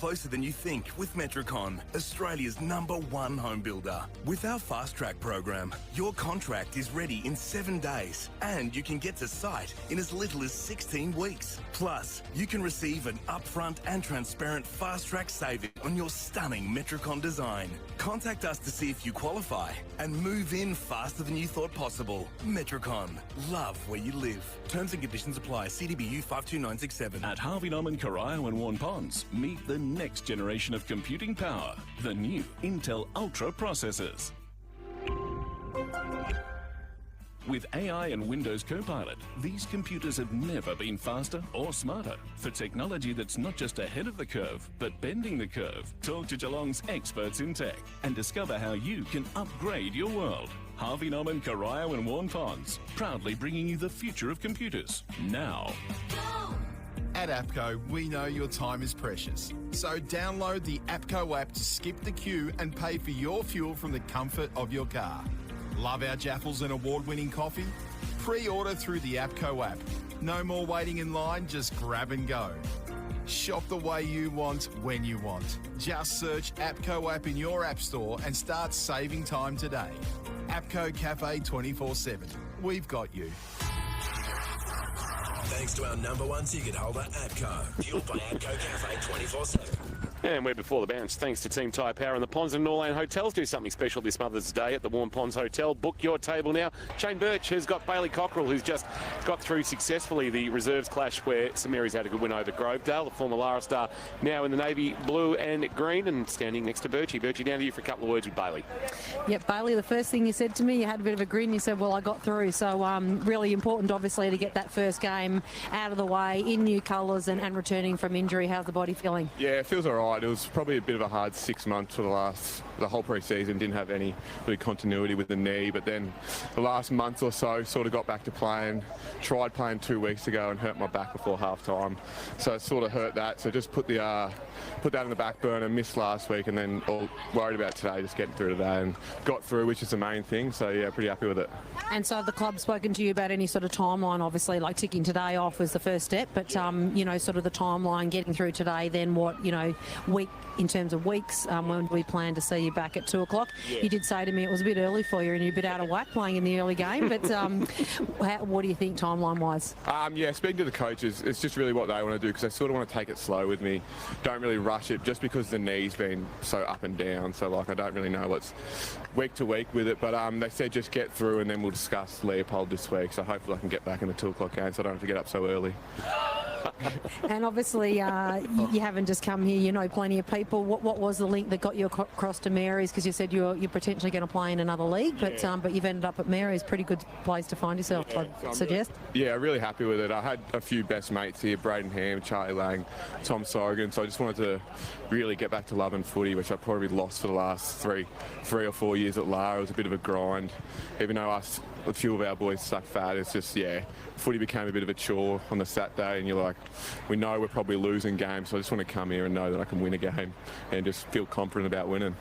closer than you think with Metricon, Australia's #1 home builder. With our Fast Track program, your contract is ready in 7 days and you can get to site in as little as 16 weeks. Plus, you can receive an upfront and transparent Fast Track saving on your stunning Metricon design. Contact us to see if you qualify and move in faster than you thought possible. Metricon. Love where you live. Terms and conditions apply. CDBU 52967. At Harvey Norman, Corio and Warn Ponds, meet the next generation of computing power. The new Intel Ultra processors. With AI and Windows Copilot, these computers have never been faster or smarter. For technology that's not just ahead of the curve, but bending the curve, talk to Geelong's experts in tech and discover how you can upgrade your world. Harvey Norman, Corio and Warn Ponds, proudly bringing you the future of computers, now. At APCO, we know your time is precious. So download the APCO app to skip the queue and pay for your fuel from the comfort of your car. Love our Jaffles and award-winning coffee? Pre-order through the APCO app. No more waiting in line, just grab and go. Shop the way you want, when you want. Just search APCO app in your app store and start saving time today. APCO Cafe 24/7. We've got you. Thanks to our #1 ticket holder, APCO. Fueled by APCO Cafe 24/7. And we're before the bounce. Thanks to Team Tyre Power and the Ponds and Norland Hotels. Do something special this Mother's Day at the Warm Ponds Hotel. Book your table now. Shane Birch has got Bailey Cockrell, who's just got through successfully the reserves clash where St Mary's had a good win over Grovedale. The former Lara star now in the navy blue and green and standing next to Birchie. Birchie, down to you for a couple of words with Bailey. Yep, Bailey, the first thing you said to me, you had a bit of a grin. You said, well, I got through. So really important, obviously, to get that first game out of the way in new colours and returning from injury. How's the body feeling? Yeah, it feels all right. It was probably a bit of a hard 6 months for the whole pre-season. Didn't have any really continuity with the knee, but then the last month or so sort of got back to playing. Tried playing 2 weeks ago and hurt my back before half-time, so it sort of hurt that. So just put that in the back burner, missed last week, and then all worried about today, just getting through today, and got through, which is the main thing. So yeah, pretty happy with it. And so have the club spoken to you about any sort of timeline? Obviously, like ticking today off was the first step, but you know, sort of the timeline getting through today. Then what, you know, week in terms of weeks, when do we plan to see you back at 2 o'clock? Yeah. You did say to me it was a bit early for you and you're a bit out of whack playing in the early game, but what do you think timeline-wise? Yeah, speaking to the coaches, it's just really what they want to do, because they sort of want to take it slow with me. Don't really rush it, just because the knee's been so up and down. So like, I don't really know what's week to week with it, but they said just get through and then we'll discuss Leopold this week. So hopefully I can get back in the 2 o'clock game so I don't have to get up so early. And obviously, you haven't just come here. You know plenty of people. What was the link that got you across to Mary's? Because you said you're potentially going to play in another league, but you've ended up at Mary's. Pretty good place to find yourself, I'd suggest. Really happy with it. I had a few best mates here: Braden Ham, Charlie Lang, Tom Sorgan. So I just wanted to really get back to loving footy, which I probably lost for the last three or 4 years at Lara. It was a bit of a grind, even though a few of our boys stuck fat. It's just, footy became a bit of a chore on the Saturday, and you're like, we know we're probably losing games, so I just want to come here and know that I can win a game and just feel confident about winning.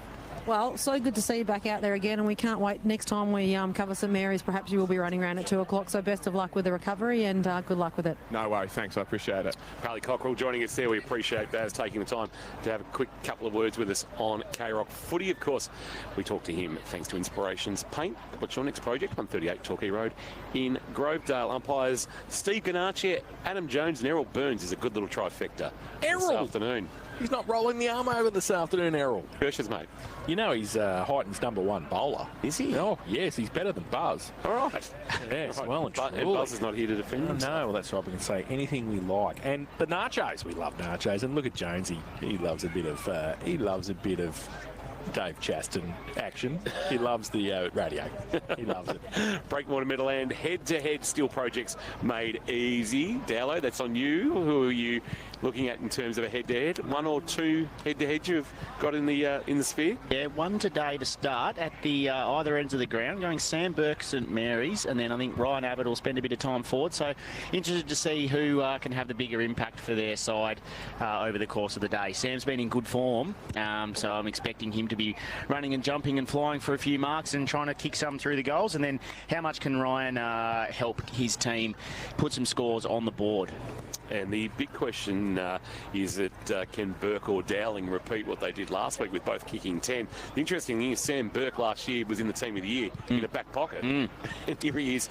Well, so good to see you back out there again, and we can't wait. Next time we cover St Mary's, perhaps you will be running around at 2 o'clock, so best of luck with the recovery and good luck with it. No worries, thanks, I appreciate it. Bailey Cockrell joining us there. We appreciate Baz taking the time to have a quick couple of words with us on K-Rock Footy. Of course, we talked to him thanks to Inspirations Paint. What's your next project? 138 Torquay Road in Grovedale. Umpires Steve Ganacci, Adam Jones and Errol Burns is a good little trifecta this afternoon. He's not rolling the arm over this afternoon, Errol. Kirsch's mate. You know he's Heighton's #1 bowler. Is he? Oh, yes, he's better than Buzz. All right. Yes, right. well and truly. And Buzz is not here to defend him. No, well, that's right. We can say anything we like. And the nachos, we love nachos. And look at Jonesy. He loves a bit of Dave Chaston action. He loves the radio. He loves it. Breakwater Meadowland head-to-head steel projects made easy. Dallo, that's on you. Who are you looking at in terms of a head-to-head? One or two head-to-heads you've got in the sphere? Yeah, one today to start at the either ends of the ground, going Sam Burke, St Mary's, and then I think Ryan Abbott will spend a bit of time forward. So interested to see who can have the bigger impact for their side over the course of the day. Sam's been in good form, so I'm expecting him to be running and jumping and flying for a few marks and trying to kick some through the goals. And then how much can Ryan help his team put some scores on the board? And the big question is that can Burke or Dowling repeat what they did last week with both kicking 10? The interesting thing is Sam Burke last year was in the team of the year in a back pocket. And here he is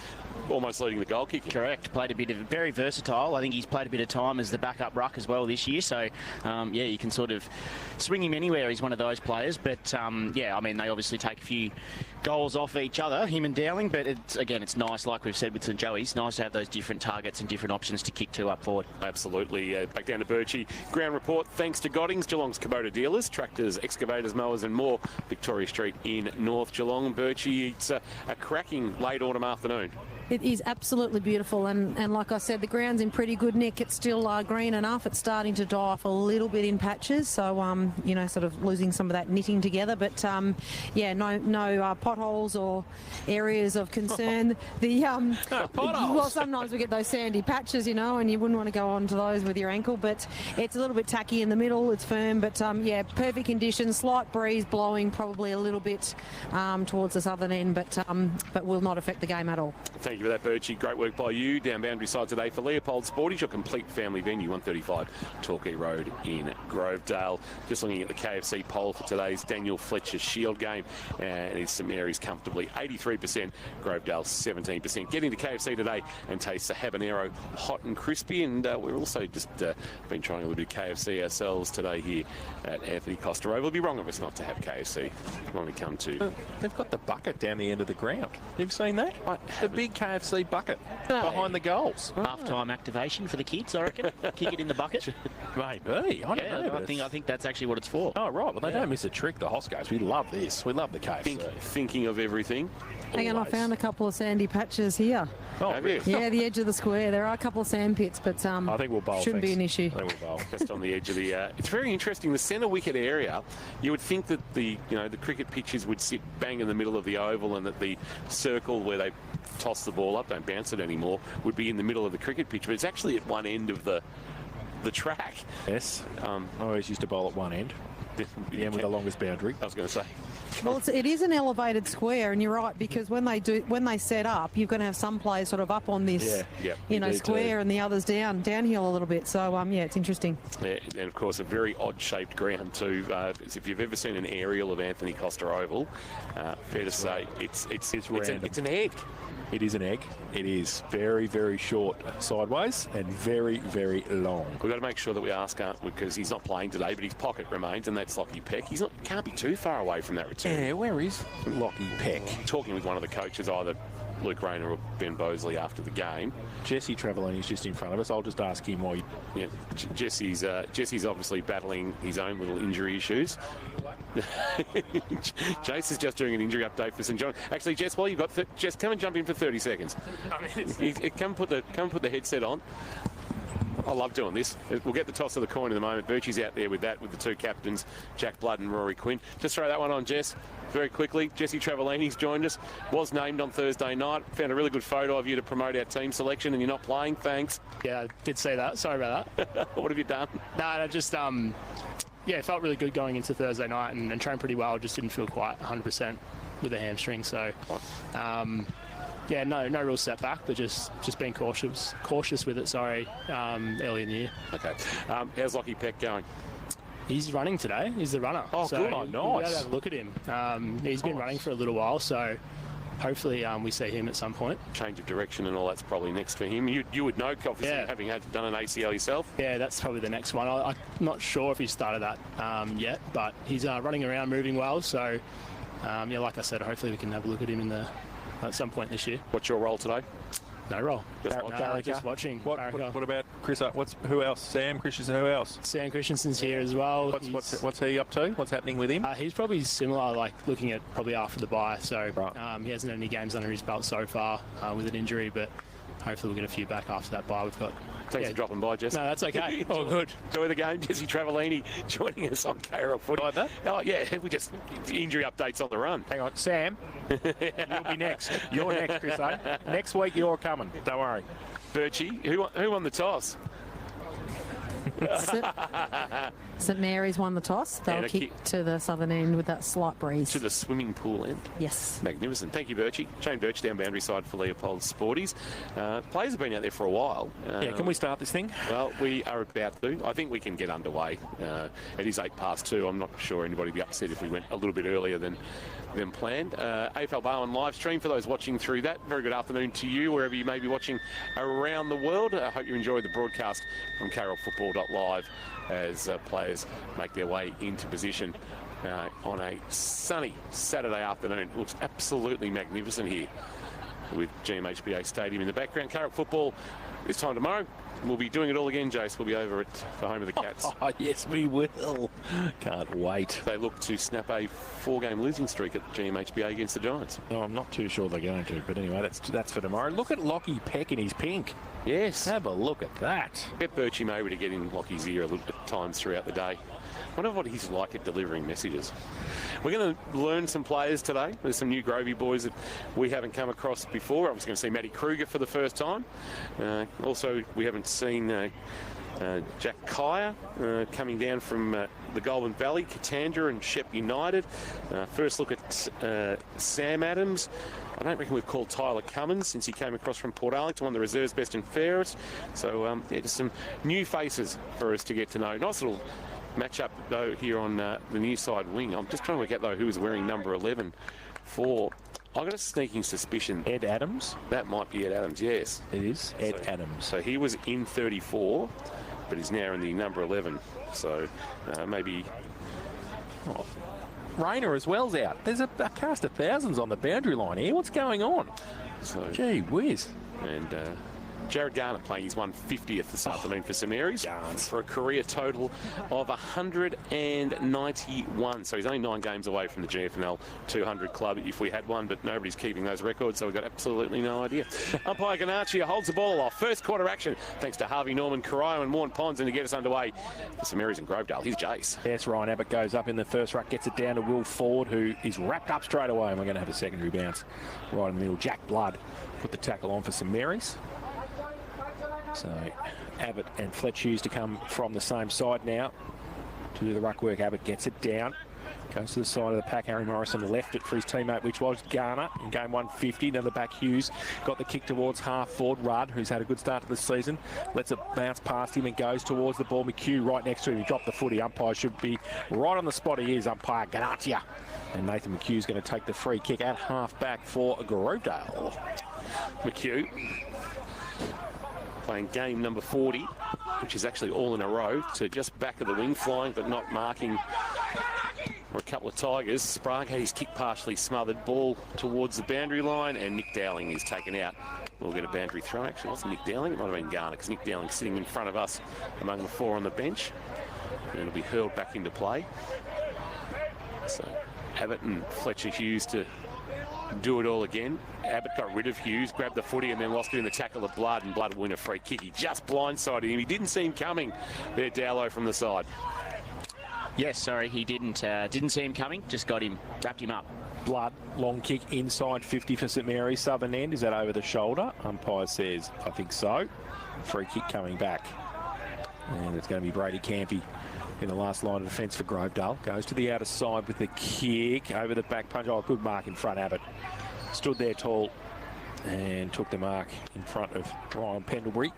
almost leading the goal kick. Correct. Played a bit of very versatile. I think he's played a bit of time as the backup ruck as well this year. So, yeah, you can sort of swing him anywhere. He's one of those players. But, yeah, I mean, they obviously take a few goals off each other, him and Dowling. But, it's nice, like we've said with St Joey's, nice to have those different targets and different options to kick to up forward. Absolutely. Back down to Birchie. Ground report, thanks to Goddings, Geelong's Kubota dealers, tractors, excavators, mowers and more. Victoria Street in North Geelong. Birchie, it's a cracking late autumn afternoon. It is absolutely beautiful, and like I said, the ground's in pretty good nick. It's still green enough. It's starting to die off a little bit in patches, so you know, sort of losing some of that knitting together. But yeah, no potholes or areas of concern. Well, sometimes we get those sandy patches, you know, and you wouldn't want to go onto those with your ankle. But it's a little bit tacky in the middle. It's firm, but yeah, perfect conditions. Slight breeze blowing, probably a little bit towards the southern end, but will not affect the game at all. Thank you for that, Birchie. Great work by you down Boundary Side today for Leopold Sporties, your complete family venue, 135 Torquay Road in Grovedale. Just looking at the KFC poll for today's Daniel Fletcher Shield game, and it's St Mary's comfortably 83%, Grovedale 17%. Getting to KFC today and taste the habanero hot and crispy, and we're also just been trying a little bit of KFC ourselves today here at Anthony Costa Oval. It'd be wrong of us not to have KFC when we come to... They've got the bucket down the end of the ground. You've seen that? The big KFC bucket behind the goals. Half-time activation for the kids, I reckon. Kick it in the bucket. Maybe. I don't know. I think that's actually what it's for. Oh, right. Well, they don't miss a trick, the Hoscos. We love this. We love the KFC. Thinking of everything. Hang on, I found a couple of sandy patches here. Oh, have you? Yeah, the edge of the square. There are a couple of sand pits, but I think we'll bowl. Shouldn't be an issue. I think we'll bowl. Just on the edge of the... it's very interesting. The centre wicket area, you would think that the cricket pitches would sit bang in the middle of the oval, and that the circle where they toss the ball up, don't bounce it anymore, would be in the middle of the cricket pitch, but it's actually at one end of the track. Yes. I always used to bowl at one end. The end with the longest boundary. I was going to say. Well, it is an elevated square, and you're right, because when they set up, you're going to have some players sort of up on this, square, and the others downhill a little bit. So yeah, it's interesting. Yeah, and of course a very odd-shaped ground too. If you've ever seen an aerial of Anthony Costa Oval, fair to say it's an egg. It is an egg. It is very, very short sideways and very, very long. We've got to make sure that we ask, because he's not playing today, but his pocket remains, and that's Lockie Peck. Can't be too far away from that return. Yeah, where is Lockie Peck? Talking with one of the coaches, either Luke Rayner or Ben Bosley after the game. Jesse Travellini's just in front of us. I'll just ask him why. Yeah, Jesse's obviously battling his own little injury issues. Jace is just doing an injury update for St John. Actually, Jess, while you've got Jess, come and jump in for 30 seconds. Come put the headset on. I love doing this. We'll get the toss of the coin in a moment. Birchie's out there with that, with the two captains, Jack Blood and Rory Quinn. Just throw that one on, Jess, very quickly. Jesse Travellini's joined us. Was named on Thursday night. Found a really good photo of you to promote our team selection, and you're not playing. Thanks. Yeah, I did see that. Sorry about that. What have you done? No, I just, it felt really good going into Thursday night and trained pretty well. Just didn't feel quite 100% with the hamstring. So, yeah, no real setback, but just being cautious with it. Sorry, early in the year. Okay. How's Lockie Peck going? He's running today. He's the runner. Oh, so good. Oh, nice. Have a look at him. He's been running for a little while, so hopefully we see him at some point. Change of direction and all that's probably next for him. You would know, obviously, having done an ACL yourself. Yeah, that's probably the next one. I'm not sure if he started that yet, but he's running around, moving well. So, yeah, like I said, hopefully we can have a look at him at some point this year. What's your role today? No role. Just watching. What about Chris? Who else? Sam Christensen. Who else? Sam Christensen's here as well. What's he up to? What's happening with him? He's probably similar, like looking at probably after the bye. So he hasn't had any games under his belt so far with an injury, but hopefully we'll get a few back after that bye. We've got. Thanks for dropping by, Jess. No, that's okay. All good. Enjoy the game. Jesse Travellini joining us on KRL Footy. Like that? Oh, yeah. We just injury updates on the run. Hang on. Sam, you'll be next. You're next, Chris. Next week you're coming. Don't worry. Birchie, who won the toss? St Mary's won the toss. They'll kick to the southern end with that slight breeze. To the swimming pool end. Yes. Magnificent. Thank you, Birchie. Shane Birch down boundary side for Leopold Sporties. Players have been out there for a while. Can we start this thing? Well, we are about to. I think we can get underway. It is 2:08. I'm not sure anybody would be upset if we went a little bit earlier than planned. AFL Barwon live stream for those watching through that. Very good afternoon to you, wherever you may be watching around the world. I hope you enjoyed the broadcast from carrollfootball.live as players make their way into position on a sunny Saturday afternoon. It looks absolutely magnificent here with GMHBA Stadium in the background. Carroll football this time tomorrow. We'll be doing it all again, Jace. We'll be over at the home of the Cats. Oh, yes, we will. Can't wait. They look to snap a 4-game losing streak at GMHBA against the Giants. No, I'm not too sure they're going to, but anyway, that's for tomorrow. Look at Lockie Peck in his pink. Yes. Have a look at that. Get Birchie maybe to get in Lockie's ear a little bit times throughout the day. I wonder what he's like at delivering messages. We're going to learn some players today. There's some new Grovey boys that we haven't come across before. I was going to see Matty Kruger for the first time. Also, we haven't seen Jack Kaya coming down from the Goulburn Valley, Katandra and Shep United. First look at Sam Adams. I don't reckon we've called Tyler Cummins since he came across from Port Arlington, one of the reserves best and fairest. So, just some new faces for us to get to know. Nice little match up, though, here on the near side wing. I'm just trying to work out, though, who is wearing number 11 for... I've got a sneaking suspicion. Ed Adams? That might be Ed Adams, yes. It is Ed Adams. So he was in 34, but he's now in the number 11. So maybe... Oh. Rayner as well's out. There's a cast of thousands on the boundary line here. What's going on? So, gee whiz. And Jared Garner playing his 150th this afternoon for St Mary's for a career total of 191. So he's only 9 games away from the GFNL 200 club if we had one, but nobody's keeping those records, so we've got absolutely no idea. Umpire Ganachia holds the ball off. First quarter action thanks to Harvey Norman, Corio and Morn Ponds, and to get us underway for St Mary's and Grovedale. Here's Jace. Yes, Ryan Abbott goes up in the first ruck, gets it down to Will Ford, who is wrapped up straight away, and we're going to have a secondary bounce right in the middle. Jack Blood put the tackle on for St Mary's. So Abbott and Fletch Hughes to come from the same side now to do the ruck work. Abbott gets it down, goes to the side of the pack. Harry Morrison left it for his teammate, which was Garner in game 150. Now the back Hughes got the kick towards half forward. Rudd, who's had a good start to the season, lets it bounce past him and goes towards the ball. McHugh right next to him. He dropped the footy. Umpire should be right on the spot. He is. Umpire Ganatia. And Nathan McHugh's going to take the free kick at half back for Grovedale. McHugh playing game number 40, which is actually all in a row, to just back of the wing, flying but not marking for a couple of Tigers. Sprague had his kick partially smothered, ball towards the boundary line, and Nick Dowling is taken out. We'll get a boundary throw. Actually, it wasn't Nick Dowling, it might have been Garner, because Nick Dowling's sitting in front of us among the 4 on the bench, and it'll be hurled back into play. So Abbott and Fletcher Hughes to do it all again. Abbott got rid of Hughes, grabbed the footy, and then lost it in the tackle of Blood, and Blood will win a free kick. He just blindsided him. He didn't see him coming there, Dowlow, from the side. Yes, sorry, he didn't see him coming, just got him, wrapped him up. Blood, long kick inside 50 for St Mary's, southern end. Is that over the shoulder? Umpire says, I think so. Free kick coming back. And it's going to be Brady Campy in the last line of defence for Grovedale. Goes to the outer side with the kick over the back punch. Oh, good mark in front. Abbott stood there tall and took the mark in front of Ryan Pendlebury.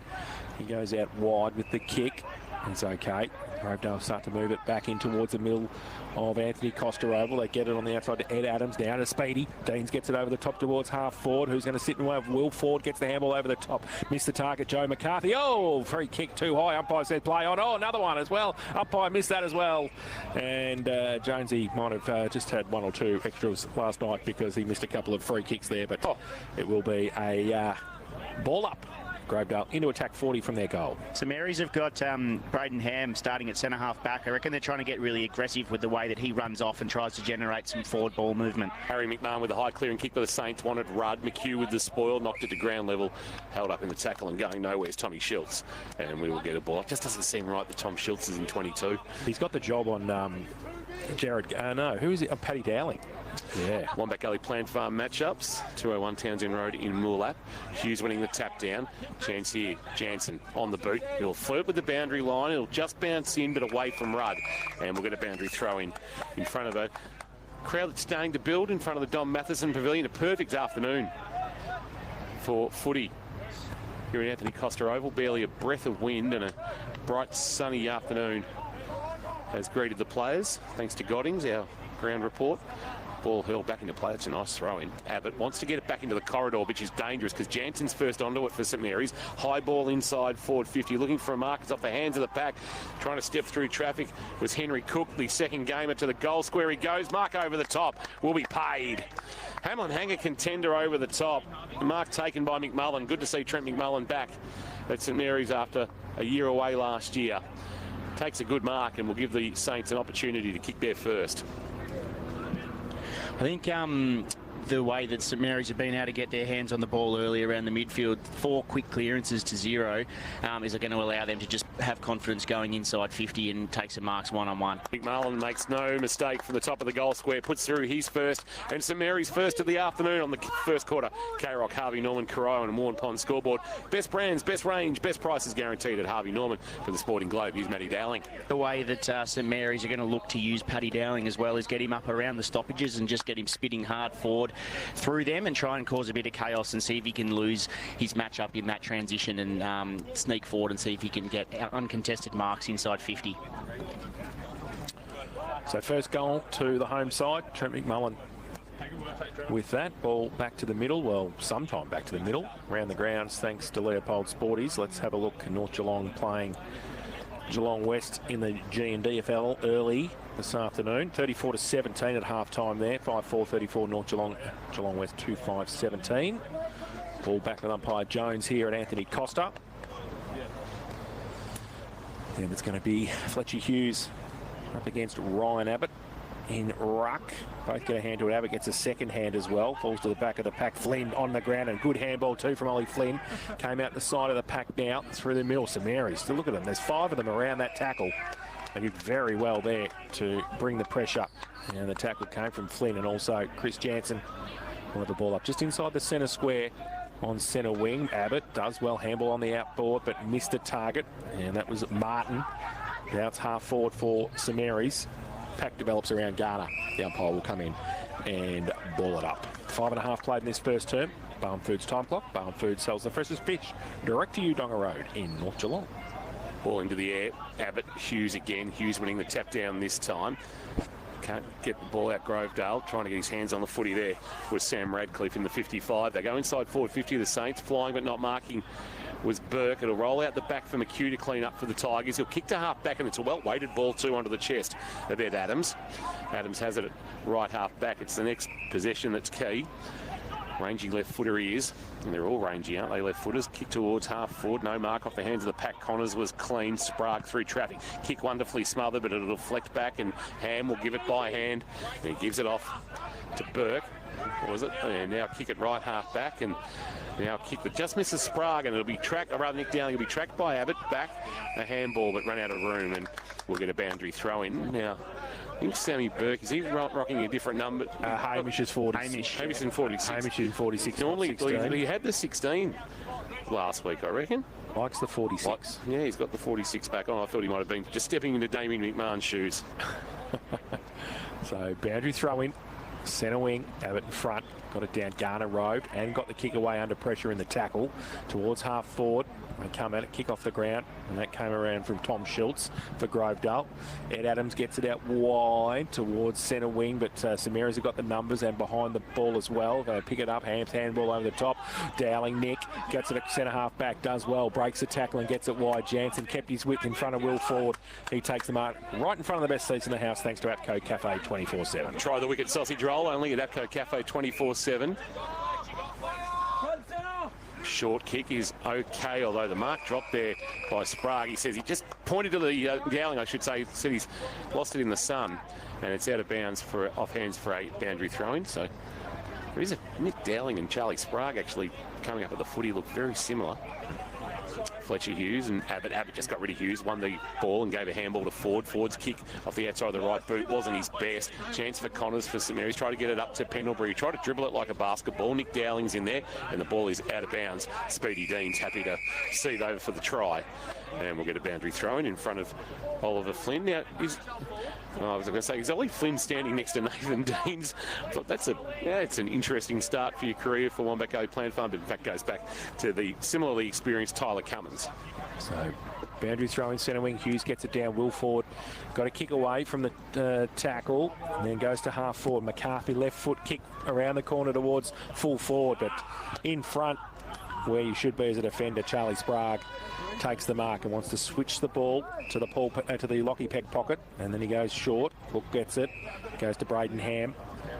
He goes out wide with the kick. It's okay. Grovedale start to move it back in towards the middle of Anthony Costa Oval. They get it on the outside to Ed Adams, down to Speedy. Deans gets it over the top towards half forward. Who's going to sit in the way of Will Ford? Gets the handball over the top. Missed the target, Joe McCarthy. Oh, free kick too high. Umpire said play on. Oh, another one as well. Umpire missed that as well. And Jonesy might have just had 1 or 2 extras last night because he missed a couple of free kicks there. But it will be a ball up. Grovedale into attack 40 from their goal. St Mary's have got Braden Ham starting at centre-half back. I reckon they're trying to get really aggressive with the way that he runs off and tries to generate some forward ball movement. Harry McMahon with a high clearing kick by the Saints, wanted Rudd. McHugh with the spoil, knocked it to ground level, held up in the tackle and going nowhere is Tommy Schultz. And we will get a ball. It just doesn't seem right that Tom Schultz is in 22. He's got the job on Jared, no, who is it? Paddy Dowling. Yeah. Wombat Gully Plant Farm matchups. 201 Townsend Road in Moolap. Hughes winning the tap down. Chance here. Jansen on the boot. He'll flirt with the boundary line. He'll just bounce in, but away from Rudd. And we'll get a boundary throw in front of a crowd that's starting to build in front of the Dom Matheson Pavilion. A perfect afternoon for footy here in Anthony Costa Oval. Barely a breath of wind and a bright sunny afternoon has greeted the players. Thanks to Goddings, our ground report. Ball hurled back into play. It's a nice throw in. Abbott wants to get it back into the corridor, which is dangerous because Jansen's first onto it for St Mary's. High ball inside, forward 50, looking for a mark. It's off the hands of the pack. Trying to step through traffic was Henry Cook, the second gamer to the goal square. He goes. Mark over the top. Will be paid. Hamlin Hanger contender over the top. Mark taken by McMullen. Good to see Trent McMullen back at St Mary's after a year away last year. Takes a good mark and will give the Saints an opportunity to kick their first. I think the way that St Mary's have been able to get their hands on the ball early around the midfield, 4 quick clearances to 0, is going to allow them to just have confidence going inside 50 and take some marks one-on-one. McMullen makes no mistake from the top of the goal square, puts through his first, and St Mary's first of the afternoon on the first quarter. K-Rock, Harvey Norman, Corowa and Warren Pond scoreboard. Best brands, best range, best prices guaranteed at Harvey Norman. For the Sporting Globe, here's Matty Dowling. The way that St Mary's are going to look to use Paddy Dowling as well is get him up around the stoppages and just get him spitting hard forward through them and try and cause a bit of chaos and see if he can lose his matchup in that transition and sneak forward and see if he can get uncontested marks inside 50. So first goal to the home side, Trent McMullen. With that, ball back to the middle, well, sometime back to the middle, around the grounds, thanks to Leopold Sporties. Let's have a look. North Geelong playing Geelong West in the G&DFL early this afternoon. 34-17 at half-time there. 5-4-34 North Geelong. Geelong West 2-5-17. Ball back with umpire Jones here at Anthony Costa. And it's going to be Fletcher Hughes up against Ryan Abbott in ruck. Both get a hand to it. Abbott gets a second hand as well. Falls to the back of the pack. Flynn on the ground, and good handball too from Ollie Flynn. Came out the side of the pack now through the middle. St Mary's. So look at them. There's 5 of them around that tackle. They did very well there to bring the pressure. And the tackle came from Flynn and also Chris Jansen. Wanted the ball up just inside the centre square on centre wing. Abbott does well. Handball on the outboard, but missed the target. And that was Martin. Now it's half forward for St Mary's. Pack develops around Garner. The umpire will come in and ball it up. 5.5 played in this first term. Barn Foods time clock. Barn Foods sells the freshest fish direct to you, Donga Road in North Geelong. Ball into the air. Abbott, Hughes again. Hughes winning the tap down this time. Can't get the ball out Grovedale. Trying to get his hands on the footy there was Sam Radcliffe in the 55. They go inside forward 50 of the Saints. Flying but not marking was Burke. It'll roll out the back for McHugh to clean up for the Tigers. He'll kick to half back, and it's a well-weighted ball too onto the chest of Ed Adams. Adams has it at right half back. It's the next possession that's key. Rangy left footer he is, and they're all rangy, aren't they? Left footers. Kick towards half forward. No mark off the hands of the pack. Connors was clean. Sprague through traffic. Kick wonderfully smothered, but it'll deflect back, and Ham will give it by hand. And he gives it off to Burke. What was it? And now kick it right half back, and now kick that just misses Sprague, and it'll be tracked, or rather Nick Dowling will be tracked by Abbott. Back a handball, but run out of room, and we'll get a boundary throw in. Now, I think Sammy Burke, is he rocking a different number? Hamish is 40. Hamish in 46. Hamish in 46. Normally, he had the 16 last week, I reckon. Likes the 46. Yeah, he's got the 46 back on. I thought he might have been just stepping into Damien McMahon's shoes. So, boundary throw in. Centre wing, Abbott in front. Got it down Garner Road and got the kick away under pressure in the tackle towards half forward. They come at it, kick off the ground, and that came around from Tom Schultz for Grovedale. Ed Adams gets it out wide towards centre wing, but St Mary's have got the numbers and behind the ball as well. They pick it up, Ham's handball over the top. Dowling, Nick, gets it at centre half back, does well, breaks the tackle and gets it wide. Jansen kept his width in front of Will Ford. He takes the mark right in front of the best seats in the house thanks to APCO Cafe 24/7. Try the wicked sausage roll only at APCO Cafe 24/7. Short kick is okay, although the mark dropped there by Sprague. He says he just pointed to the Dowling, I should say, said he's lost it in the sun, and it's out of bounds for off hands for a boundary throw-in. So there is a Nick Dowling and Charlie Sprague actually coming up at the footy look very similar. Fletcher Hughes and Abbott. Abbott just got rid of Hughes, won the ball and gave a handball to Ford. Ford's kick off the outside of the right boot wasn't his best. Chance for Connors for St Mary's. Tried to get it up to Pendlebury. Tried to dribble it like a basketball. Nick Dowling's in there and the ball is out of bounds. Speedy Dean's happy to see it over for the try. And we'll get a boundary throw in front of Oliver Flynn. Now, I was going to say, is Ollie Flynn standing next to Nathan Deans? I thought it's an interesting start for your career for Wombeco Plant Farm, but in fact goes back to the similarly experienced Tyler Cummins. So, boundary throw in centre wing. Hughes gets it down. Will Ford got a kick away from the tackle and then goes to half forward. McCarthy left foot kick around the corner towards full forward, but in front where you should be as a defender, Charlie Sprague takes the mark and wants to switch the ball to the Lockie Peck pocket, and then he goes short. Cook gets it, goes to Braden Ham,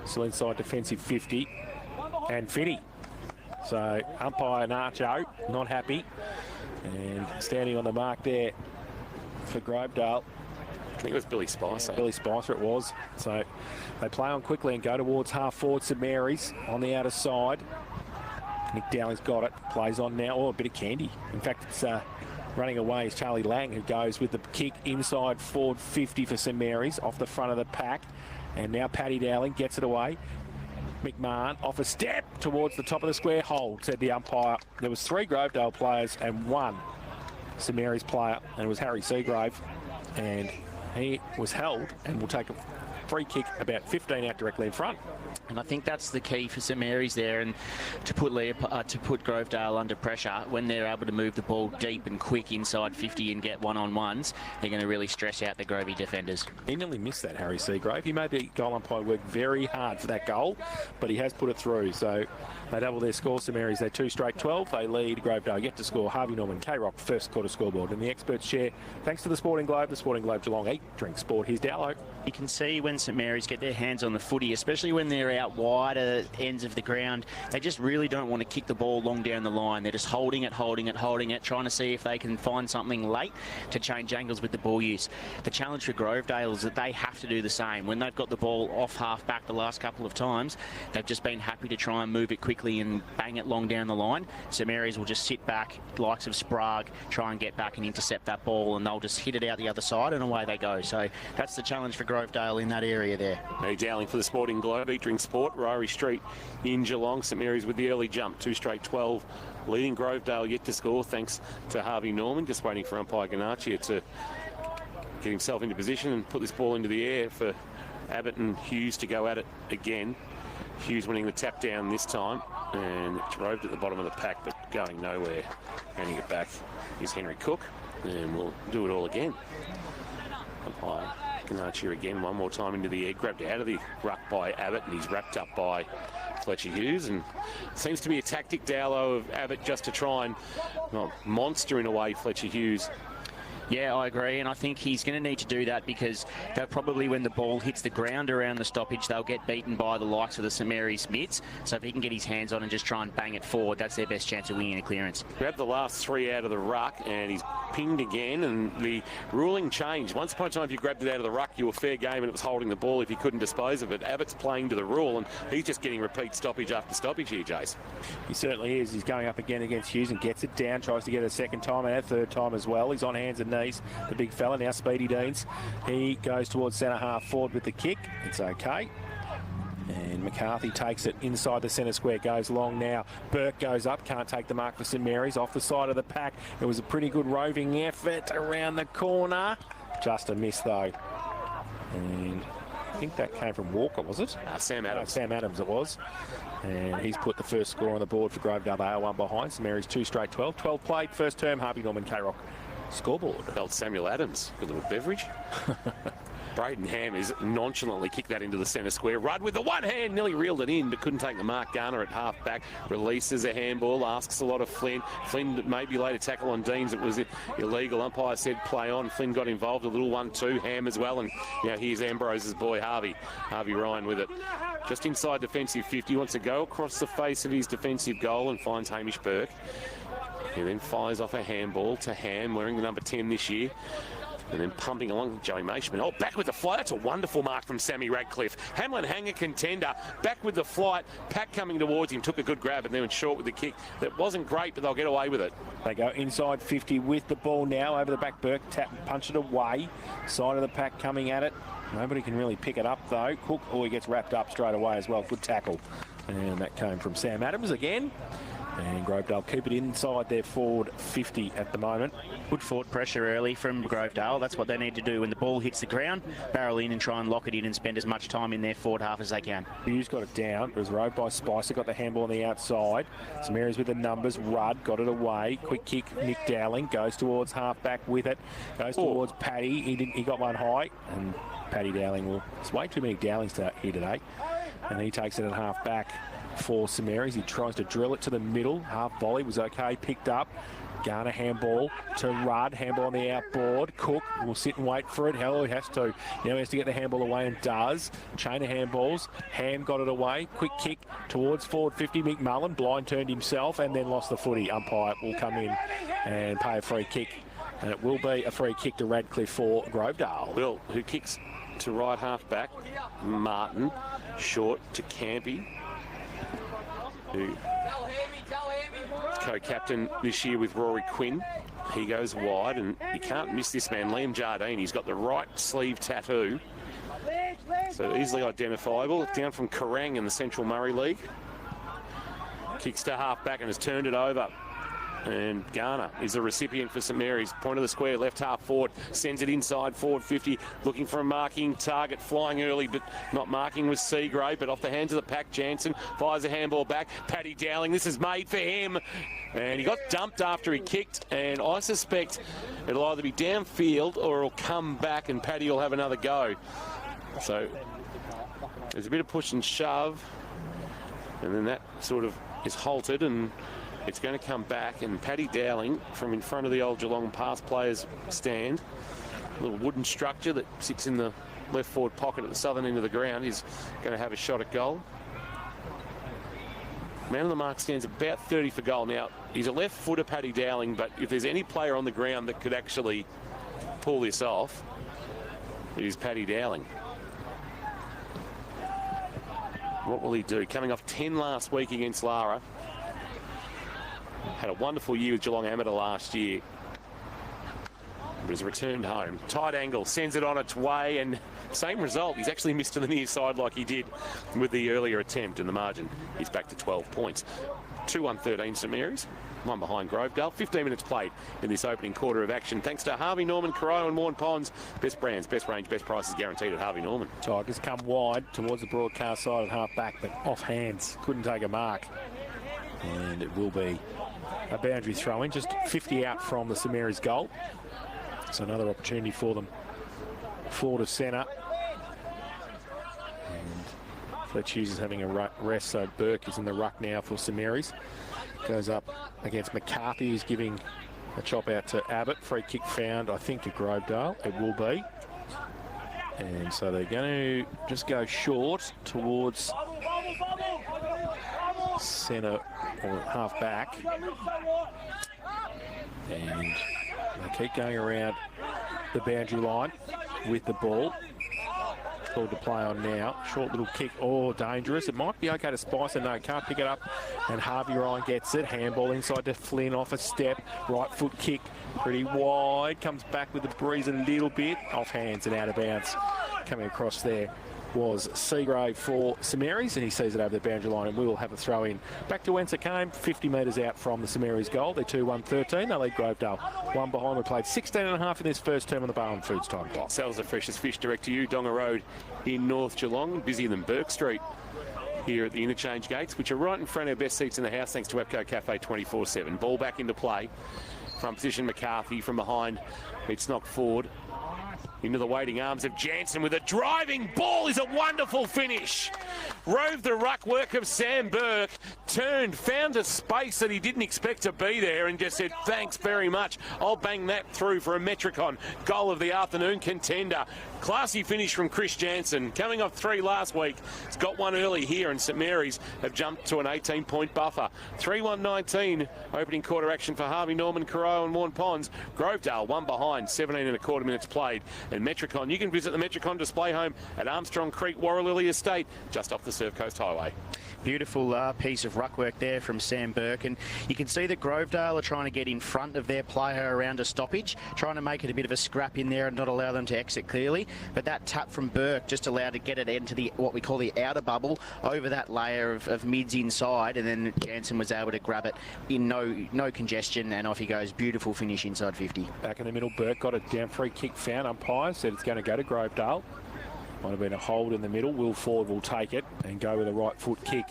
still inside defensive 50, and Finney. So umpire Nacho not happy, and standing on the mark there for Grovedale. I think it was Billy Spicer. Billy Spicer it was. So they play on quickly and go towards half forward St Mary's on the outer side. Nick Dowling's got it, plays on now. Oh, a bit of candy. In fact, it's running away is Charlie Lang, who goes with the kick inside forward 50 for St Mary's off the front of the pack. And now Paddy Dowling gets it away. McMahon off a step towards the top of the square. Hold, said the umpire. There was 3 Grovedale players and 1 St Mary's player, and it was Harry Seagrave. And he was held and will take a free kick about 15 out directly in front. And I think that's the key for St Mary's there, and to put Grovedale under pressure when they're able to move the ball deep and quick inside 50 and get one-on-ones. They're going to really stress out the Grovey defenders. He nearly missed that, Harry Seagrave. He made the goal umpire work very hard for that goal, but he has put it through. So they double their score. St Mary's, they're 2 straight 12. They lead. Grovedale yet to score. Harvey Norman, K-Rock, first quarter scoreboard. And the experts share, thanks to the Sporting Globe Geelong 8 drink sport. Here's Dowlow. You can see when St Mary's get their hands on the footy, especially when they're out wider ends of the ground, they just really don't want to kick the ball long down the line. They're just holding it, trying to see if they can find something late to change angles with the ball use. The challenge for Grovedale is that they have to do the same. When they've got the ball off half back the last couple of times, they've just been happy to try and move it quickly and bang it long down the line. St Mary's will just sit back, likes of Sprague, try and get back and intercept that ball, and they'll just hit it out the other side and away they go. So that's the challenge for Grovedale in that area there. Matty Dowling for the Sporting Globe, Drink Sport, Ryrie Street in Geelong. St Mary's with the early jump, 2 straight 12, leading. Grovedale yet to score thanks to Harvey Norman, just waiting for umpire Ganachia to get himself into position and put this ball into the air for Abbott and Hughes to go at it again. Hughes winning the tap down this time, and it's roved at the bottom of the pack but going nowhere. Handing it back is Henry Cook, and we'll do it all again. Umpire Ganachia again, one more time into the air, grabbed out of the ruck by Abbott, and he's wrapped up by Fletcher Hughes. And seems to be a tactic, Dowlow, of Abbott just to try and monster in a way Fletcher Hughes. Yeah, I agree, and I think he's going to need to do that because they'll probably, when the ball hits the ground around the stoppage, they'll get beaten by the likes of the St Mary's mitts. So if he can get his hands on and just try and bang it forward, that's their best chance of winning a clearance. Grabbed the last 3 out of the ruck, and he's pinged again, and the ruling changed. Once upon a time, if you grabbed it out of the ruck, you were fair game, and it was holding the ball if you couldn't dispose of it. Abbott's playing to the rule, and he's just getting repeat stoppage after stoppage here, Jace. He certainly is. He's going up again against Hughes and gets it down, tries to get it a second time and a third time as well. He's on hands and knees, the big fella. Now Speedy Deans, he goes towards centre half forward with the kick. It's okay. And McCarthy takes it inside the centre square, goes long now. Burke goes up, can't take the mark for St Mary's, off the side of the pack. It was a pretty good roving effort around the corner. Just a miss though. And I think that came from Walker, was it? Sam Adams. Sam Adams it was. And he's put the first score on the board for Grovedale. They are 1 behind. St Mary's 2 straight 12. 12 played, first term, Harvey Norman, K-Rock. Scoreboard. Felt Samuel Adams, good little beverage. Braden Ham is nonchalantly kicked that into the centre square. Rudd with the one hand, nearly reeled it in, but couldn't take the mark. Garner at half back, releases a handball, asks a lot of Flynn. Flynn maybe later tackle on Deans. It was illegal. Umpire said play on. Flynn got involved, a little 1-2. Ham as well, and now here's Ambrose's boy, Harvey Ryan with it. Just inside defensive 50, wants to go across the face of his defensive goal and finds Hamish Burke. He then fires off a handball to Ham, wearing the number 10 this year. And then pumping along Joey Maishman. Oh, back with the fly. That's a wonderful mark from Sammy Radcliffe. Hamlin Hanger contender. Back with the flight. Pack coming towards him. Took a good grab and then went short with the kick. That wasn't great, but they'll get away with it. They go inside 50 with the ball now. Over the back, Burke. Tap, punch it away. Side of the pack coming at it. Nobody can really pick it up, though. Cook, he gets wrapped up straight away as well. Good tackle. And that came from Sam Adams again. And Grovedale keep it inside their forward 50 at the moment. Good forward pressure early from Grovedale. That's what they need to do when the ball hits the ground. Barrel in and try and lock it in and spend as much time in their forward half as they can. Hughes got it down. It was rode by Spicer. Got the handball on the outside. Some areas with the numbers. Rudd got it away. Quick kick. Nick Dowling goes towards half back with it. Goes towards Paddy. He got one high. And Paddy Dowling will... There's way too many Dowlings here today. And he takes it at half back for St Mary's. He tries to drill it to the middle. Half volley was okay. Picked up. Garner handball to Rudd. Handball on the outboard. Cook will sit and wait for it. Hell, he has to. Now he has to get the handball away and does. Chain of handballs. Ham got it away. Quick kick towards forward 50. McMullen blind turned himself and then lost the footy. Umpire will come in and pay a free kick. And it will be a free kick to Radcliffe for Grovedale. Will, who kicks to right half back. Martin. Short to Campy, who co-captain this year with Rory Quinn. He goes wide, and you can't miss this man, Liam Jardine. He's got the right sleeve tattoo, so easily identifiable. Down from Kerrang in the Central Murray League. Kicks to half back and has turned it over. And Garner is the recipient for St Mary's. Point of the square, left half forward. Sends it inside, forward 50. Looking for a marking target. Flying early, but not marking was Seagrave. But off the hands of the pack, Jansen fires a handball back. Paddy Dowling, this is made for him. And he got dumped after he kicked. And I suspect it'll either be downfield or it'll come back and Paddy will have another go. So there's a bit of push and shove. And then that sort of is halted and it's going to come back, and Paddy Dowling from in front of the old Geelong pass players stand, a little wooden structure that sits in the left forward pocket at the southern end of the ground, is going to have a shot at goal. Man on the mark stands about 30 for goal. Now, he's a left footer, Paddy Dowling, but if there's any player on the ground that could actually pull this off, it is Paddy Dowling. What will he do? Coming off 10 last week against Lara. Had a wonderful year with Geelong Amateur last year. But has returned home. Tight angle, sends it on its way, and same result. He's actually missed to the near side like he did with the earlier attempt, and the margin is back to 12 points. 2-1-13 St Mary's. One behind Grovedale. 15 minutes played in this opening quarter of action. Thanks to Harvey Norman, Corojo and Warren Ponds. Best brands, best range, best prices guaranteed at Harvey Norman. Tigers come wide towards the broadcast side at half back, but off hands. Couldn't take a mark. And it will be a boundary throw-in, just 50 out from the St Mary's goal. So another opportunity for them. Forward of centre. And Fletch Hughes is having a rest, so Burke is in the ruck now for St Mary's. Goes up against McCarthy, who's giving a chop out to Abbott. Free kick found, I think, to Grovedale. It will be. And so they're going to just go short towards centre or half back. And they keep going around the boundary line with the ball. Called to play on now. Short little kick. Oh, dangerous. It might be okay to Spicer. No, can't pick it up. And Harvey Ryan gets it. Handball inside to Flynn off a step. Right foot kick. Pretty wide. Comes back with the breeze a little bit. Off hands and out of bounds. Coming across there was Seagrave for St Mary's, and he sees it over the boundary line, and we will have a throw in. Back to whence it came, 50 metres out from the St Mary's goal. They're 2-1-13. They lead Grovedale. One behind. We played 16.5 in this first term on the Barwon Foods time clock. Sells the freshest fish direct to you. Donga Road in North Geelong. Busier than Burke Street here at the interchange gates, which are right in front of our best seats in the house, thanks to Epco Cafe 24/7. Ball back into play. Front position, McCarthy from behind. It's knocked forward. Into the waiting arms of Jansen with a driving ball is a wonderful finish. rove the ruck work of Sam Burke, turned, found a space that he didn't expect to be there and just said, thanks very much. I'll bang that through for a Metricon goal of the afternoon contender. Classy finish from Chris Jansen, coming off 3 last week. He's got one early here, and St Mary's have jumped to an 18-point buffer. 3-1-19, opening quarter action for Harvey Norman, Corowa and Warren Ponds. Grovedale, one behind, 17.25 minutes played. And Metricon, you can visit the Metricon display home at Armstrong Creek, Warralilly Estate, just off the Surf Coast Highway. Beautiful piece of ruck work there from Sam Burke, and you can see that Grovedale are trying to get in front of their player around a stoppage, trying to make it a bit of a scrap in there and not allow them to exit clearly. But that tap from Burke just allowed to get it into the what we call the outer bubble over that layer of mids inside, and then Jansen was able to grab it in no congestion, and off he goes. Beautiful finish inside 50. Back in the middle, Burke got a down free kick, found umpire, said it's going to go to Grovedale. Might have been a hold in the middle. Will Ford will take it and go with a right foot kick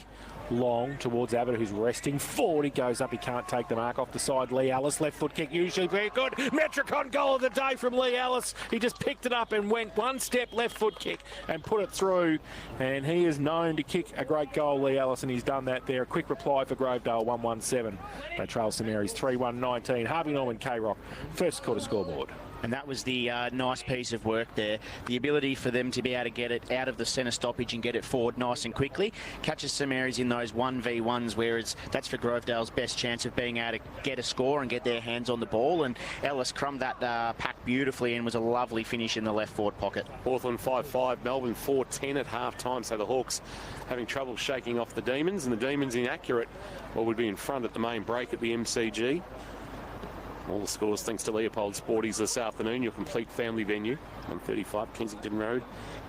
long towards Abbott, who's resting. Ford, he goes up, he can't take the mark off the side. Lee Ellis, left foot kick, usually very good. Metricon goal of the day from Lee Ellis. He just picked it up and went one step left foot kick and put it through. And he is known to kick a great goal, Lee Ellis, and he's done that there. A quick reply for Grovedale, 1-1-7. They trail St Mary's 3-1-19. Harvey Norman, K-Rock, first quarter scoreboard. And that was the nice piece of work there. The ability for them to be able to get it out of the centre stoppage and get it forward nice and quickly. Catches St Mary's in those 1v1s, whereas that's for Grovedale's best chance of being able to get a score and get their hands on the ball. And Ellis crumbed that pack beautifully and was a lovely finish in the left forward pocket. Hawthorn 5-5, Melbourne 4-10 at half-time. So the Hawks having trouble shaking off the Demons, and the Demons inaccurate, or would be in front at the main break at the MCG. All the scores thanks to Leopold Sporties this afternoon, your complete family venue, 135 Kensington Road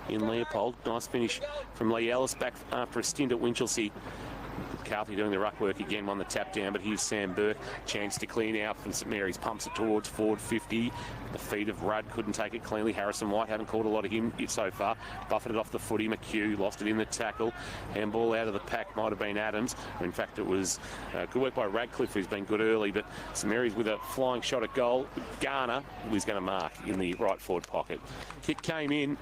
in Leopold. Nice finish from Lee Ellis back after a stint at Winchelsea. Carthy doing the ruck work again, won the tap down, but here's Sam Burke. Chance to clean out from St Mary's, pumps it towards forward 50. The feet of Rudd, couldn't take it cleanly. Harrison White, haven't called a lot of him so far. Buffeted off the footy. McHugh lost it in the tackle. Handball out of the pack, might have been Adams. In fact, it was good work by Radcliffe, who's been good early, but St Mary's with a flying shot at goal. Garner was going to mark in the right forward pocket. Kick came in.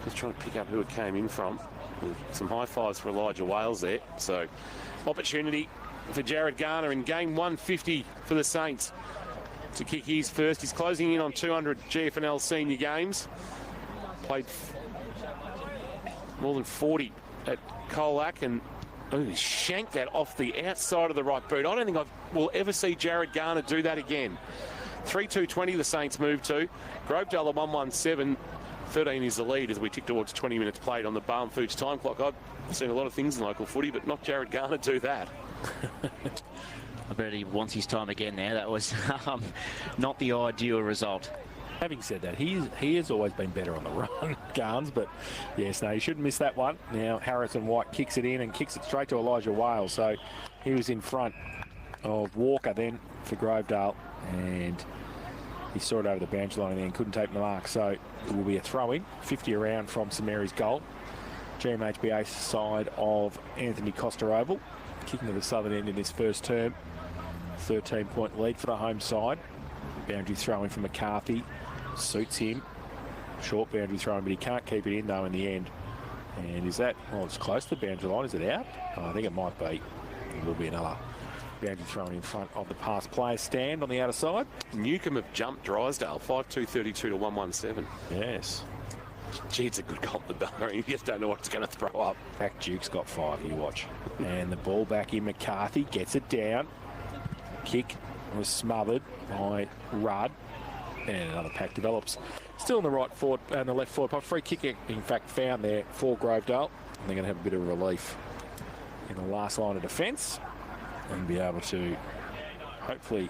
Just trying to pick up who it came in from. Some high fives for Elijah Wales there. So opportunity for Jared Garner in game 150 for the Saints to kick his first. He's closing in on 200 GFNL senior games. Played more than 40 at Colac, and he shanked that off the outside of the right boot. I don't think we'll ever see Jared Garner do that again. 3-2-20 the Saints move to. Grovedale 1-1-7. 13 is the lead as we tick towards 20 minutes played on the Barn Foods time clock. I've seen a lot of things in local footy, but not Jared Garner do that. I bet he wants his time again there. That was not the ideal result. Having said that, he has always been better on the run, Garns, but yes, no, he shouldn't miss that one. Now Harrison White kicks it in and kicks it straight to Elijah Wales, so he was in front of Walker then for Grovedale, and he saw it over the boundary line and then couldn't take the mark, so it will be a throw-in, 50 around from St Mary's goal. GMHBA side of Anthony Costa Oval, kicking to the southern end in this first term. 13-point lead for the home side. Boundary throw-in from McCarthy suits him. Short boundary throw-in, but he can't keep it in though in the end. And is that, well, it's close to the boundary line. Is it out? Oh, I think it might be. It will be another boundary thrown in front of the pass player stand on the outer side. Newcombe have jumped Drysdale 5-2-32 to 1-1-7. Yes. Gee, it's a good comp, the bar. You just don't know what it's going to throw up. Back Duke's got 5, you watch. And the ball back in. McCarthy gets it down. Kick was smothered by Rudd. And another pack develops. Still in the right forward and the left forward pocket. Free kick, in fact, found there for Grovedale. And they're going to have a bit of relief in the last line of defence and be able to hopefully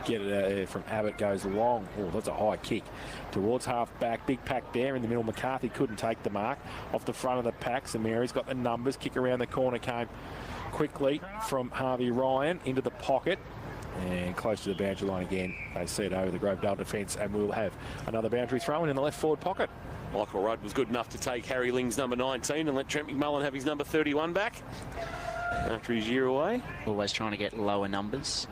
get it out there from Abbott. Goes long. Oh, that's a high kick towards half back. Big pack there in the middle. McCarthy couldn't take the mark off the front of the pack. St Mary's got the numbers. Kick around the corner came quickly from Harvey Ryan into the pocket and close to the boundary line again. They see it over the Grovedale defence, and we'll have another boundary throw in the left forward pocket. Michael Rudd was good enough to take Harry Ling's number 19 and let Trent McMullen have his number 31 back after his year away. Always trying to get lower numbers.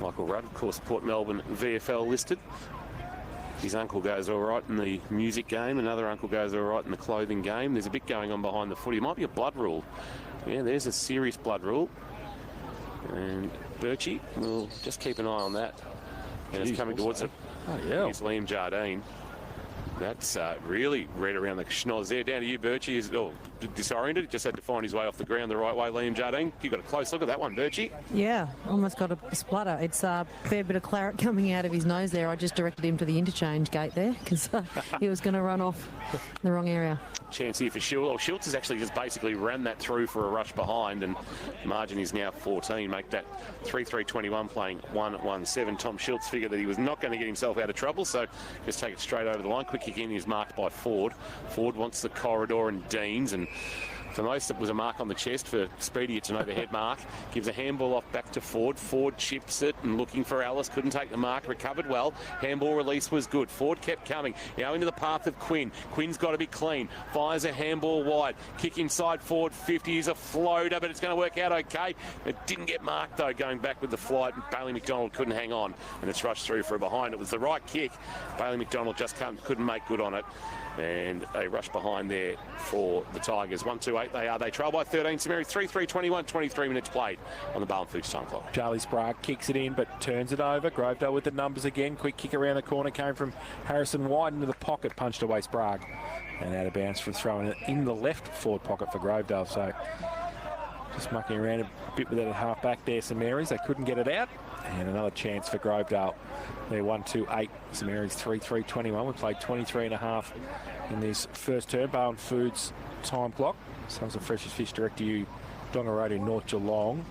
Michael Rudd, of course, Port Melbourne VFL listed. His uncle goes all right in the music game. Another uncle goes all right in the clothing game. There's a bit going on behind the footy. It might be a blood rule. Yeah, there's a serious blood rule. And Birchie will just keep an eye on that. And it's coming towards it. Oh, yeah. It's Liam Jardine. That's really red around the schnoz there. Down to you, Birchie. Is disoriented. Just had to find his way off the ground the right way, Liam Jardine. You got a close look at that one, Birchie. Yeah, almost got a splutter. It's a fair bit of claret coming out of his nose there. I just directed him to the interchange gate there because he was going to run off the wrong area. Chance here for Schultz. Schultz has actually just basically ran that through for a rush behind, and margin is now 14. Make that 3-3-21 playing 1-1-7. Tom Schultz figured that he was not going to get himself out of trouble, so just take it straight over the line. Quick kick in is marked by Ford. Ford wants the corridor and Deans, and for most, it was a mark on the chest. For Speedy, it's an overhead mark. Gives a handball off back to Ford. Ford chips it and looking for Alice. Couldn't take the mark. Recovered well. Handball release was good. Ford kept coming. Now into the path of Quinn. Quinn's got to be clean. Fires a handball wide. Kick inside Ford 50 is a floater, but it's going to work out okay. It didn't get marked, though, going back with the flight. Bailey McDonald couldn't hang on, and it's rushed through for a behind. It was the right kick. Bailey McDonald just couldn't make good on it. And a rush behind there for the Tigers. 1-2-8 they are. They trail by 13. St Mary's 3-3-21, 23 minutes played on the Barn Foods time clock. Charlie Sprague kicks it in but turns it over. Grovedale with the numbers again. Quick kick around the corner came from Harrison White into the pocket, punched away Sprague. And out of bounds for throwing it in the left forward pocket for Grovedale. So just mucking around a bit with that half back there, St Mary's. They couldn't get it out. And another chance for Grovedale. They're 1-2-8. St Mary's 3-3-21. We played 23 and a half in this first term. Barn Foods time clock. Sounds the freshest fish direct to you. Donga Road in North Geelong.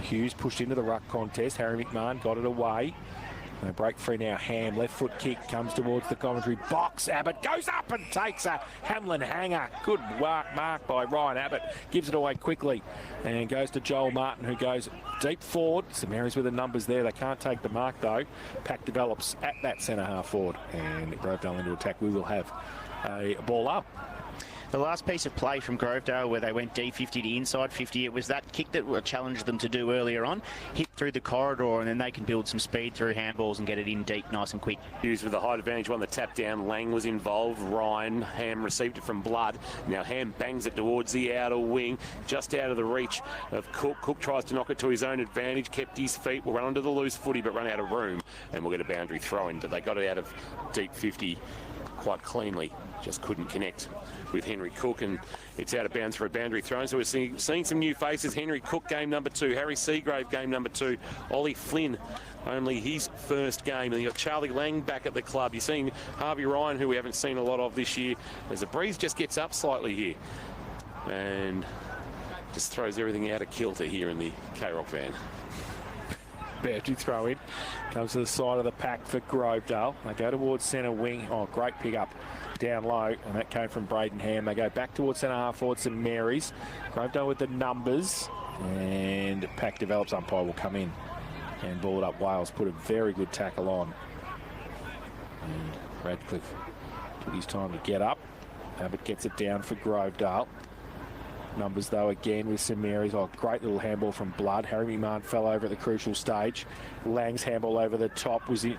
Hughes pushed into the ruck contest. Harry McMahon got it away. They break free now. Ham, left foot kick, comes towards the commentary box. Abbott goes up and takes a Hamlin hanger. Good mark by Ryan Abbott. Gives it away quickly and goes to Joel Martin, who goes deep forward. St Mary's with the numbers there. They can't take the mark, though. Pack develops at that centre half forward. And Grovedale into attack. We will have a ball up. The last piece of play from Grovedale where they went D50 to inside 50, it was that kick that challenged them to do earlier on. Hit through the corridor and then they can build some speed through handballs and get it in deep nice and quick. Hughes with the height advantage, won the tap down. Lang was involved. Ryan, Ham received it from Blood. Now Ham bangs it towards the outer wing, just out of the reach of Cook. Cook tries to knock it to his own advantage, kept his feet, will run onto the loose footy but run out of room and we'll get a boundary throw in. But they got it out of deep 50 quite cleanly. Just couldn't connect with Henry Cook, and it's out of bounds for a boundary throw. So we're seeing some new faces. Henry Cook, game number 2. Harry Seagrave, game number 2. Ollie Flynn, only his first game. And you've got Charlie Lang back at the club. You're seeing Harvey Ryan, who we haven't seen a lot of this year. As the breeze just gets up slightly here. And just throws everything out of kilter here in the K-Rock van. Boundary throw in. Comes to the side of the pack for Grovedale. They go towards centre wing. Oh, great pick up down low. And that came from Braden Ham. They go back towards centre half forward St Mary's. Grovedale with the numbers. And pack develops. Umpire will come in and ball it up. Wales put a very good tackle on. And Radcliffe took his time to get up. Abbott gets it down for Grovedale. Numbers though again with St Mary's. Oh, great little handball from Blood. Harry McMahon fell over at the crucial stage. Lang's handball over the top was a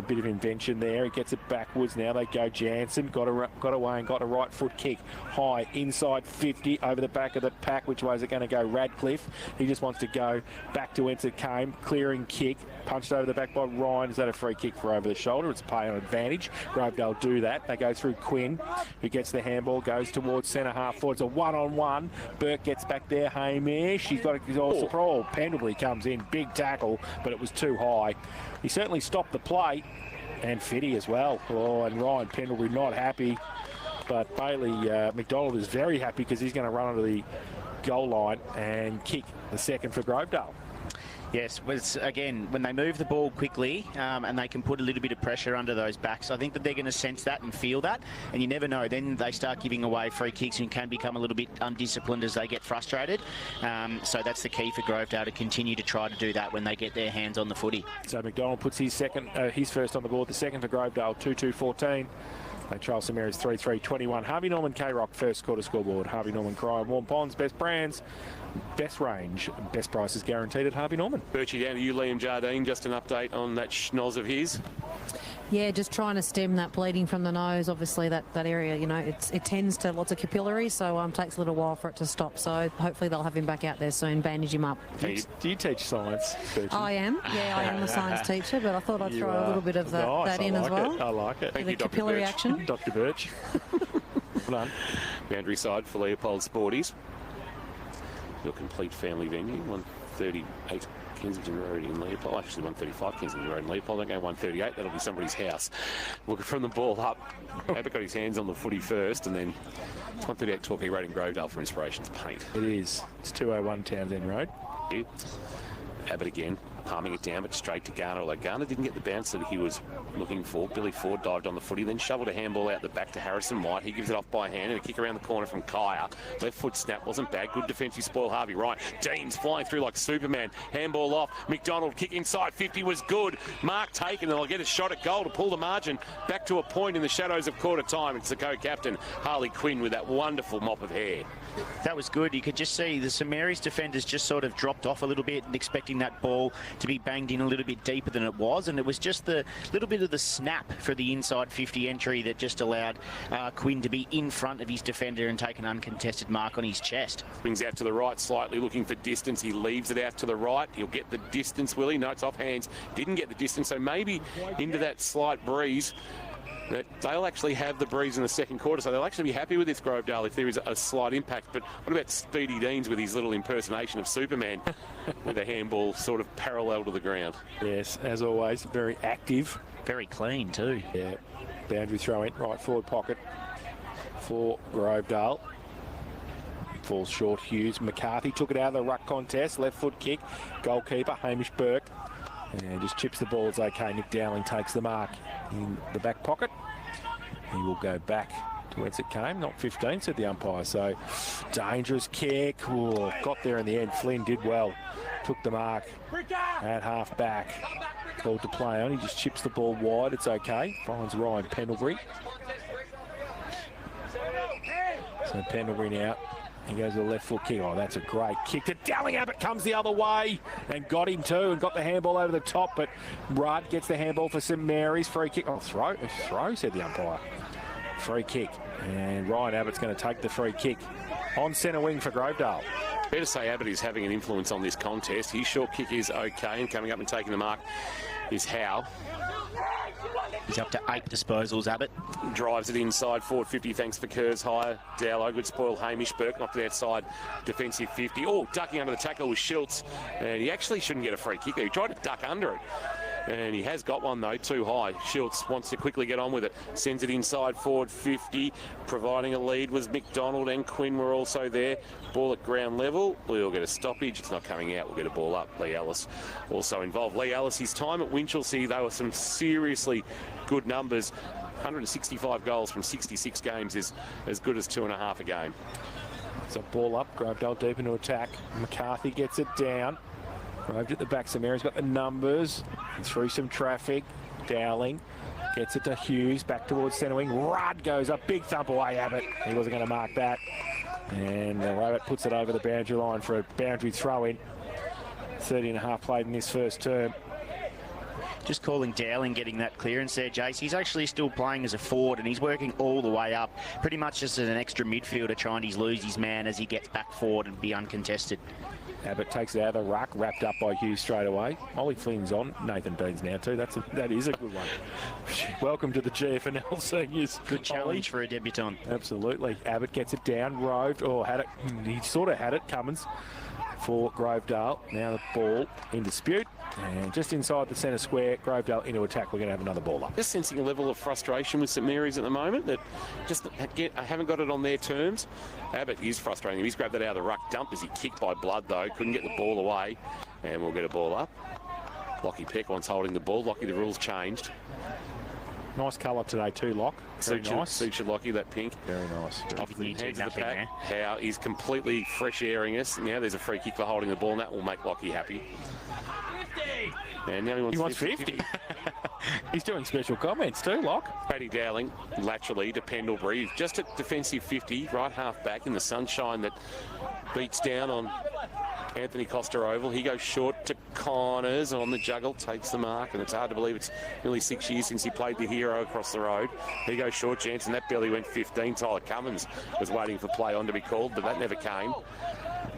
bit of invention there. He gets it backwards now. They go Jansen. Got away and got a right foot kick high inside 50 over the back of the pack. Which way is it going to go? Radcliffe. He just wants to go back to whence it came. Clearing kick. Punched over the back by Ryan. Is that a free kick for over the shoulder? It's pay on advantage. Grovedale do that. They go through Quinn, who gets the handball, goes towards centre half forward. It's a one-on-one. Burke gets back there. Hamish. He's got a surprise. Pendlebury comes in. Big tackle, but it was too high. He certainly stopped the play. And Fitty as well. Oh, and Ryan Pendlebury not happy. But Bailey McDonald is very happy because he's going to run onto the goal line and kick the second for Grovedale. Yes, again, when they move the ball quickly and they can put a little bit of pressure under those backs, I think that they're going to sense that and feel that, and you never know. Then they start giving away free kicks and can become a little bit undisciplined as they get frustrated. So that's the key for Grovedale, to continue to try to do that when they get their hands on the footy. So McDonald puts his first on the board, the second for Grovedale, 2-2-14. They trial St Mary's 3-3-21. Harvey Norman K-Rock, first quarter scoreboard. Harvey Norman Cry, Warm Ponds, best brands, best range, best prices guaranteed at Harvey Norman. Birchie, down to you, Liam Jardine. Just an update on that schnoz of his. Yeah, just trying to stem that bleeding from the nose. Obviously, that area, you know, it tends to lots of capillaries, so takes a little while for it to stop. So hopefully they'll have him back out there soon, bandage him up. Do you teach science? I am. Yeah, I am a science teacher, but I thought I'd throw a little bit of that in as well. I like it. Thank you, Dr. capillary Birch. action. Dr. Birch. Well done. Boundary side for Leopold Sporties. Your complete family venue, 138 Kensington Road in Leopold. Actually, 135 Kensington Road in Leopold. Don't go 138. That'll be somebody's house. Looking from the ball up. Abbott got his hands on the footy first, and then 138 Torquay Road in Grovedale for Inspirations Paint. It is. It's 201 Townsend Road. Abbott again, palming it down, but straight to Garner. Although Garner didn't get the bounce that he was looking for. Billy Ford dived on the footy, then shoveled a handball out the back to Harrison White. He gives it off by hand, and a kick around the corner from Kaya. Left foot snap wasn't bad. Good defensive spoil. Harvey Ryan. Deans flying through like Superman. Handball off. McDonald kick inside 50 was good. Mark taken, and they'll get a shot at goal to pull the margin back to a point in the shadows of quarter time. It's the co-captain, Harley Quinn, with that wonderful mop of hair. That was good. You could just see the St Mary's defenders just sort of dropped off a little bit and expecting that ball to be banged in a little bit deeper than it was, and it was just the little bit of the snap for the inside 50 entry that just allowed Quinn to be in front of his defender and take an uncontested mark on his chest. Brings out to the right slightly, looking for distance. He leaves it out to the right. He'll get the distance, will he? No, it's off hands. Didn't get the distance, so maybe into that slight breeze. That they'll actually have the breeze in the second quarter, so they'll actually be happy with this Grovedale if there is a slight impact. But what about Speedy Deans with his little impersonation of Superman with a handball sort of parallel to the ground? Yes, as always, very active. Very clean too. Yeah, boundary throw in, right forward pocket for Grovedale. Falls short, Hughes. McCarthy took it out of the ruck contest, left foot kick. Goalkeeper, Hamish Burke. And just chips the ball. It's okay. Nick Dowling takes the mark in the back pocket. He will go back to whence it came. Not 15, said the umpire. So dangerous kick. Ooh, got there in the end. Flynn did well. Took the mark at half back. Ball to play on. He just chips the ball wide. It's okay. Finds Ryan Pendlebury. So Pendlebury now. He goes to the left foot kick. Oh, that's a great kick to Dowling. Abbott comes the other way and got him too and got the handball over the top. But Rudd gets the handball for St Mary's. Free kick. Oh, throw, said the umpire. Free kick. And Ryan Abbott's going to take the free kick on centre wing for Grovedale. Fair to say Abbott is having an influence on this contest. His short kick is okay, and coming up and taking the mark is Howe. He's up to 8 disposals, Abbott. Drives it inside, forward 50, thanks for Kerr's higher. Dowlow, good spoil, Hamish Burke, knocked it outside, defensive 50. Oh, ducking under the tackle was Schultz, and he actually shouldn't get a free kick there. He tried to duck under it, and he has got one, though, too high. Schultz wants to quickly get on with it, sends it inside, forward 50. Providing a lead was McDonald, and Quinn were also there. Ball at ground level. We'll get a stoppage. It's not coming out. We'll get a ball up. Lee Ellis also involved. Lee Ellis, his time at Winchelsea, they were some seriously good numbers. 165 goals from 66 games is as good as 2.5 a game. So ball up, Grovedale deep into attack. McCarthy gets it down. Roved at the back. St Mary's got the numbers. Through some traffic. Dowling gets it to Hughes. Back towards centre wing. Rudd goes up. Big thump away, Abbott. He wasn't going to mark that. And Abbott puts it over the boundary line for a boundary throw in. 30.5 played in this first term. Just calling Dowling getting that clearance there, Jace. He's actually still playing as a forward and he's working all the way up, pretty much just as an extra midfielder trying to lose his man as he gets back forward and be uncontested. Abbott takes it out of the ruck, wrapped up by Hughes straight away. Ollie Flynn's on. Nathan Dean's now too. That is a good one. Welcome to the GFNL seniors. Good challenge for a debutant. Absolutely. Abbott gets it down, roved. Oh, had it. He sort of had it, Cummins, for Grovedale. Now the ball in dispute. And just inside the centre square, Grovedale into attack. We're going to have another ball up. Just sensing a level of frustration with St Mary's at the moment that just haven't got it on their terms. Abbott is frustrating. He's grabbed that out of the ruck. Dump as he kicked by Blood, though. Couldn't get the ball away. And we'll get a ball up. Lockie Peck once holding the ball. Lockie, the rules changed. Nice colour today too, Lock. Very nice. Suits you, Lockie, that pink. Very nice. Off the hands of the pack. Howe is completely fresh airing us. Now there's a free kick for holding the ball, and that will make Lockie happy. And now he wants 50. He's doing special comments too, Locke. Paddy Dowling laterally to Pendlebury, just at defensive 50, right half back in the sunshine that beats down on Anthony Costa Oval. He goes short to Connors on the juggle, takes the mark, and it's hard to believe it's nearly 6 years since he played the hero across the road. He goes short, Jansen. That belly went 15. Tyler Cummins was waiting for play on to be called, but that never came.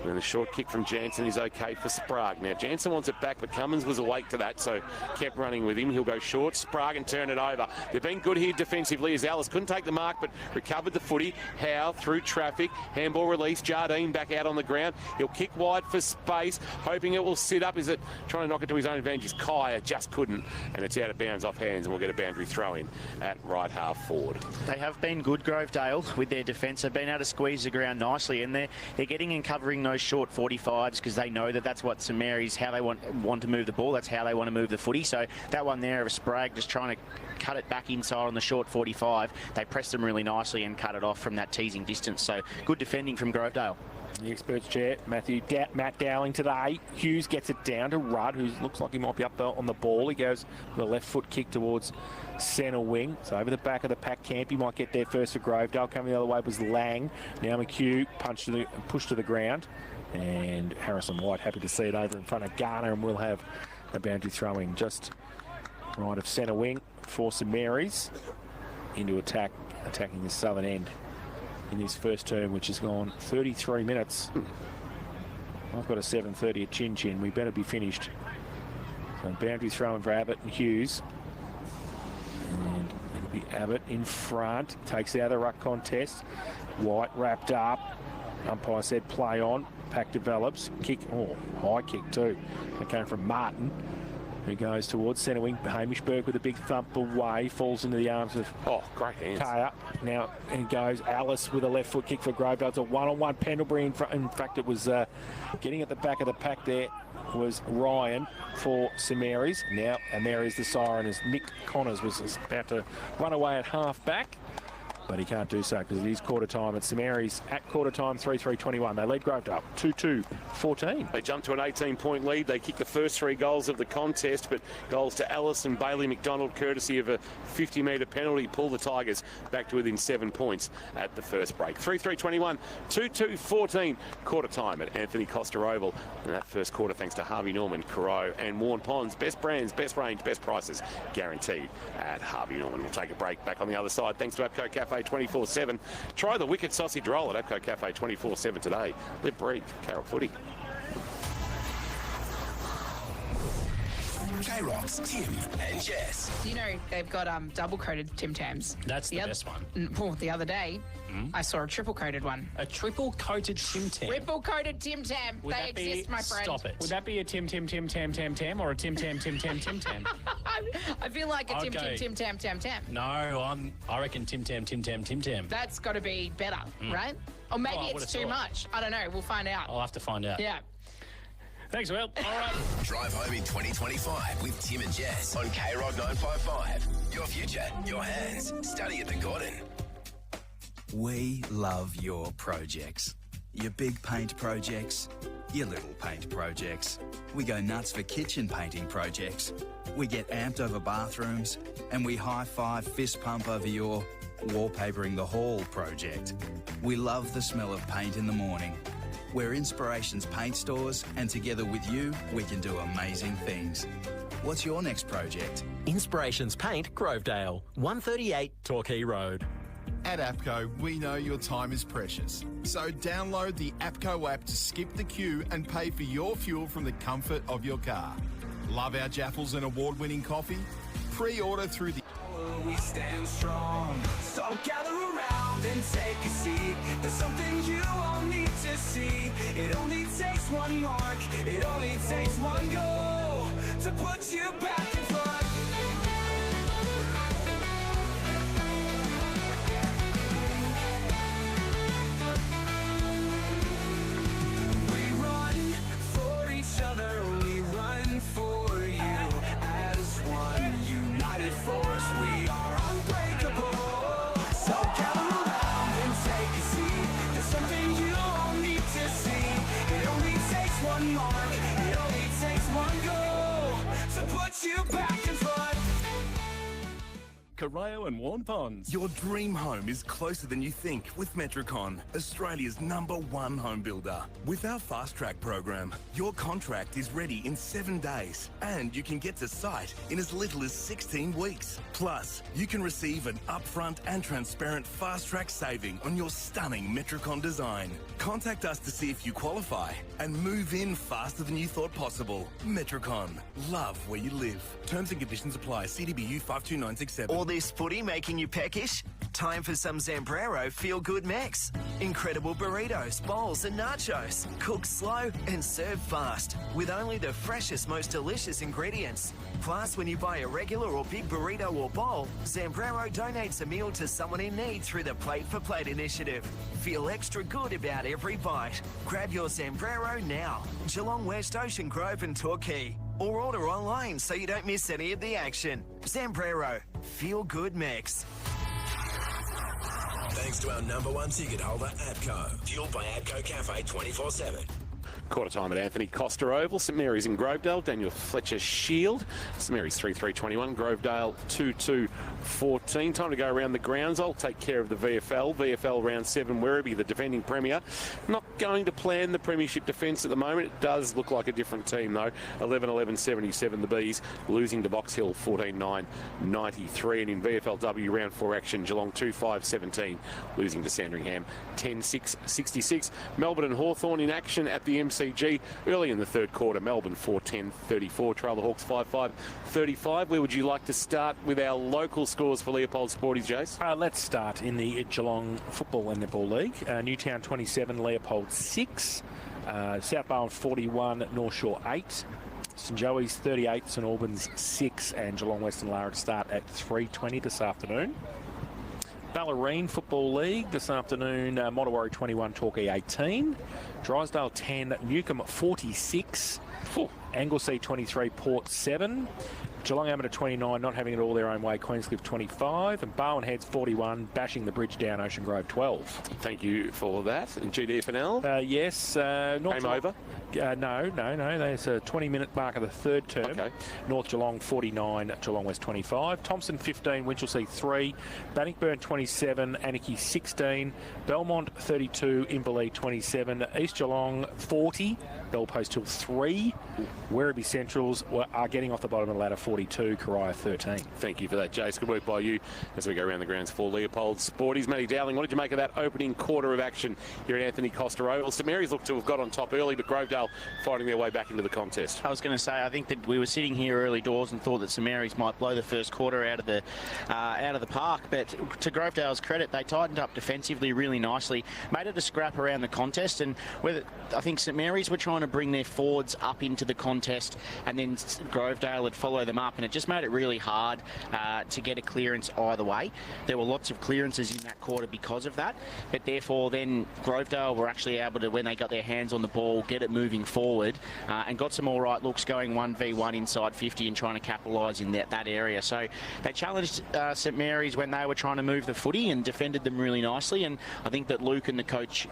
And the short kick from Jansen is okay for Sprague. Now, Jansen wants it back, but Cummins was awake to that, so kept running with him. He'll go short, Sprague, and turn it over. They've been good here defensively as Alice couldn't take the mark, but recovered the footy. Howe through traffic. Handball release. Jardine back out on the ground. He'll kick wide for space, hoping it will sit up. Is it trying to knock it to his own advantage? Kaya just couldn't, and it's out of bounds off hands, and we'll get a boundary throw in at right half forward. They have been good, Grovedale, with their defence. They've been able to squeeze the ground nicely, and they're getting and covering those short 45s because they know that that's what St Mary's, how they want to move the ball. That's how they want to move the footy. So that one there of a Sprague just trying to cut it back inside on the short 45. They pressed them really nicely and cut it off from that teasing distance. So good defending from Grovedale. The experts chair, Matt Dowling today. Hughes gets it down to Rudd, who looks like he might be up there on the ball. He goes with a left foot kick towards centre wing. So over the back of the pack camp, he might get there first for Grovedale. Coming the other way was Lang. Now McHugh pushed to the ground. And Harrison White happy to see it over in front of Garner, and we'll have a boundary throwing just right of centre wing for St Mary's into attacking the southern end in his first term, which has gone 33 minutes. I've got a 7:30 at Chin Chin. We better be finished. So boundary throwing for Abbott and Hughes. And it'll be Abbott in front. Takes out of the ruck contest. White wrapped up. Umpire said play on. Pack develops. Kick. Oh, high kick too. That came from Martin, who goes towards centre wing. Hamish Burke with a big thump away. Falls into the arms of great hands. Kaya. Now, and goes Alice with a left foot kick for Grovedale. It's a one-on-one Pendlebury. In fact, it was getting at the back of the pack there was Ryan for St Mary's. Now, and there is the siren as Nick Connors was about to run away at half back. But he can't do so because it is quarter time at St Mary's at quarter time, 3-3-21. They lead Grovedale 2-2-14. They jump to an 18-point lead. They kick the first 3 goals of the contest, but goals to Ellis and Bailey McDonald, courtesy of a 50-metre penalty, pull the Tigers back to within 7 points at the first break. 3-3-21, 2-2-14, quarter time at Anthony Costa Oval. And that first quarter, thanks to Harvey Norman, Coro and Warren Ponds. Best brands, best range, best prices, guaranteed at Harvey Norman. We'll take a break back on the other side. Thanks to APCO Cafe 24/7. Try the wicked sausage roll at APCO Cafe 24/7 today. Live, breathe, Carol Footy. K-Rock's Tim and Jess. You know, they've got double-coated Tim Tams. That's the best one. Well, the other day, I saw a triple-coated one. A triple-coated Tim Tam? Triple-coated Tim Tam. They exist, my friend. Stop it. Would that be a Tim Tam or a Tim Tam? I feel like a Tim Tam. No, I reckon Tim Tam. That's got to be better, right? Or maybe it's too much. I don't know. We'll find out. I'll have to find out. Yeah. Thanks, Will. All right. Drive home in 2025 with Tim and Jess on K-Rock 955. Your future, your hands. Study at the Gordon. We love your projects. Your big paint projects, your little paint projects. We go nuts for kitchen painting projects. We get amped over bathrooms, and we high-five fist pump over your wallpapering the hall project. We love the smell of paint in the morning. We're Inspirations Paint Stores, and together with you, we can do amazing things. What's your next project? Inspirations Paint, Grovedale, 138 Torquay Road. At APCO, we know your time is precious. So download the APCO app to skip the queue and pay for your fuel from the comfort of your car. Love our Jaffles and award-winning coffee? Pre-order through the... We stand strong, so gather around and take a seat. There's something you all need to see. It only takes one mark, it only takes one goal to put you back in front. We run for each other, we run for you as one united force. We are unbreakable, so gather around and take a seat. There's something you all need to see. It only takes one mark, it only takes one goal to put you Corio and Warn Ponds. Your dream home is closer than you think with Metricon, Australia's #1 home builder. With our fast track program, your contract is ready in 7 days and you can get to site in as little as 16 weeks. Plus, you can receive an upfront and transparent fast track saving on your stunning Metricon design. Contact us to see if you qualify and move in faster than you thought possible. Metricon, love where you live. Terms and conditions apply. CDBU 52967. All this footy making you peckish? Time for some Zambrero feel-good mix. Incredible burritos, bowls and nachos. Cooked slow and served fast with only the freshest, most delicious ingredients. Plus, when you buy a regular or big burrito or bowl, Zambrero donates a meal to someone in need through the Plate for Plate initiative. Feel extra good about every bite. Grab your Zambrero now. Geelong West, Ocean Grove and Torquay. Or order online so you don't miss any of the action. Zambrero, feel good mix. Thanks to our #1 ticket holder, APCO. Fueled by APCO Cafe 24/7. Quarter time at Anthony Costa Oval. St Mary's in Grovedale. Daniel Fletcher Shield. St Mary's 3-3-21. Grovedale 2-2-14. Time to go around the grounds. I'll take care of the VFL. VFL round 7. Werribee, the defending premier. Not going to plan the premiership defence at the moment. It does look like a different team though. 11-11-77 the Bees. Losing to Box Hill 14-9-93. And in VFLW round 4 action, Geelong 2-5-17. Losing to Sandringham 10-6-66. Melbourne and Hawthorn in action at the MCG early in the third quarter. Melbourne 4-10-34. Trail the Hawks 5-5-35. Where would you like to start with our local scores for Leopold Sporties, Jace? Let's start in the Geelong Football and Netball League. Newtown 27, Leopold 6. South Bowen 41, North Shore 8. St Joey's 38, St Albans 6. And Geelong Western Lara to start at 3:20 this afternoon. Ballerine Football League this afternoon, Mottawarri 21, Torquay 18. Drysdale 10, Newcombe 46. Anglesea 23, Port 7. Geelong Amateur 29, not having it all their own way, Queenscliff 25. And Barwon Heads 41, bashing the bridge down, Ocean Grove 12. Thank you for that. And GDFNL? Yes. Game over? No. There's a 20-minute mark of the third term. Okay. North Geelong 49, Geelong West 25. Thompson 15, Winchelsea 3. Bannockburn 27, Anarchy 16. Belmont 32, Inverleigh 27. East Geelong 40, Bellpost Hill 3. Werribee Centrals are getting off the bottom of the ladder 42, Coria 13. Thank you for that, Jace. Good work by you as we go around the grounds for Leopold Sporties. Matty Dowling, what did you make of that opening quarter of action here at Anthony Costa Oval? St Mary's looked to have got on top early, but Grovedale fighting their way back into the contest. I was going to say, I think that we were sitting here early doors and thought that St Mary's might blow the first quarter out of the park, but to Grovedale's credit, they tightened up defensively really nicely, made it a scrap around the contest, and I think St Mary's were trying to bring their forwards up into the contest, and then Grovedale would follow them up, and it just made it really hard to get a clearance either way. There were lots of clearances in that quarter because of that, but therefore then Grovedale were actually able to, when they got their hands on the ball, get it moving forward and got some all right looks going 1v1 inside 50 and trying to capitalise in that area. So they challenged St Mary's when they were trying to move the footy and defended them really nicely, and I think that Luke and the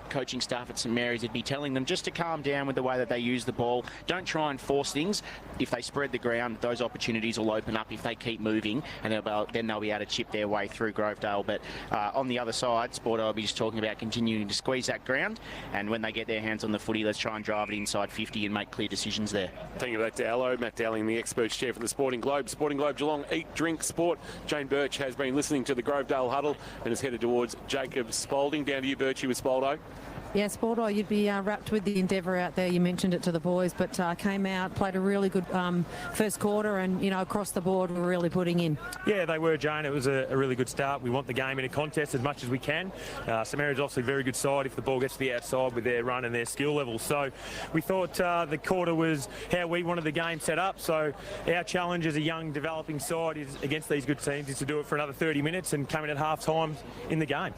coaching staff at St Mary's would be telling them just to calm down with the way that they use the ball. Don't try and force things. If they spread the ground, those opportunities will open up if they keep moving, and then they'll be able to chip their way through Grovedale. But on the other side, Sporto will be just talking about continuing to squeeze that ground, and when they get their hands on the footy, let's try and drive it inside 50 and make clear decisions there. Thank you for that, Dallo. Matt Dowling, the experts chair for the Sporting Globe. Sporting Globe Geelong, eat, drink, sport. Jane Birch has been listening to the Grovedale huddle and is headed towards Jacob Spalding. Down to you, Birchie, with Spaldo. Yeah, Sporto, you'd be wrapped with the endeavour out there. You mentioned it to the boys, but came out, played a really good first quarter, and, across the board, we're really putting in. Yeah, they were, Jane. It was a really good start. We want the game in a contest as much as we can. St Mary's obviously a very good side if the ball gets to the outside with their run and their skill level. So we thought the quarter was how we wanted the game set up. So our challenge as a young, developing side is against these good teams is to do it for another 30 minutes and come in at half-time in the game.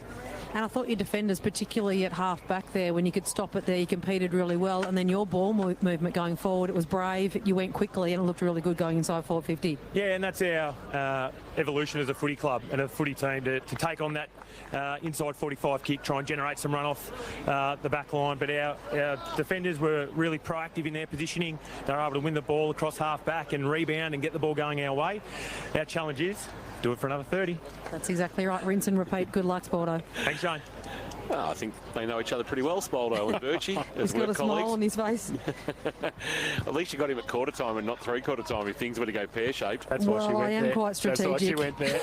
And I thought your defenders, particularly at half-back there, when you could stop it there, you competed really well. And then your ball movement going forward, it was brave. You went quickly and it looked really good going inside 450. Yeah, and that's our evolution as a footy club and a footy team to take on that inside 45 kick, try and generate some run off the back line. But our defenders were really proactive in their positioning. They were able to win the ball across half back and rebound and get the ball going our way. Our challenge is do it for another 30. That's exactly right. Rinse and repeat. Good luck, Sporto. Thanks, Shane. Well, I think they know each other pretty well, Spoldo and Birchie. He's got a smile on his face. At least you got him at quarter time and not three-quarter time if things were to go pear-shaped. That's why she went there. I am quite strategic. That's why she went there.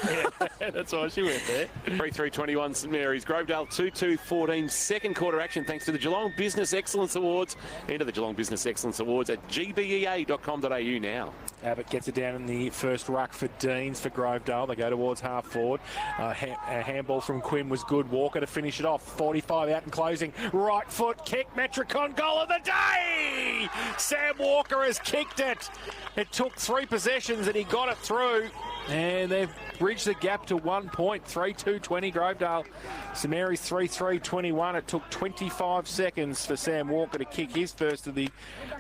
Yeah, that's why she went there. 3-3-21 St Mary's. Grovedale 2-2-14. Second quarter action thanks to the Geelong Business Excellence Awards. Enter the Geelong Business Excellence Awards at gbea.com.au now. Abbott gets it down in the first ruck for Deans for Grovedale. They go towards half forward. A handball from Quinn was good. Walker to finish it off. 45 out and closing. Right foot kick. Metricon goal of the day. Sam Walker has kicked it. It took 3 possessions and he got it through. And they've bridged the gap to 1 point. 3-2-20 Grovedale. St Mary's 3-3-21. It took 25 seconds for Sam Walker to kick his first of the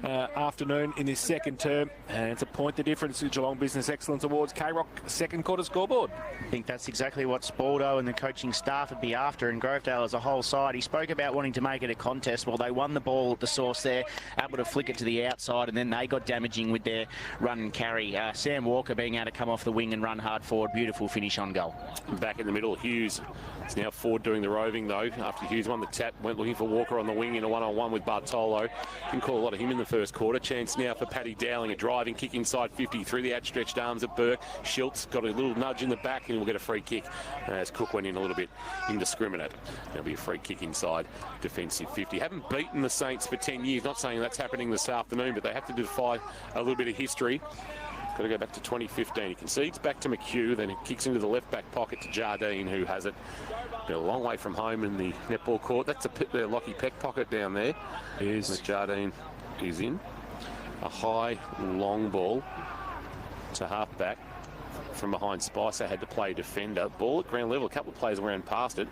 afternoon in his second term. And it's a point the difference to Geelong Business Excellence Awards. K-Rock second quarter scoreboard. I think that's exactly what Spaldo and the coaching staff would be after, and Grovedale as a whole side. He spoke about wanting to make it a contest. Well, they won the ball at the source there, able to flick it to the outside, and then they got damaging with their run and carry. Sam Walker being able to come off the wing and run hard forward. Beautiful finish on goal. Back in the middle, Hughes. It's now Ford doing the roving, though. After Hughes won the tap, went looking for Walker on the wing in a one-on-one with Bartolo. Didn't call a lot of him in the first quarter. Chance now for Paddy Dowling, a driving kick inside 50 through the outstretched arms of Burke. Schiltz got a little nudge in the back and will get a free kick as Cook went in a little bit indiscriminate. There'll be a free kick inside defensive 50. Haven't beaten the Saints for 10 years. Not saying that's happening this afternoon, but they have to defy a little bit of history. Got to go back to 2015. He concedes back to McHugh, then he kicks into the left back pocket to Jardine, who has it. Been a long way from home in the netball court. That's the Lockie Peck pocket down there. Here's Jardine is in. A high, long ball to half back from behind. Spicer had to play defender. Ball at ground level. A couple of players ran past it,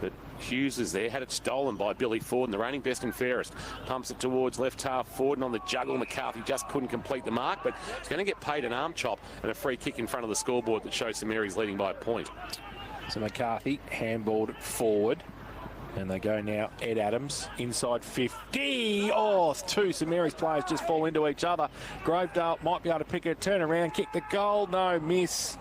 but Hughes is there. Had it stolen by Billy Ford, and the reigning best and fairest pumps it towards left half forward, and on the juggle McCarthy just couldn't complete the mark, but he's going to get paid an arm chop and a free kick in front of the scoreboard that shows St Mary's leading by a point. So McCarthy handballed it forward, and they go now. Ed Adams inside 50. Oh, 2 St Mary's players just fall into each other. Grovedale might be able to pick it, turn around, kick the goal. No, miss.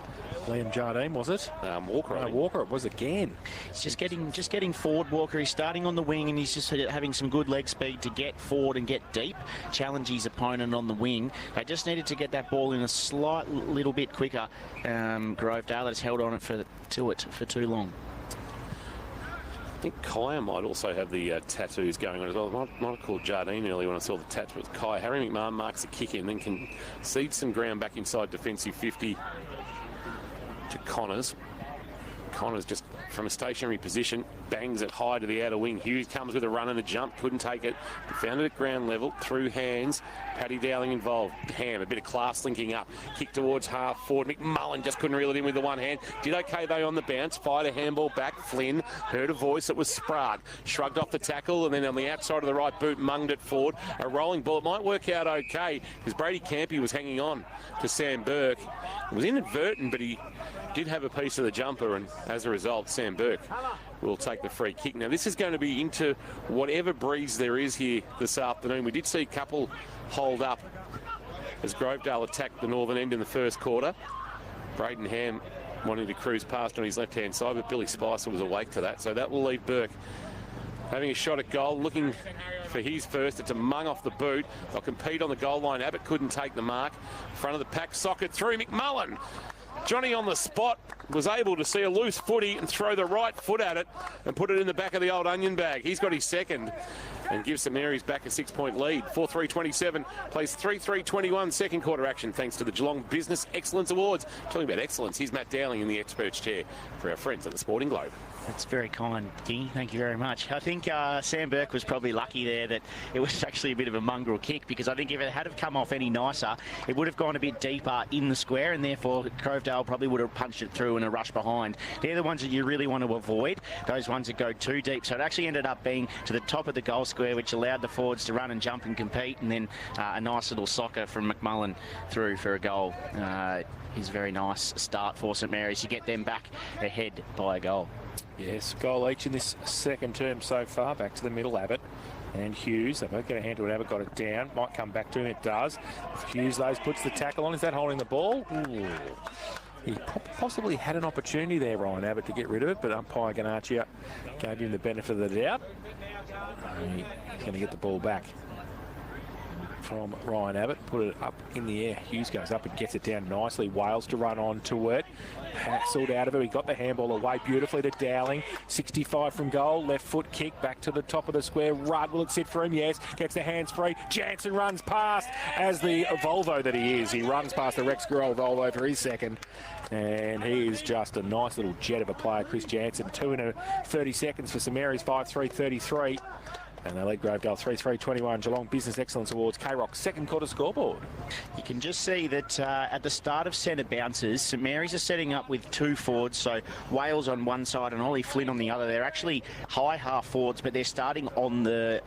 Liam Jardine, was it? Walker. No, Walker it was again. He's just getting forward, Walker. He's starting on the wing and he's just having some good leg speed to get forward and get deep, challenge his opponent on the wing. They just needed to get that ball in a slight little bit quicker. Grovedale has held on for too long. I think Kaya might also have the tattoos going on as well. Might have called Jardine earlier when I saw the tats, but Kaya. Harry McMahon marks a kick in, then concedes some ground back inside defensive 50 to Connors. Connors just from a stationary position bangs it high to the outer wing. Hughes comes with a run and a jump, couldn't take it. He found it at ground level, through hands. Paddy Dowling involved. Ham, a bit of class linking up. Kick towards half forward. McMullen just couldn't reel it in with the one hand. Did okay though on the bounce. Fired a handball back. Flynn heard a voice. It was Sprague. Shrugged off the tackle and then on the outside of the right boot munged it forward. A rolling ball. It might work out okay because Brady Campy was hanging on to Sam Burke. It was inadvertent, but he did have a piece of the jumper, and as a result, Sam Burke will take the free kick. Now, this is going to be into whatever breeze there is here this afternoon. We did see a couple hold up as Grovedale attacked the northern end in the first quarter. Braden Ham wanting to cruise past on his left-hand side, but Billy Spicer was awake to that, so that will leave Burke having a shot at goal, looking for his first. It's a mung off the boot. They'll compete on the goal line. Abbott couldn't take the mark. Front of the pack, socket through. McMullen. Johnny on the spot was able to see a loose footy and throw the right foot at it and put it in the back of the old onion bag. He's got his second and gives St Mary's back a 6-point lead. 4-3-27, plays 3-3-21 second quarter action thanks to the Geelong Business Excellence Awards. Talking about excellence, here's Matt Dowling in the experts chair for our friends at the Sporting Globe. That's very kind, King. Thank you very much. I think Sam Burke was probably lucky there that it was actually a bit of a mongrel kick, because I think if it had have come off any nicer, it would have gone a bit deeper in the square, and therefore Grovedale probably would have punched it through in a rush behind. They're the ones that you really want to avoid, those ones that go too deep. So it actually ended up being to the top of the goal square, which allowed the forwards to run and jump and compete, and then a nice little soccer from McMullen through for a goal. Is a very nice start for St Mary's to get them back ahead by a goal. Yes, goal each in this second term so far. Back to the middle, Abbott and Hughes. They both get a handle. Abbott got it down. Might come back to him. It does. Hughes, though, puts the tackle on. Is that holding the ball? Ooh. He possibly had an opportunity there, Ryan Abbott, to get rid of it, but umpire Ganaccia gave him the benefit of the doubt. He's going to get the ball back from Ryan Abbott, put it up in the air. Hughes goes up and gets it down nicely. Wales to run on to it. Hassled out of it. He got the handball away beautifully to Dowling. 65 from goal. Left foot kick back to the top of the square. Rudd, will it sit for him? Yes. Gets the hands free. Jansen runs past as the Volvo that he is. He runs past the Rex Girl Volvo for his second. And he is just a nice little jet of a player, Chris Jansen. 2 in 30 seconds for St Mary's, 5-3-33. And they lead Grovedale 3-3-21. Geelong Business Excellence Awards, K-Rock's second quarter scoreboard. You can just see that at the start of centre bounces, St Mary's are setting up with 2 forwards, so Wales on one side and Ollie Flynn on the other. They're actually high half forwards, but they're starting on the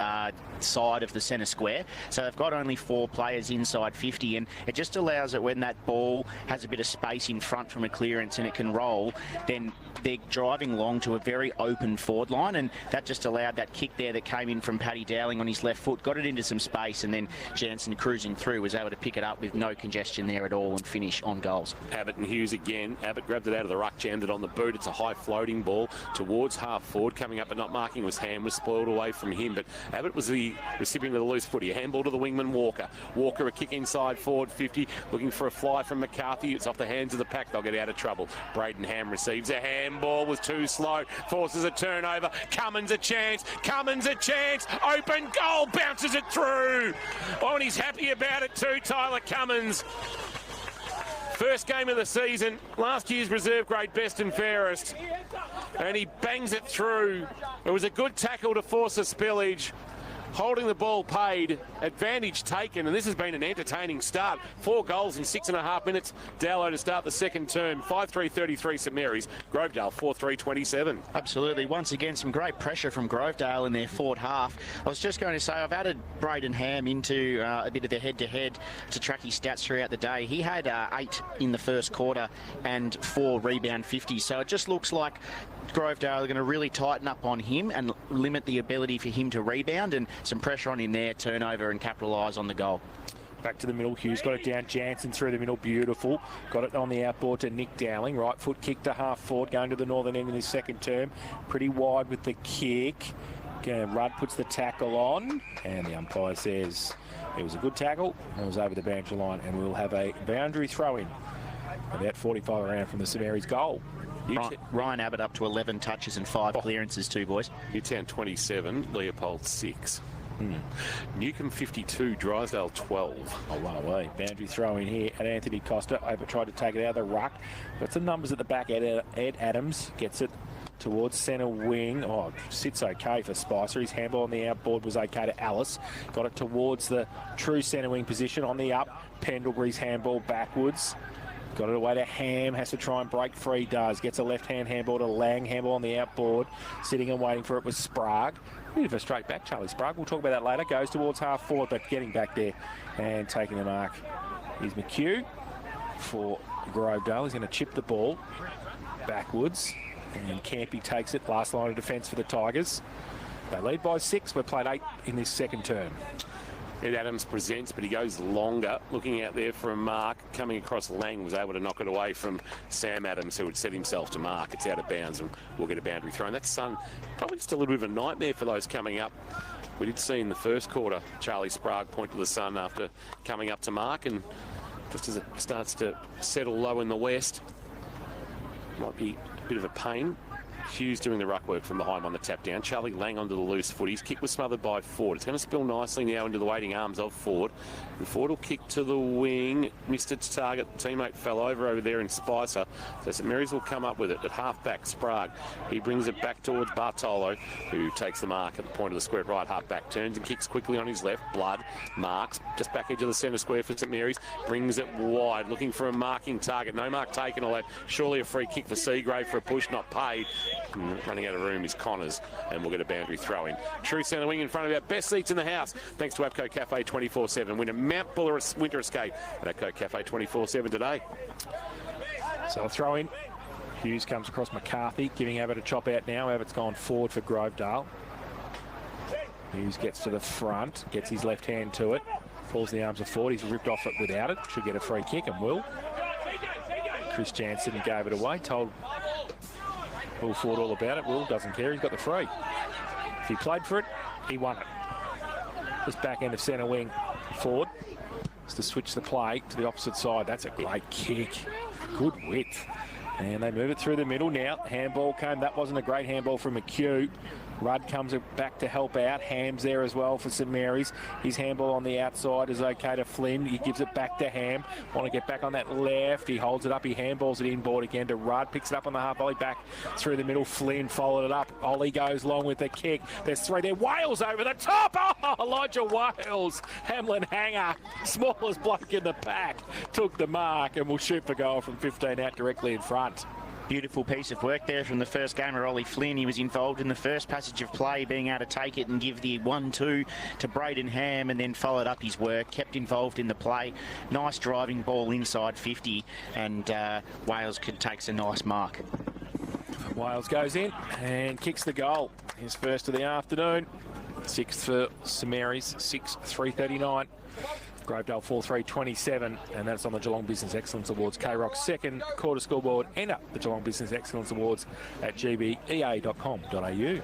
side of the centre square. So they've got only 4 players inside 50, and it just allows it when that ball has a bit of space in front from a clearance and it can roll, then they're driving long to a very open forward line, and that just allowed that kick there that came in from Paddy Dowling on his left foot, got it into some space, and then Jansen cruising through was able to pick it up with no congestion there at all and finish on goals. Abbott and Hughes again. Abbott grabbed it out of the ruck, jammed it on the boot. It's a high floating ball towards half forward. Coming up but not marking was Ham, was spoiled away from him, but Abbott was the recipient of the loose footy. A handball to the wingman Walker. Walker a kick inside forward 50, looking for a fly from McCarthy. It's off the hands of the pack. They'll get out of trouble. Braden Ham receives a handball, was too slow, forces a turnover. Cummins a chance. Cummins a chance. Open goal, bounces it through. Oh, and he's happy about it too, Tyler Cummins. First game of the season, last year's reserve grade best and fairest. And he bangs it through. It was a good tackle to force a spillage. Holding the ball paid, advantage taken, and this has been an entertaining start. 4 goals in 6.5 minutes. Dowlow to start the second term. 5-3-33 St Mary's. Grovedale 4-3-27. Absolutely. Once again, some great pressure from Grovedale in their forward half. I was just going to say, I've added Braden Ham into a bit of the head-to-head to track his stats throughout the day. He had 8 in the first quarter and 4 rebound 50s, so it just looks like Grovedale are going to really tighten up on him and limit the ability for him to rebound, and some pressure on him there, turnover and capitalise on the goal. Back to the middle, Hughes got it down, Jansen through the middle, beautiful. Got it on the outboard to Nick Dowling, right foot kick to half forward, going to the northern end in his second term. Pretty wide with the kick. Rudd puts the tackle on, and the umpire says it was a good tackle, and it was over the boundary line, and we'll have a boundary throw-in about 45 around from the St Mary's goal. Ryan Abbott up to 11 touches and 5 clearances too, boys. Newtown 27, Leopold 6. Newcombe 52, Drysdale 12. Oh, one away. Boundary throw in here at Anthony Costa. Abbott tried to take it out of the ruck. Got some numbers at the back. Ed Adams gets it towards centre wing. Oh, sits okay for Spicer. His handball on the outboard was okay to Alice. Got it towards the true centre wing position on the up. Pendlebury's handball backwards. Got it away to Ham, has to try and break free, does. Gets a left-hand handball to Lang, handball on the outboard. Sitting and waiting for it was Sprague. Bit of a straight back, Charlie Sprague. We'll talk about that later. Goes towards half forward, but getting back there and taking the mark is McHugh for Grovedale. He's going to chip the ball backwards, and Campy takes it. Last line of defence for the Tigers. They lead by 6. We've played 8 in this second term. Ed Adams presents, but he goes longer. Looking out there for a mark. Coming across Lang, was able to knock it away from Sam Adams, who had set himself to mark. It's out of bounds, and we'll get a boundary throw. And that's probably just a little bit of a nightmare for those coming up. We did see in the first quarter Charlie Sprague point to the sun after coming up to mark, and just as it starts to settle low in the west, might be a bit of a pain Hughes doing the ruck work from behind on the tap down. Charlie Lang onto the loose foot. His kick was smothered by Ford. It's going to spill nicely now into the waiting arms of Ford. And Ford will kick to the wing. Missed its target. Teammate fell over there in Spicer. So St Mary's will come up with it at half-back. Sprague. He brings it back towards Bartolo, who takes the mark at the point of the square at right half-back. Turns and kicks quickly on his left. Blood marks. Just back edge of the centre square for St Mary's. Brings it wide. Looking for a marking target. No mark taken. Although surely a free kick for Seagrave for a push not paid. Running out of room is Connors, and we'll get a boundary throw in. True centre wing in front of our best seats in the house, thanks to APCO Cafe 24/7. Win a Mount Buller winter escape at APCO Cafe 24/7 today. So a throw in. Hughes comes across McCarthy, giving Abbott a chop out now. Abbott's gone forward for Grovedale. Hughes gets to the front, gets his left hand to it, falls the arms of Ford. He's ripped off it without it. Should get a free kick and will. Chris Jansen gave it away, told Will Ford all about it. Will doesn't care, he's got the free. If he played for it, he won it. Just back end of centre wing, Ford. Just to switch the play to the opposite side. That's a great kick. Good width. And they move it through the middle now. Handball came. That wasn't a great handball from McHugh. Rudd comes back to help out. Ham's there as well for St Mary's. His handball on the outside is okay to Flynn. He gives it back to Ham. Want to get back on that left. He holds it up. He handballs it inboard again to Rudd. Picks it up on the half volley back through the middle. Flynn followed it up. Ollie goes long with the kick. There's three there. Wales over the top. Oh, Elijah Wales. Hamlin Hanger. Smallest bloke in the pack. Took the mark and will shoot for goal from 15 out directly in front. Beautiful piece of work there from the first gamer, Ollie Flynn. He was involved in the first passage of play, being able to take it and give the 1-2 to Braden Ham, and then followed up his work, kept involved in the play. Nice driving ball inside 50, and Wales takes a nice mark. Wales goes in and kicks the goal. His first of the afternoon. Sixth for St Mary's, 6-3-39. Grovedale 4-3-27, and that's on the Geelong Business Excellence Awards. K-Rock's second quarter scoreboard. Enter the Geelong Business Excellence Awards at gbea.com.au.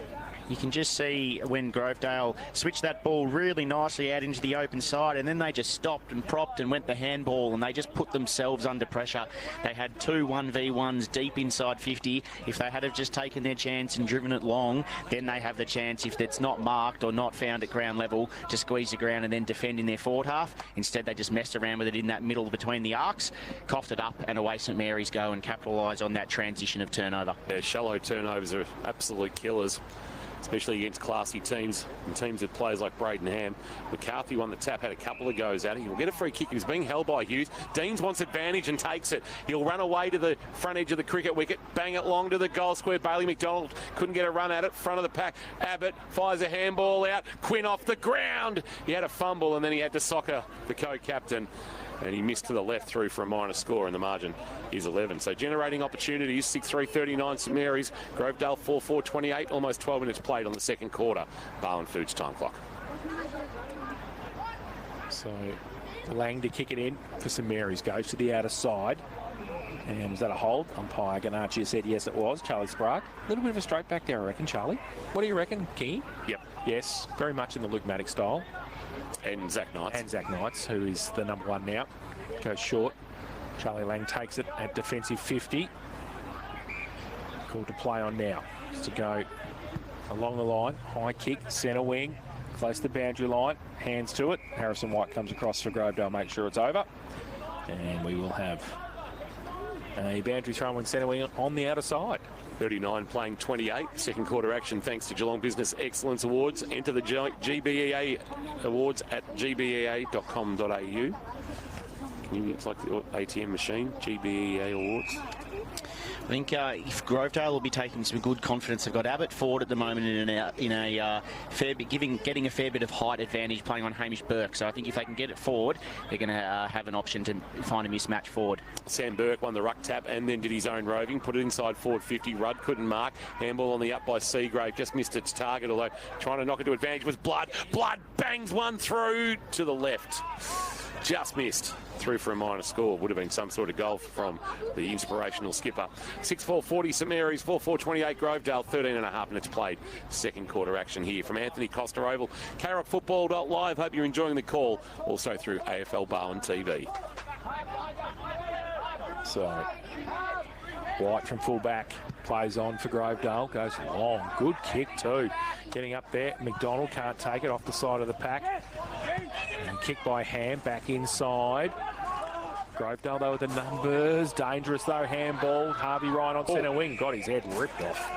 You can just see when Grovedale switched that ball really nicely out into the open side, and then they just stopped and propped and went the handball, and they just put themselves under pressure. They had two 1v1s deep inside 50. If they had have just taken their chance and driven it long, then they have the chance, if it's not marked or not found at ground level, to squeeze the ground and then defend in their forward half. Instead, they just messed around with it in that middle between the arcs, coughed it up, and away St Mary's go and capitalise on that transition of turnover. Yeah, shallow turnovers are absolute killers, especially against classy teams and teams with players like Braden Ham. McCarthy won the tap, had a couple of goes at it. He'll get a free kick. He was being held by Hughes. Deans wants advantage and takes it. He'll run away to the front edge of the cricket wicket, bang it long to the goal square. Bailey McDonald couldn't get a run at it, front of the pack. Abbott fires a handball out. Quinn off the ground. He had a fumble, and then he had to soccer the co-captain, and he missed to the left through for a minor score, and the margin is 11. So generating opportunities, 6-3-39 St Mary's. Grovedale 4-4-28, almost 12 minutes played on the second quarter. Barwon Foods time clock. So Lang to kick it in for St Mary's. Goes to the outer side. And was that a hold? Umpire Ganacci said yes, it was. Charlie Sprague. A little bit of a straight back there, I reckon, Charlie. What do you reckon, Kingy? Yep. Yes, very much in the Luke Maddox style. And Zach Knights. And Zach Knights, who is the number one now. Goes short. Charlie Lang takes it at defensive 50. Called to play on now. Just to go along the line. High kick, centre wing. Close to the boundary line. Hands to it. Harrison White comes across for Grovedale. Make sure it's over. And we will have a boundary throw in centre wing on the outer side. 39 playing 28. Second quarter action thanks to Geelong Business Excellence Awards. Enter the GBEA Awards at gbea.com.au. It's like the ATM machine, GBEA Awards. I think if Grovedale will be taking some good confidence. They've got Abbott forward at the moment in a fair bit, getting a fair bit of height advantage playing on Hamish Burke. So I think if they can get it forward, they're going to have an option to find a mismatch forward. Sam Burke won the ruck tap and then did his own roving, put it inside forward 50. Rudd couldn't mark. Handball on the up by Seagrave, just missed its target, although trying to knock it to advantage was Blood. Blood bangs one through to the left. Just missed. Through for a minor score. Would have been some sort of goal from the inspirational skipper. 6-4-40 St Mary's, 4-4-28 Grovedale, 13.5 minutes played. Second quarter action here from Anthony Costa Oval. K-Rock Football.live. Hope you're enjoying the call. Also through AFL Barwon TV. So White from fullback plays on for Grovedale, goes long, good kick too. Getting up there, McDonald can't take it off the side of the pack. And kick by Ham back inside. Grovedale though with the numbers, dangerous though, handball. Harvey Ryan on centre wing, got his head ripped off.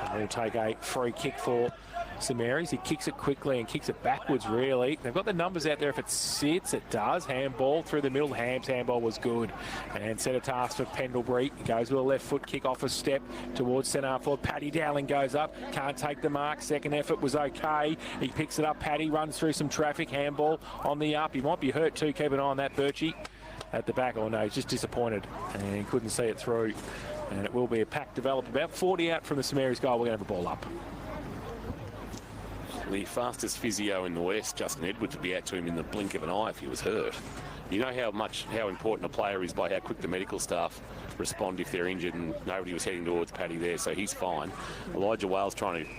And we'll take a free kick for St Mary's. He kicks it quickly and kicks it backwards really. They've got the numbers out there. If it sits, it does. Handball through the middle. Ham's handball was good. And centre task for Pendlebury. He goes with a left foot kick off a step towards centre half forward. Paddy Dowling goes up. Can't take the mark. Second effort was okay. He picks it up. Paddy runs through some traffic. Handball on the up. He might be hurt too. Keep an eye on that, Birchie. At the back. Oh no, he's just disappointed. And he couldn't see it through. And it will be a pack developed. About 40 out from the St Mary's goal. We're going to have a ball up. The fastest physio in the West, Justin Edwards, would be out to him in the blink of an eye if he was hurt. You know how important a player is by how quick the medical staff respond if they're injured, and nobody was heading towards Paddy there, so he's fine. Elijah Wales trying to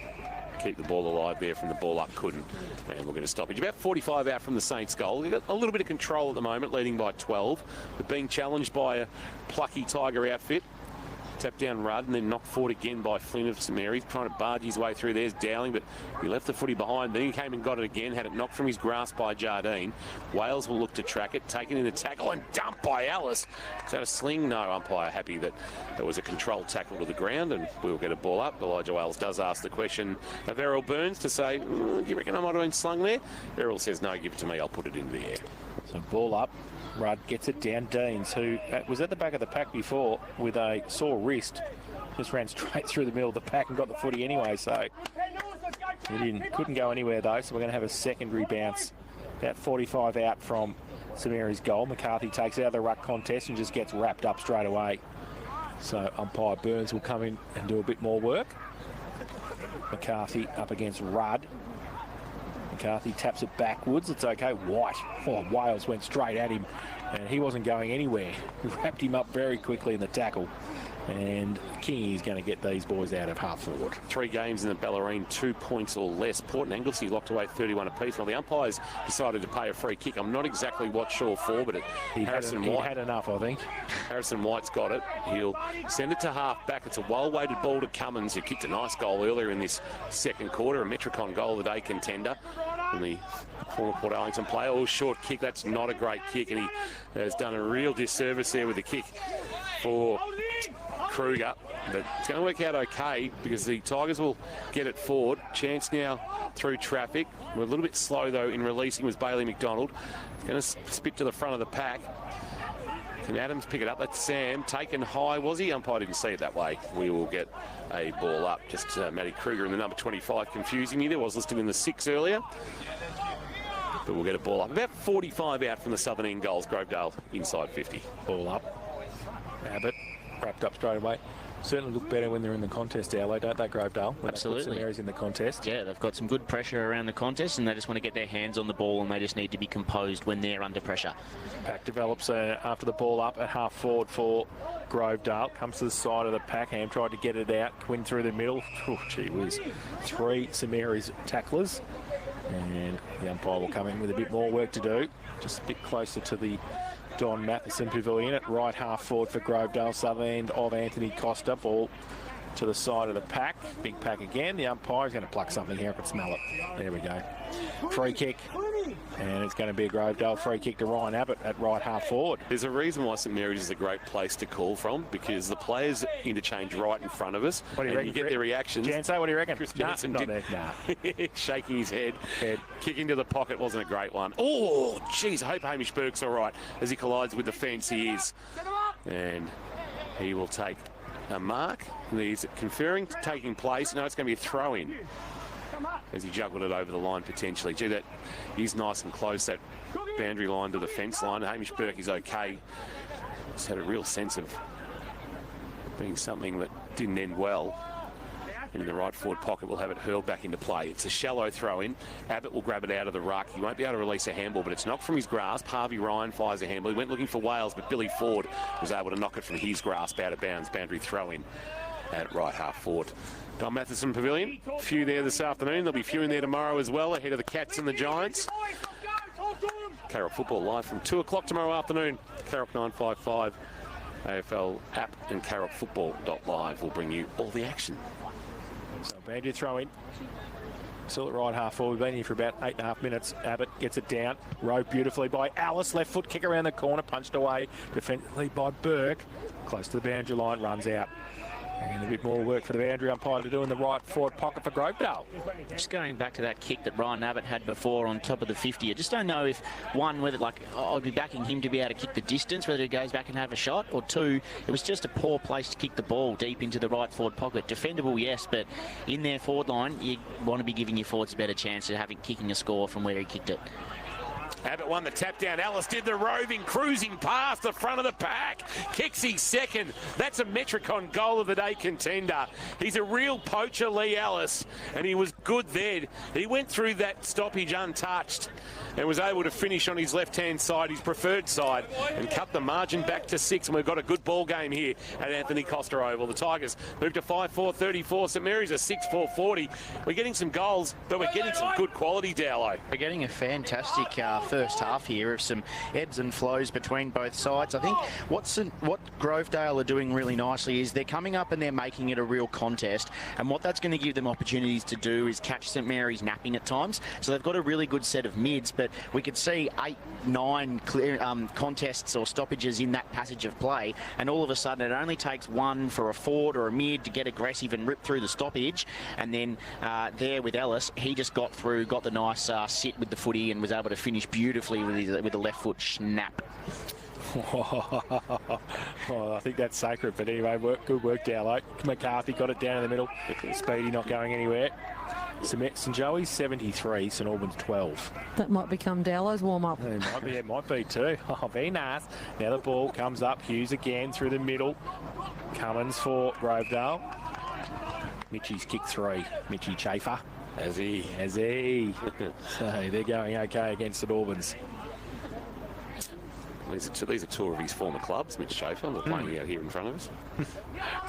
keep the ball alive there from the ball up, couldn't, and we're going to stop it. About 45 out from the Saints goal. They've got a little bit of control at the moment, leading by 12, but being challenged by a plucky Tiger outfit. Tapped down Rudd and then knocked forward again by Flynn of St Mary's, trying to barge his way through. There's Dowling, but he left the footy behind. Then he came and got it again, had it knocked from his grasp by Jardine. Wales will look to track it, taken in the tackle and dumped by Alice. Is that a sling? No, umpire happy that there was a controlled tackle to the ground and we'll get a ball up. Elijah Wales does ask the question of Errol Burns to say, do you reckon I might have been slung there? Errol says, no, give it to me, I'll put it into the air. So ball up. Rudd gets it down. Deans, who was at the back of the pack before with a sore wrist, just ran straight through the middle of the pack and got the footy anyway. So he couldn't go anywhere though. So we're going to have a secondary bounce. About 45 out from St Mary's goal. McCarthy takes it out of the ruck contest and just gets wrapped up straight away. So umpire Burns will come in and do a bit more work. McCarthy up against Rudd. McCarthy taps it backwards. It's okay. White. Oh, Wales went straight at him and he wasn't going anywhere. He wrapped him up very quickly in the tackle. And King is going to get these boys out of half forward. 3 games in the Bellarine, 2 points or less. Port and Anglesey locked away 31 apiece. Well, the umpires decided to pay a free kick. I'm not exactly what sure for, but Harrison White had enough, I think. Harrison White's got it. He'll send it to half back. It's a well-weighted ball to Cummins, who kicked a nice goal earlier in this second quarter. A Metricon goal of the day contender. And the former Port Arlington player. Oh, short kick. That's not a great kick, and he has done a real disservice there with the kick for Kruger, but it's going to work out okay because the Tigers will get it forward. Chance now through traffic. We're a little bit slow though in releasing was Bailey McDonald. Going to spit to the front of the pack. Can Adams pick it up? That's Sam taken high. Was he? Umpire didn't see it that way. We will get a ball up. Just Matty Kruger in the number 25 confusing me. There was listed in the 6 earlier. But we'll get a ball up. About 45 out from the southern end goals. Grovedale inside 50. Ball up. Abbott wrapped up straight away. Certainly look better when they're in the contest, Allo, don't they, Grovedale? Absolutely. St Mary's in the contest. Yeah, they've got some good pressure around the contest and they just want to get their hands on the ball and they just need to be composed when they're under pressure. Pack develops after the ball up at half forward for Grovedale. Comes to the side of the pack. Ham tried to get it out. Quinn through the middle. Oh, gee whiz. 3 St Mary's tacklers. And the umpire will come in with a bit more work to do. Just a bit closer to the Don Matheson Pavilion at right half forward for Grovedale, southern end of Anthony Costa. Ball to the side of the pack. Big pack again. The umpire is going to pluck something here. I can smell it. There we go. Free kick. And it's going to be a Grovedale free kick to Ryan Abbott at right half forward. There's a reason why St Mary's is a great place to call from, because the players interchange right in front of us. What do you reckon? You get their reactions. Janso, what do you reckon? Chris Jensen not there. Nah. Shaking his head. Kicking to the pocket wasn't a great one. Oh, geez, I hope Hamish Burke's all right. As he collides with the fence, he is. And he will take a mark. He's conferring, taking place. No, it's going to be a throw-in as he juggled it over the line potentially. Gee, that is nice and close, that boundary line to the fence line. Hamish Burke is okay. Just had a real sense of being something that didn't end well. And in the right forward pocket, we'll have it hurled back into play. It's a shallow throw-in. Abbott will grab it out of the ruck. He won't be able to release a handball, but it's knocked from his grasp. Harvey Ryan fires a handball. He went looking for Wales, but Billy Ford was able to knock it from his grasp out of bounds. Boundary throw-in at right half forward. Don Matheson Pavilion, a few there this afternoon. There'll be a few in there tomorrow as well, ahead of the Cats and the Giants. Carroll Football live from 2 o'clock tomorrow afternoon. Carroll 955 AFL app and KROCfootball.live will bring you all the action. So Bandit throw in. Still at right half forward. We've been here for about 8.5 minutes. Abbott gets it down. Rode beautifully by Alice. Left foot kick around the corner. Punched away defensively by Burke. Close to the boundary line. Runs out. And a bit more work for the boundary umpire to do in the right forward pocket for Grovedale. Just going back to that kick that Ryan Abbott had before on top of the 50, I just don't know if, one, whether, like, I'd be backing him to be able to kick the distance, whether he goes back and have a shot, or two, it was just a poor place to kick the ball deep into the right forward pocket. Defendable, yes, but in their forward line, you want to be giving your forwards a better chance of kicking a score from where he kicked it. Abbott won the tap down. Ellis did the roving, cruising past the front of the pack. Kicks his second. That's a Metricon goal of the day contender. He's a real poacher, Lee Ellis, and he was good there. He went through that stoppage untouched and was able to finish on his left-hand side, his preferred side, and cut the margin back to 6. And we've got a good ball game here at Anthony Costa Oval. The Tigers move to 5-4-34. St Mary's a 6-4-40. We're getting some goals, but we're getting some good quality, Dowlo. We're getting a fantastic first half here of some ebbs and flows between both sides. I think what Grovedale are doing really nicely is they're coming up and they're making it a real contest, and what that's going to give them opportunities to do is catch St Mary's napping at times. So they've got a really good set of mids, but we could see 8-9 clear contests or stoppages in that passage of play, and all of a sudden it only takes one for a forward or a mid to get aggressive and rip through the stoppage, and then there with Ellis, he just got through, got the nice sit with the footy and was able to finish beautifully with the left foot snap. Oh, I think that's sacred, but anyway, good work, Dowlo. McCarthy got it down in the middle. Speedy not going anywhere. St Joey's 73, St Albans 12. That might become Dowlo's warm-up. It might be too. Oh, very nice. Now the ball comes up. Hughes again through the middle. Cummins for Grovedale. Mitchie's kick 3. Mitchie Chafer. As he. So they're going okay against St Albans. These are two of his former clubs, Mitch Chafer. They're playing out here in front of us.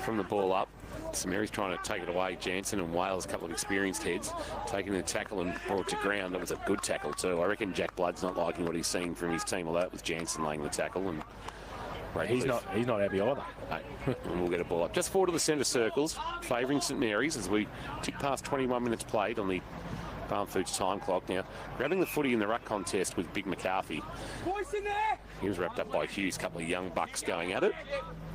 From the ball up, St Mary's trying to take it away. Jansen and Wales, a couple of experienced heads, taking the tackle and brought to ground. It was a good tackle too. I reckon Jack Blood's not liking what he's seeing from his team, although it was Jansen laying the tackle. And he's not happy either. And we'll get a ball up. Just forward to the centre circles, favouring St Mary's as we tick past 21 minutes played on the Barn Foods time clock. Now, grabbing the footy in the ruck contest with Big McCarthy. Boys in there! He was wrapped up by Hughes, a couple of young bucks going at it.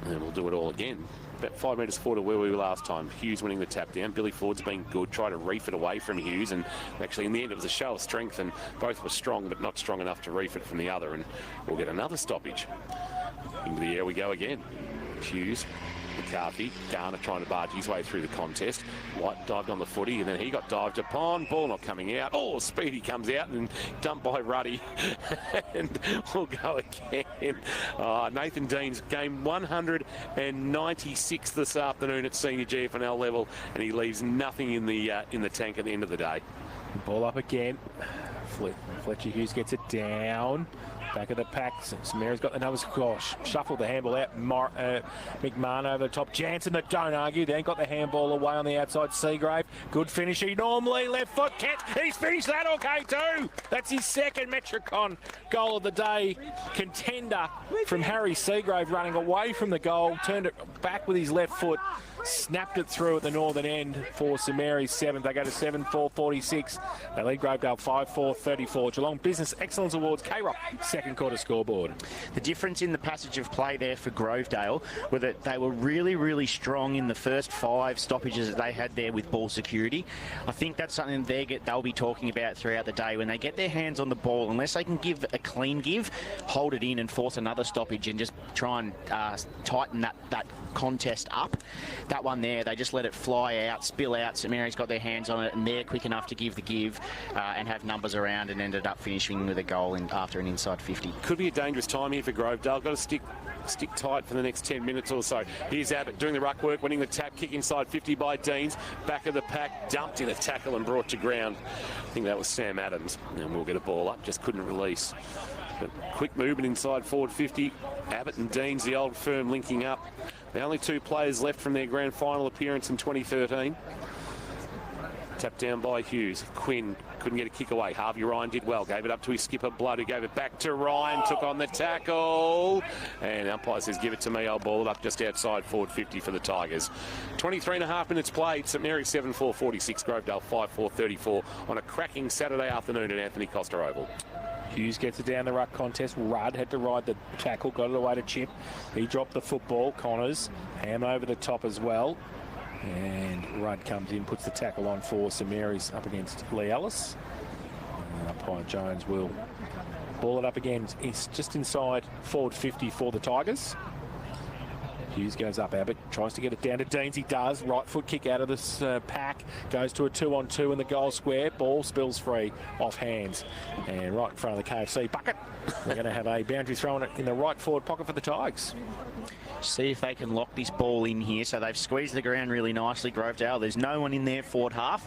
And we'll do it all again. About 5 metres forward to where we were last time. Hughes winning the tap down. Billy Ford's been good, tried to reef it away from Hughes. And actually, in the end, it was a show of strength. And both were strong, but not strong enough to reef it from the other. And we'll get another stoppage. Into the air we go again. Hughes, McCarthy, Garner trying to barge his way through the contest. White dived on the footy, and then he got dived upon. Ball not coming out. Oh, Speedy comes out and dumped by Ruddy. And we'll go again. Nathan Dean's game 196 this afternoon at senior GFNL level, and he leaves nothing in the tank at the end of the day. Ball up again. Fletcher Hughes gets it down. Back of the pack. St Mary's got the numbers. Gosh, shuffled the handball out. McMahon over the top. Jansen, that don't argue. Then got the handball away on the outside. Seagrave. Good finish. He normally left foot catch. He's finished that okay too. That's his second Metricon goal of the day. Contender from Harry Seagrave running away from the goal. Turned it back with his left foot. Snapped it through at the northern end for St Mary's 7th. They go to 7-4-46. They lead Grovedale 5-4-34. Geelong Business Excellence Awards, K-Rock, second quarter scoreboard. The difference in the passage of play there for Grovedale was that they were really, really strong in the first 5 stoppages that they had there with ball security. I think that's something they'll be talking about throughout the day. When they get their hands on the ball, unless they can give a clean give, hold it in and force another stoppage and just try and tighten that contest up. That one there, they just let it fly out, spill out. St Mary's got their hands on it, and they're quick enough to give the give and have numbers around, and ended up finishing with a goal after an inside 50. Could be a dangerous time here for Grovedale. Got to stick tight for the next 10 minutes or so. Here's Abbott doing the ruck work, winning the tap, kick inside 50 by Deans. Back of the pack, dumped in a tackle and brought to ground. I think that was Sam Adams. And we'll get a ball up, just couldn't release. But quick movement inside forward 50. Abbott and Deans, the old firm, linking up. The only 2 players left from their grand final appearance in 2013. Tapped down by Hughes. Quinn couldn't get a kick away. Harvey Ryan did well. Gave it up to his skipper, Blood, who gave it back to Ryan. Took on the tackle. And umpire says, give it to me. I'll ball it up just outside forward 50 for the Tigers. 23.5 minutes played. St Mary's 7-4-46. Grovedale 5-4-34 on a cracking Saturday afternoon at Anthony Costa Oval. Hughes gets it down the ruck contest. Rudd had to ride the tackle, got it away to Chip. He dropped the football. Connors, Ham over the top as well. And Rudd comes in, puts the tackle on for St Mary's up against Lee Ellis. And umpire Jones will ball it up again. It's just inside forward 50 for the Tigers. Hughes goes up. Abbott tries to get it down to Deans. He does. Right foot kick out of this pack. Goes to a 2-on-2 in the goal square. Ball spills free off hands. And right in front of the KFC bucket. They're going to have a boundary thrown in the right forward pocket for the Tigers. See if they can lock this ball in here. So they've squeezed the ground really nicely, Grovedale. There's no one in their forward half.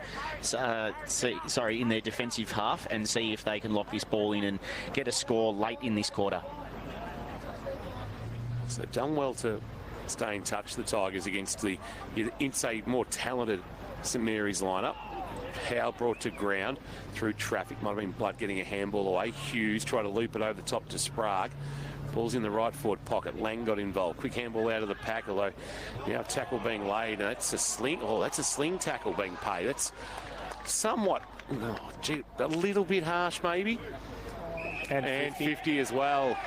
In their defensive half. And see if they can lock this ball in and get a score late in this quarter. So they've done well to stay in touch, the Tigers, against the, you'd say, more talented St Mary's lineup. Howe brought to ground through traffic. Might have been Blood getting a handball away. Hughes tried to loop it over the top to Sprague. Ball's in the right forward pocket. Lang got involved. Quick handball out of the pack, although now tackle being laid. And that's a sling. Oh, that's a sling tackle being paid. That's somewhat, a little bit harsh maybe. And 50 as well.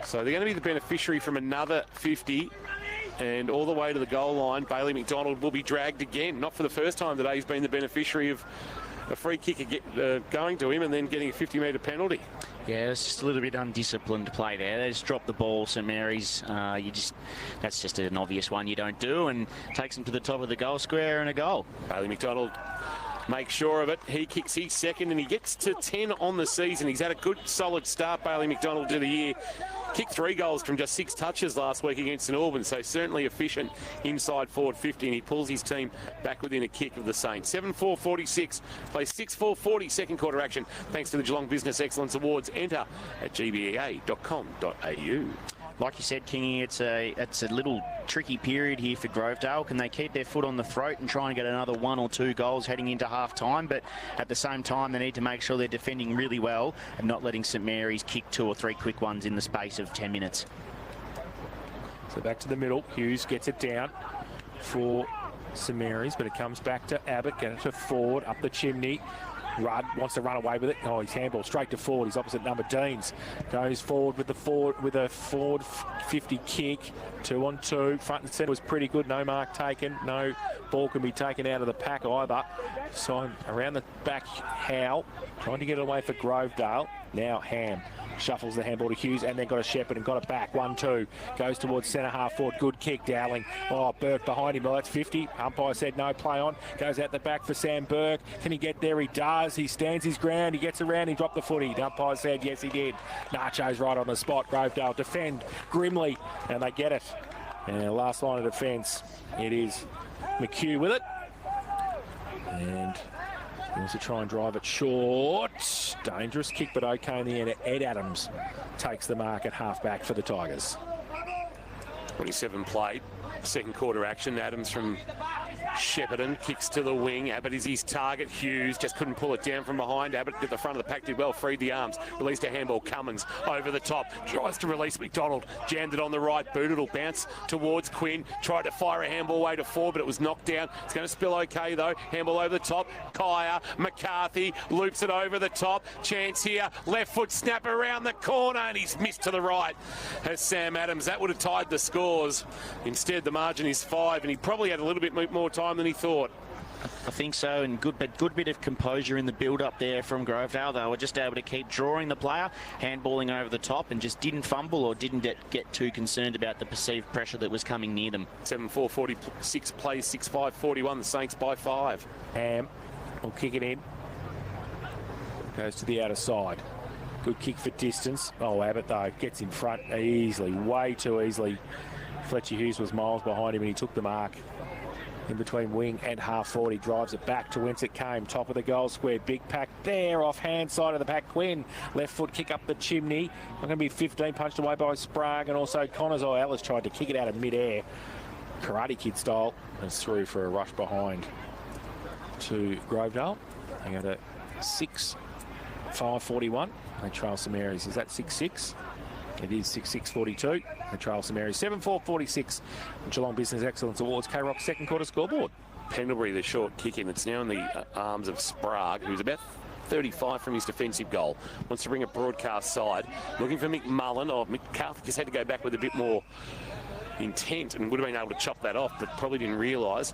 So they're going to be the beneficiary from another 50. And all the way to the goal line, Bailey McDonald will be dragged again. Not for the first time today. He's been the beneficiary of a free kick going to him and then getting a 50-metre penalty. Yeah, it's just a little bit undisciplined play there. They just dropped the ball, St Mary's. That's just an obvious one you don't do, and takes them to the top of the goal square and a goal. Bailey McDonald makes sure of it. He kicks his second and he gets to 10 on the season. He's had a good, solid start, Bailey McDonald, to the year. Kicked 3 goals from just 6 touches last week against St Albans, so certainly efficient inside forward 50, and he pulls his team back within a kick of the Saints. 7-4-46, plays 6-4-40 second quarter action, thanks to the Geelong Business Excellence Awards. Enter at gbea.com.au. Like you said, Kingy, it's a little tricky period here for Grovedale. Can they keep their foot on the throat and try and get another 1 or 2 goals heading into half-time? But at the same time, they need to make sure they're defending really well and not letting St Mary's kick 2 or 3 quick ones in the space of 10 minutes. So back to the middle. Hughes gets it down for St Mary's, but it comes back to Abbott. Get it to forward, up the chimney. Rudd wants to run away with it. Oh, his handball straight to forward. His opposite number, Deans, goes forward with a forward 50 kick. 2-on-2. Front and centre was pretty good. No mark taken. No ball can be taken out of the pack either. So around the back, Howe trying to get it away for Grovedale. Now Ham shuffles the handball to Hughes and then got a Shepherd and got it back. 1-2. Goes towards centre half forward. Good kick, Dowling. Oh, Burke behind him. Well, that's 50. Umpire said no, play on. Goes out the back for Sam Burke. Can he get there? He does. He stands his ground. He gets around. He dropped the footy. The umpire said yes, he did. Nacho's right on the spot. Grovedale defend grimly and they get it. And last line of defence, it is McHugh with it. And he wants to try and drive it short. Dangerous kick, but okay in the end. Ed Adams takes the mark at half-back for the Tigers. 27 played. Second quarter action. Adams from Shepparton kicks to the wing. Abbott is his target. Hughes just couldn't pull it down from behind. Abbott at the front of the pack did well. Freed the arms. Released a handball. Cummins over the top. Tries to release McDonald. Jammed it on the right boot. It'll bounce towards Quinn. Tried to fire a handball away to 4, but it was knocked down. It's going to spill okay though. Handball over the top. Kaya. McCarthy loops it over the top. Chance here. Left foot snap around the corner and he's missed to the right. As Sam Adams. That would have tied the scores. Instead, the margin is 5 and he probably had a little bit more time than he thought. I think so, and good bit of composure in the build-up there from Grovedale. They were just able to keep drawing the player, handballing over the top, and just didn't fumble or didn't get too concerned about the perceived pressure that was coming near them. 7-4-46 plays 6-5-41. The Saints by 5. Ham will kick it in. Goes to the outer side. Good kick for distance. Oh, Abbott, though, gets in front easily, way too easily. Fletcher Hughes was miles behind him and he took the mark. In between wing and half forward, he drives it back to whence it came. Top of the goal square, big pack there off hand side of the pack. Quinn, left foot kick up the chimney. Not going to be 15, punched away by Sprague and also Connors. Oh, Ellis tried to kick it out of mid-air. Karate Kid style. And it's through for a rush behind. to Grovedale. They go to 6-5-41. They trail St Mary's. Is that 6-6? It is 6-6-42. They trail St Mary's. 7-4-46. Geelong Business Excellence Awards. K-Rock's second quarter scoreboard. Pendlebury, the short kick in. It's now in the arms of Sprague, who's about 35 from his defensive goal. Wants to bring a broadcast side. Looking for McMullen. Oh, McCarthy just had to go back with a bit more intent and would have been able to chop that off, but probably didn't realise.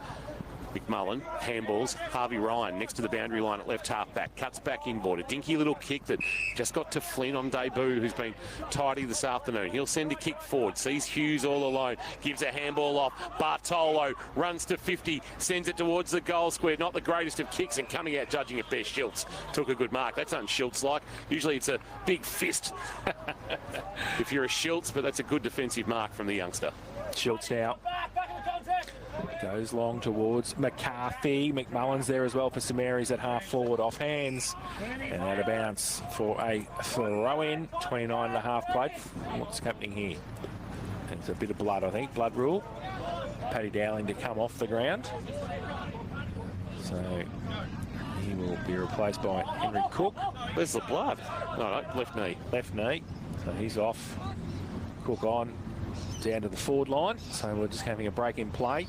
McMullen handballs Harvey Ryan next to the boundary line at left half back, cuts back inboard, a dinky little kick that just got to Flynn on debut, who's been tidy this afternoon. He'll send a kick forward, sees Hughes all alone, gives a handball off. Bartolo runs to 50, sends it towards the goal square. Not the greatest of kicks, and coming out judging it there, Schultz took a good mark. That's un-Schultz like. Usually it's a big fist if you're a Schultz, but that's a good defensive mark from the youngster. Schultz now goes long towards McCarthy. McMullen's there as well for St Mary's at half forward, off hands and out of bounds for a throw-in. 29.5 plate. What's happening here? It's a bit of blood, I think. Blood rule. Paddy Dowling to come off the ground. So he will be replaced by Henry Cook. Where's the blood? No, left knee. Left knee. So he's off. Cook on down to the forward line. So we're just having a break in play.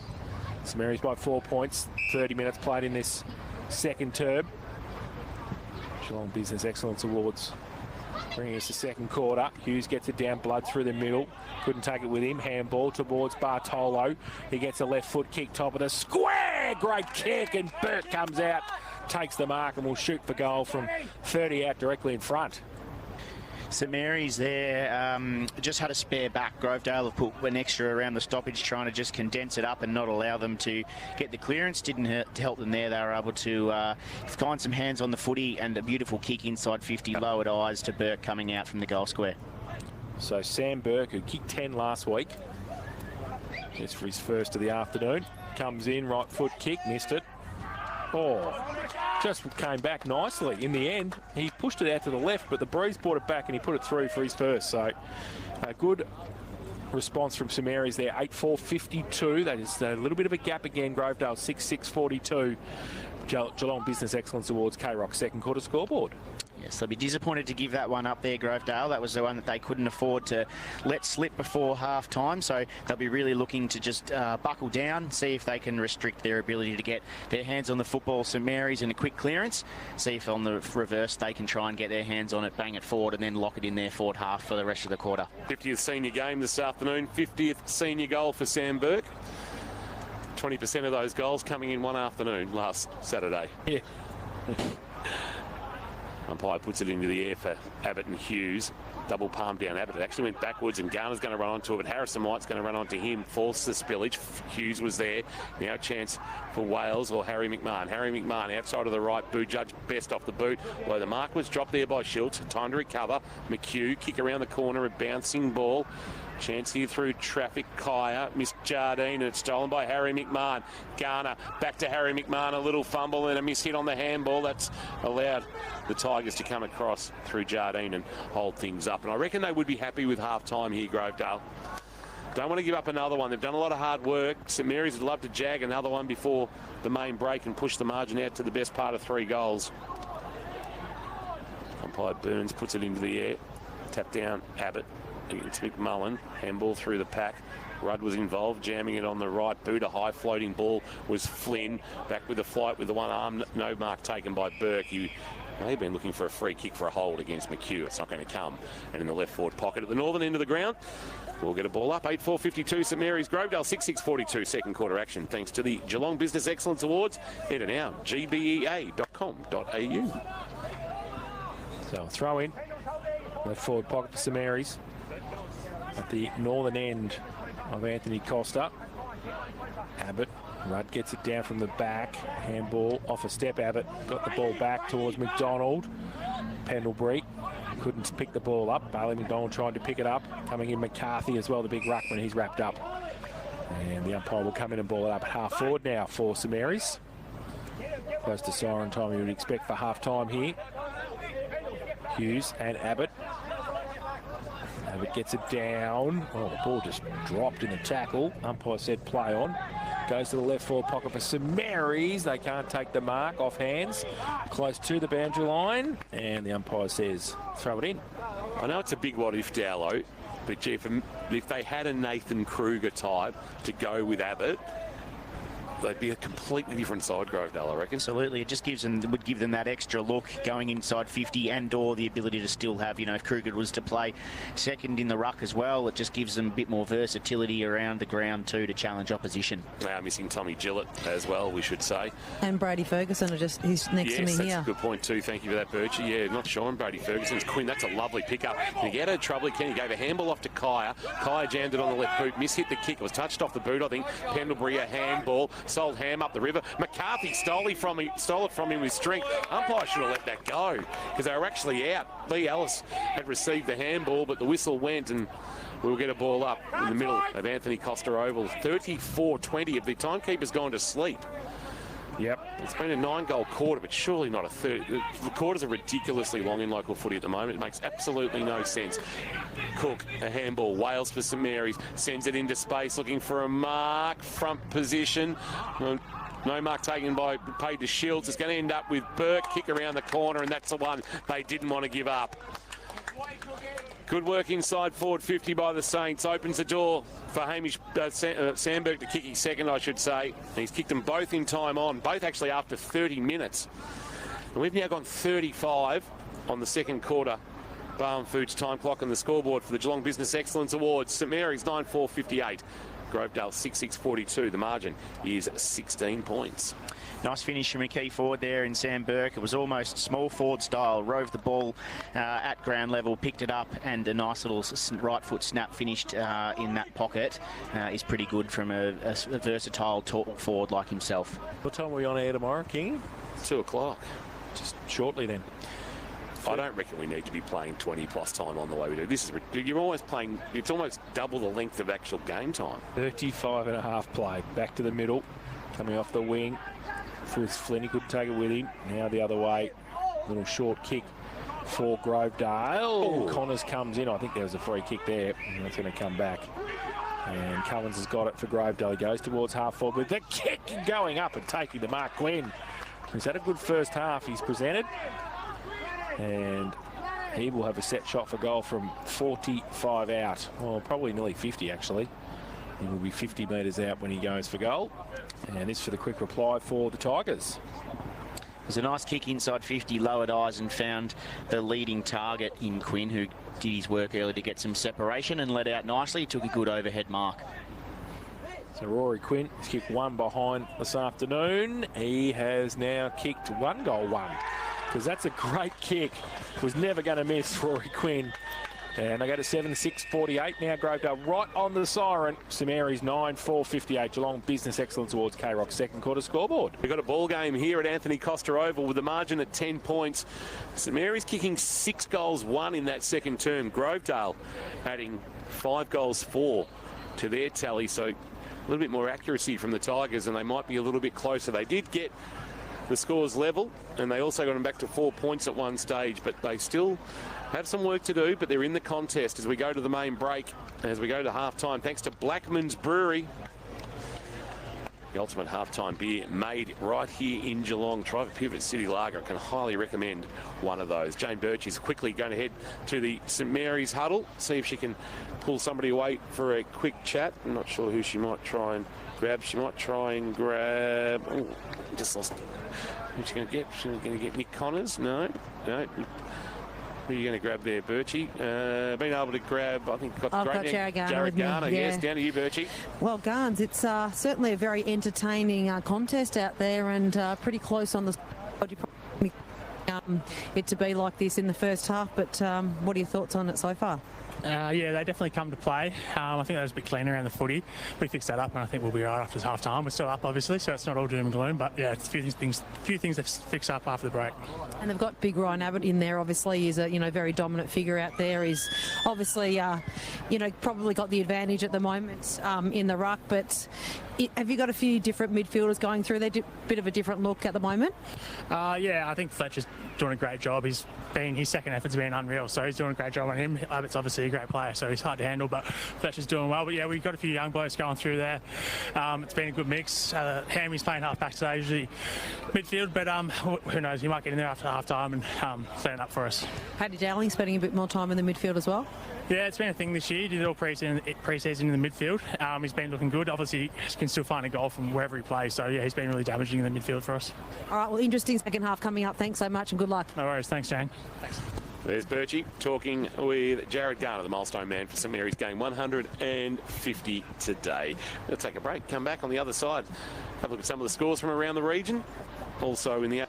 St Mary's by 4 points. 30 minutes played in this second term. Geelong Business Excellence Awards bringing us the second quarter. Hughes gets it down, blood through the middle. Couldn't take it with him. Handball towards Bartolo. He gets a left foot kick, top of the square. Great kick, and Burt comes out, takes the mark, and will shoot for goal from 30 out directly in front. St Mary's there just had a spare back. Grovedale have put an extra around the stoppage, trying to just condense it up and not allow them to get the clearance. Didn't help them there. They were able to find some hands on the footy, and a beautiful kick inside 50, lowered eyes to Burke coming out from the goal square. So Sam Burke, who kicked 10 last week, just for his first of the afternoon, comes in, right foot kick, missed it. Oh, just came back nicely. In the end, he pushed it out to the left, but the breeze brought it back and he put it through for his first. So a good response from St Mary's there. 8-4-52. That is a little bit of a gap again. Grovedale 6-6-42. Geelong Business Excellence Awards, K-Rock second quarter scoreboard. Yes, they'll be disappointed to give that one up there, Grovedale. That was the one that they couldn't afford to let slip before half-time, so they'll be really looking to just buckle down, see if they can restrict their ability to get their hands on the football. St Mary's in a quick clearance, see if on the reverse they can try and get their hands on it, bang it forward, and then lock it in their forward half for the rest of the quarter. 50th senior game this afternoon, 50th senior goal for Sam Burke. 20% of those goals coming in one afternoon last Saturday. Yeah. Umpire puts it into the air for Abbott and Hughes. Double palm down Abbott. It actually went backwards, and Garner's going to run onto it, but Harrison White's going to run onto him. Force the spillage. Hughes was there. Now a chance for Wales or Harry McMahon. Harry McMahon outside of the right boot. Judge best off the boot. Although the mark was dropped there by Schultz. Time to recover. McHugh kick around the corner. A bouncing ball. Chance here through traffic. Kaya missed Jardine, and it's stolen by Harry McMahon. Garner back to Harry McMahon. A little fumble and a miss hit on the handball. That's allowed the Tigers to come across through Jardine and hold things up. And I reckon they would be happy with half-time here, Grovedale. Don't want to give up another one. They've done a lot of hard work. St Mary's would love to jag another one before the main break and push the margin out to the best part of 3 goals. Umpire Burns puts it into the air. Tap down Abbott. It's McMullen. Handball through the pack. Rudd was involved, jamming it on the right boot. A high floating ball was Flynn. Back with the flight with the one arm. No mark taken by Burke. He may have been looking for a free kick for a hold against McHugh. It's not going to come. And in the left forward pocket at the northern end of the ground, we'll get a ball up. 8-4-52 St Mary's. Grovedale 6-6-42 second quarter action. Thanks to the Geelong Business Excellence Awards. Enter now, gbea.com.au. So throw in. Left forward pocket for St Mary's. At the northern end of Anthony Costa. Abbott. Rudd gets it down from the back. Handball off a step. Abbott got the ball back towards McDonald. Pendlebury couldn't pick the ball up. Bailey McDonald tried to pick it up. Coming in McCarthy as well, the big ruckman. He's wrapped up. And the umpire will come in and ball it up at half forward now for St Mary's. Close to siren time you would expect for half time here. Hughes and Abbott. Abbott gets it down. Oh, the ball just dropped in the tackle. Umpire said play on. Goes to the left forward pocket for St Mary's. They can't take the mark off hands. Close to the boundary line. And the umpire says, throw it in. I know it's a big what-if, Dowlo, but gee, if they had a Nathan Kruger type to go with Abbott, they'd be a completely different side, Grovedale, I reckon. Absolutely. It just would give them that extra look going inside 50 and or the ability to still have, if Kruger was to play second in the ruck as well, it just gives them a bit more versatility around the ground too to challenge opposition. They are missing Tommy Gillett as well, we should say. And Brady Ferguson he's next to me that's here. A good point too. Thank you for that, Birchie. Yeah, not sure on Brady Ferguson's Quinn. That's a lovely pickup. Can he get out of trouble? He gave a handball off to Kaya. Kaya jammed it on the left boot, mishit the kick. It was touched off the boot, I think. Pendlebury a handball. Sold Ham up the river. McCarthy stole it from him with strength. Umpire should have let that go because they were actually out. Lee Ellis had received the handball, but the whistle went and we'll get a ball up in the middle of Anthony Costa Oval. 34-20. If the timekeeper's gone to sleep. Yep. It's been a 9-goal quarter, but surely not a third. The quarters are ridiculously long in local footy at the moment. It makes absolutely no sense. Cook, a handball. Wales for St Mary's. Sends it into space, looking for a mark. Front position. No mark taken paid to Shields. It's going to end up with Burke. Kick around the corner, and that's the one they didn't want to give up. Good work inside forward 50 by the Saints. Opens the door for Hamish Sandberg to kick his second, I should say. And he's kicked them both in time on, both actually after 30 minutes. And we've now gone 35 on the second quarter. Barham Foods time clock on the scoreboard for the Geelong Business Excellence Awards. St Mary's 9-4-58. Grovedale 6-6-42. The margin is 16 points. Nice finish from a key forward there in Sam Burke. It was almost small forward style. Rove the ball at ground level, picked it up, and a nice little right foot snap finished in that pocket is pretty good from a versatile tall forward like himself. What time are we on air tomorrow, King? 2 o'clock. Just shortly then. I don't reckon we need to be playing 20 plus time on the way we do. You're almost playing, it's almost double the length of actual game time. 35.5 play. Back to the middle. Coming off the wing. Flinny could take it with him. Now the other way. Little short kick for Grovedale. Oh. Connors comes in. I think there was a free kick there. And that's going to come back. And Cullens has got it for Grovedale. He goes towards half forward with the kick going up and taking the mark. Glenn. He's had a good first half. He's presented. And he will have a set shot for goal from 45 out. Well, probably nearly 50 actually. He will be 50 metres out when he goes for goal. And this for the quick reply for the Tigers. It was a nice kick inside 50, lowered eyes and found the leading target in Quinn, who did his work early to get some separation and let out nicely. He took a good overhead mark. So Rory Quinn has kicked one behind this afternoon. He has now kicked 1 goal, because that's a great kick. Was never going to miss, Rory Quinn. And they go to 7-6-48 now. Grovedale right on the siren. St Mary's 9-4-58. Geelong Business Excellence Awards K-Rock second quarter scoreboard. We've got a ball game here at Anthony Costa Oval with the margin at 10 points. St Mary's kicking 6 goals, 1 in that second term. Grovedale adding 5 goals, 4 to their tally. So a little bit more accuracy from the Tigers, and they might be a little bit closer. They did get the scores level, and they also got them back to 4 points at one stage, but they still have some work to do, but they're in the contest as we go to the main break, as we go to half-time, thanks to Blackman's Brewery. The ultimate half-time beer made right here in Geelong. Try the Pivot City Lager. I can highly recommend one of those. Jane Birch is quickly going to head to the St Mary's huddle, see if she can pull somebody away for a quick chat. I'm not sure who she might try and grab. She might try and grab... Oh, just lost... Who's she going to get? She's going to get Nick Connors? No. Who are you going to grab there, Birchie? Been able to grab, I think, I've got Jared Garner with me, yes, down to you, Birchie. Well, Garnes, it's certainly a very entertaining contest out there, and pretty close on the it to be like this in the first half. But what are your thoughts on it so far? Yeah, they definitely come to play. I think that was a bit cleaner around the footy. We fixed that up, and I think we'll be right after half time. We're still up, obviously, so it's not all doom and gloom. But yeah, it's a few things to fix up after the break. And they've got big Ryan Abbott in there. Obviously, he's a very dominant figure out there. He's obviously probably got the advantage at the moment in the ruck. But have you got a few different midfielders going through there? Bit of a different look at the moment. Yeah, I think Fletcher's doing a great job. His second effort's been unreal, so he's doing a great job on him. Abbott's obviously a great player, so he's hard to handle, but Fletcher's doing well. But yeah, we've got a few young blokes going through there. It's been a good mix. Hammy's playing half-back today, usually midfield, but who knows, he might get in there after half-time and stand up for us. Paddy Dowling spending a bit more time in the midfield as well? Yeah, it's been a thing this year. He did all pre-season in the midfield. He's been looking good. Obviously, he can still find a goal from wherever he plays. So, yeah, he's been really damaging in the midfield for us. All right, well, interesting second half coming up. Thanks so much and good luck. No worries. Thanks, Jane. Thanks. There's Birchie talking with Jared Garner, the milestone man for St Mary's game 150 today. We'll take a break, come back on the other side. Have a look at some of the scores from around the region. Also in the...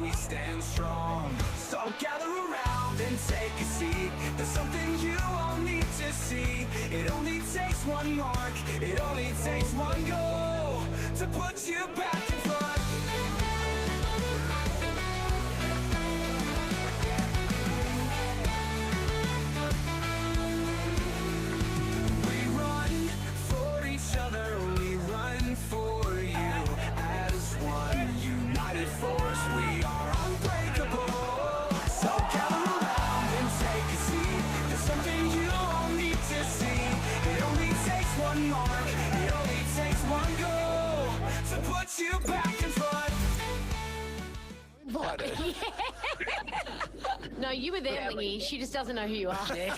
We stand strong, so gather around and take a seat. There's something you all need to see. It only takes one mark, it only takes one goal to put you back in front. We run for each other, we run for you as one united force. We are unbreakable, so gather around and take a seat. There's something you all need to see. It only takes one mark, it only takes one goal to put you back in front. No, you were there, Lingy. She just doesn't know who you are. New year,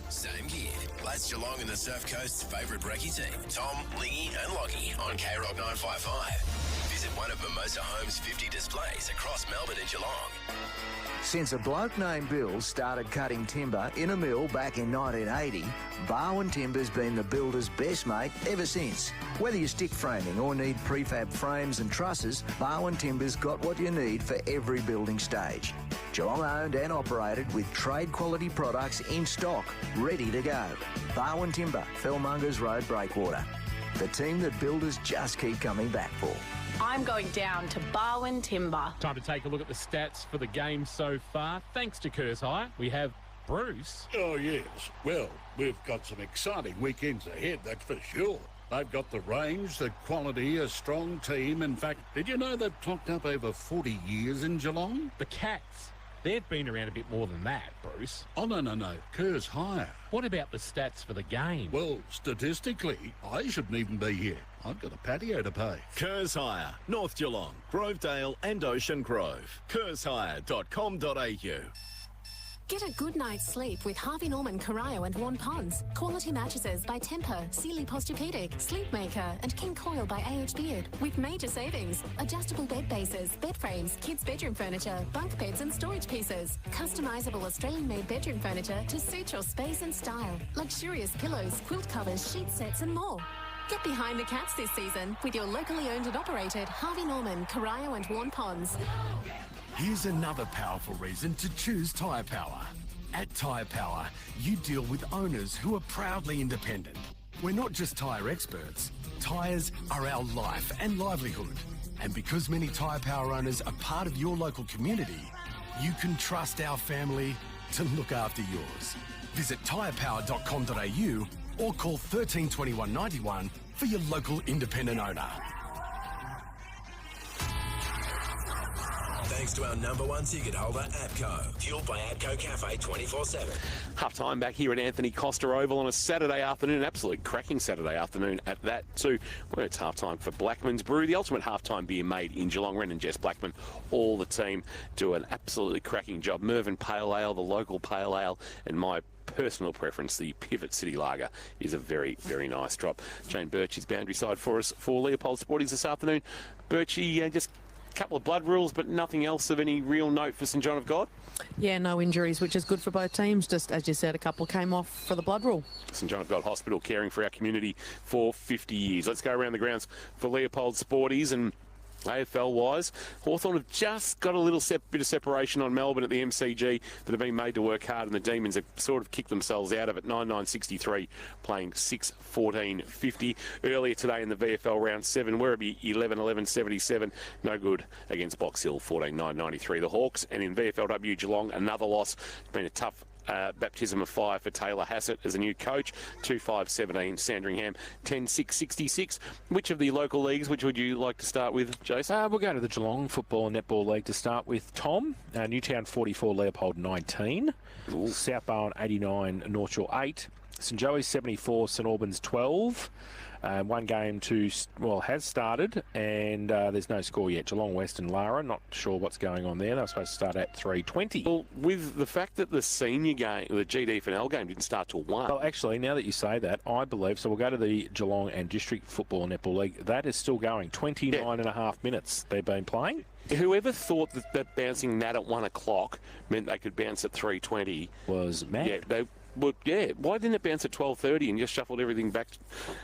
same gear. That's Geelong and the Surf Coast's favourite brekkie team. Tom, Lingy and Lockie on K-Rock 955. Visit one of Mimosa Homes' 50 displays across Melbourne and Geelong. Since a bloke named Bill started cutting timber in a mill back in 1980, Barwon Timber's been the builder's best mate ever since. Whether you're stick framing or need prefab frames and trusses, Barwon Timber's got what you need for every building stage. Geelong owned and operated with trade quality products in stock, ready to go. Barwon Timber, Fellmongers Road, Breakwater. The team that builders just keep coming back for. I'm going down to Barwon Timber. Time to take a look at the stats for the game so far. Thanks to Curse Hire, we have Bruce. Oh, yes. Well, we've got some exciting weekends ahead, that's for sure. They've got the range, the quality, a strong team. In fact, did you know they've clocked up over 40 years in Geelong? The Cats. They've been around a bit more than that, Bruce. Oh, no. Kerr's higher. What about the stats for the game? Well, statistically, I shouldn't even be here. I've got a patio to pay. Kerr's Hire, North Geelong, Grovedale and Ocean Grove. kershire.com.au. Get a good night's sleep with Harvey Norman, Corio and Warn Ponds. Quality mattresses by Tempur, Sealy Posturepedic, Sleepmaker and King Coil by A.H. Beard. With major savings. Adjustable bed bases, bed frames, kids' bedroom furniture, bunk beds and storage pieces. Customisable Australian-made bedroom furniture to suit your space and style. Luxurious pillows, quilt covers, sheet sets and more. Get behind the Cats this season with your locally owned and operated Harvey Norman, Corio and Warn Ponds. Here's another powerful reason to choose Tyre Power. At Tyre Power, you deal with owners who are proudly independent. We're not just tyre experts. Tyres are our life and livelihood. And because many Tyre Power owners are part of your local community, you can trust our family to look after yours. Visit tyrepower.com.au or call 13 21 91 for your local independent owner. Thanks to our #1 ticket holder, APCO. Fueled by APCO Cafe 24/7. Half time back here at Anthony Costa Oval on a Saturday afternoon, an absolute cracking Saturday afternoon at that too. Well, it's half time for Blackman's Brew, the ultimate halftime beer made in Geelong. Ren and Jess Blackman, all the team do an absolutely cracking job. Mervyn Pale Ale, the local pale ale, and my personal preference, the Pivot City Lager, is a very, very nice drop. Jane Birchie's boundary side for us for Leopold Sporties this afternoon. Birchie, just a couple of blood rules, but nothing else of any real note for St John of God? Yeah, no injuries, which is good for both teams. Just as you said, a couple came off for the blood rule. St John of God Hospital caring for our community for 50 years. Let's go around the grounds for Leopold Sporties. And AFL-wise, Hawthorn have just got a little bit of separation on Melbourne at the MCG, but have been made to work hard, and the Demons have sort of kicked themselves out of it. 9-9-63, playing 6-14-50. Earlier today in the VFL round 7, Werribee 11-11-77, no good against Box Hill 14-9-93. The Hawks, and in VFLW Geelong, another loss. It's been a tough baptism of fire for Taylor Hassett as a new coach. 2-5-17, Sandringham 10-6-66. Which of the local leagues, which would you like to start with, Jason? We'll go to the Geelong Football and Netball League to start with, Tom. Newtown 44, Leopold 19. Ooh. South Barwon 89, North Shore 8. St Joey's 74, St Albans 12. One game has started, and there's no score yet. Geelong West and Lara, not sure what's going on there. They were supposed to start at 3:20. Well, with the fact that the senior game, the GD FNL game, didn't start till 1. Well, actually, now that you say that, I believe, so we'll go to the Geelong and District Football and Netball League. That is still going. 29 and a half minutes they've been playing. Whoever thought that bouncing that at 1 o'clock meant they could bounce at 3:20 was mad. Why didn't it bounce at 12:30 and just shuffled everything back?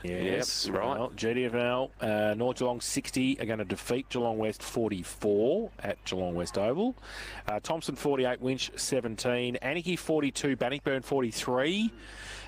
Yes, yep, right. Well, GDFL, North Geelong 60 are going to defeat Geelong West 44 at Geelong West Oval. Thompson 48, Winch 17, Anarchy 42, Bannockburn 43.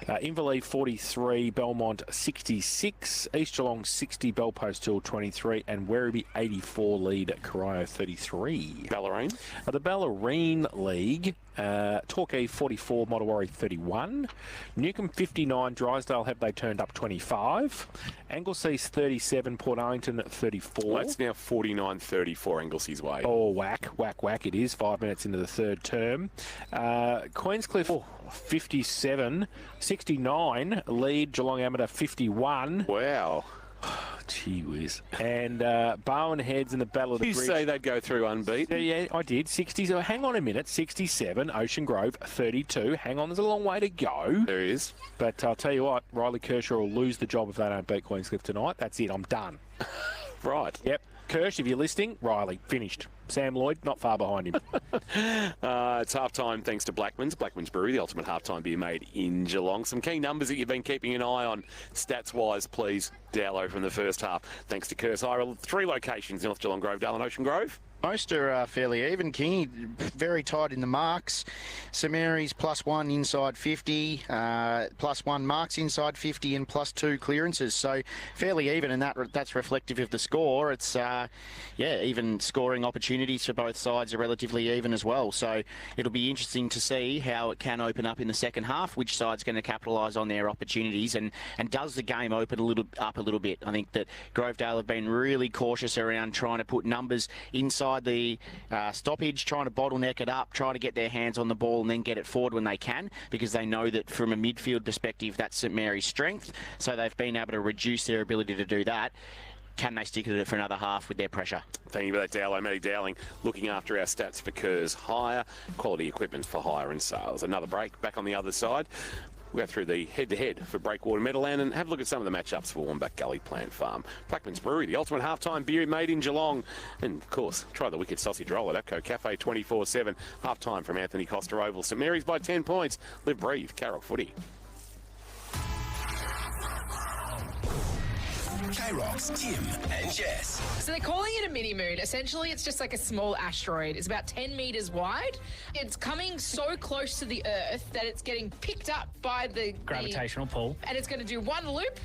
Inverleigh 43, Belmont 66, East Geelong 60, Bellpost Hill 23, and Werribee 84 lead Corio 33. Ballerine? The Ballerine League, Torquay 44, Mottawarri 31, Newcombe 59, Drysdale have they turned up 25, Anglesea's 37, Port Arlington 34. Well, it's now 49-34 Anglesea's way. Oh, whack it is, 5 minutes into the third term. Queenscliff 57, 69, lead Geelong Amateur 51. Wow. Gee whiz. And Barwon Heads in the Battle of the Bridge. You say they'd go through unbeaten? Yeah, I did. 60. So hang on a minute. 67. Ocean Grove 32. Hang on, there's a long way to go. There is. But I'll tell you what, Riley Kershaw will lose the job if they don't beat Queenscliff tonight. That's it. I'm done. Right. Yep. Kirsch, if you're listening, Riley, finished. Sam Lloyd, not far behind him. It's half-time thanks to Blackman's Brewery, the ultimate half-time beer made in Geelong. Some key numbers that you've been keeping an eye on, stats-wise, please, Dowlow, from the first half. Thanks to Curse Hire. 3 locations, North Geelong, Grovedale and Ocean Grove. Most are fairly even. Kingy, very tight in the marks. St Mary's +1 inside 50, +1 marks inside 50, and +2 clearances. So fairly even, and that's reflective of the score. It's even scoring opportunities for both sides are relatively even as well. So it'll be interesting to see how it can open up in the second half. Which side's going to capitalise on their opportunities, and does the game open up a little bit? I think that Grovedale have been really cautious around trying to put numbers inside the stoppage, trying to bottleneck it up, trying to get their hands on the ball and then get it forward when they can, because they know that from a midfield perspective that's St Mary's strength, so they've been able to reduce their ability to do that. Can they stick at it for another half with their pressure? Thank you for that, Dowlow. Matty Dowling looking after our stats for Kerrs Hire, quality equipment for hire and sales. Another break, back on the other side. We'll go through the head-to-head for Breakwater Meadowland and have a look at some of the matchups for Warnback Gully Plant Farm. Blackman's Brewery, the ultimate half-time beer made in Geelong. And, of course, try the wicked sausage roll at APCO Cafe 24/7. Half-time from Anthony Costa Oval. St Mary's by 10 points. Live, breathe, Carroll footy. K-Rock's Tim and Jess. So they're calling it a mini-moon. Essentially, it's just like a small asteroid. It's about 10 metres wide. It's coming so close to the Earth that it's getting picked up by the gravitational pull. And it's going to do one loop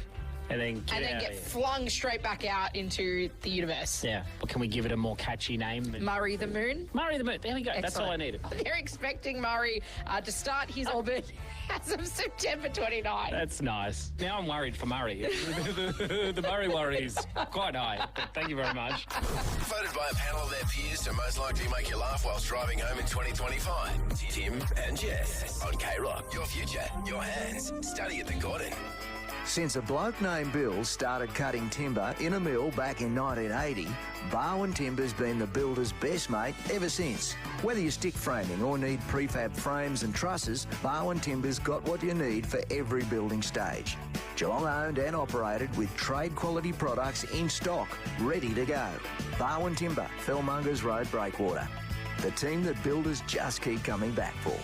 and then get flung straight back out into the universe. Yeah. Well, can we give it a more catchy name? Murray the Moon. Murray the Moon. There we go. Excellent. That's all I needed. They're expecting Murray to start his orbit as of September 29. That's nice. Now I'm worried for Murray. The Murray worry is quite high. But thank you very much. Voted by a panel of their peers to most likely make you laugh whilst driving home in 2025. Tim and Jess on K-Rock. Your future, your hands. Study at the Gordon. Since a bloke named Bill started cutting timber in a mill back in 1980, Barwon Timber's been the builder's best mate ever since. Whether you're stick framing or need prefab frames and trusses, Barwon Timber's got what you need for every building stage. Geelong owned and operated with trade quality products in stock, ready to go. Barwon Timber, Fellmongers Road, Breakwater. The team that builders just keep coming back for.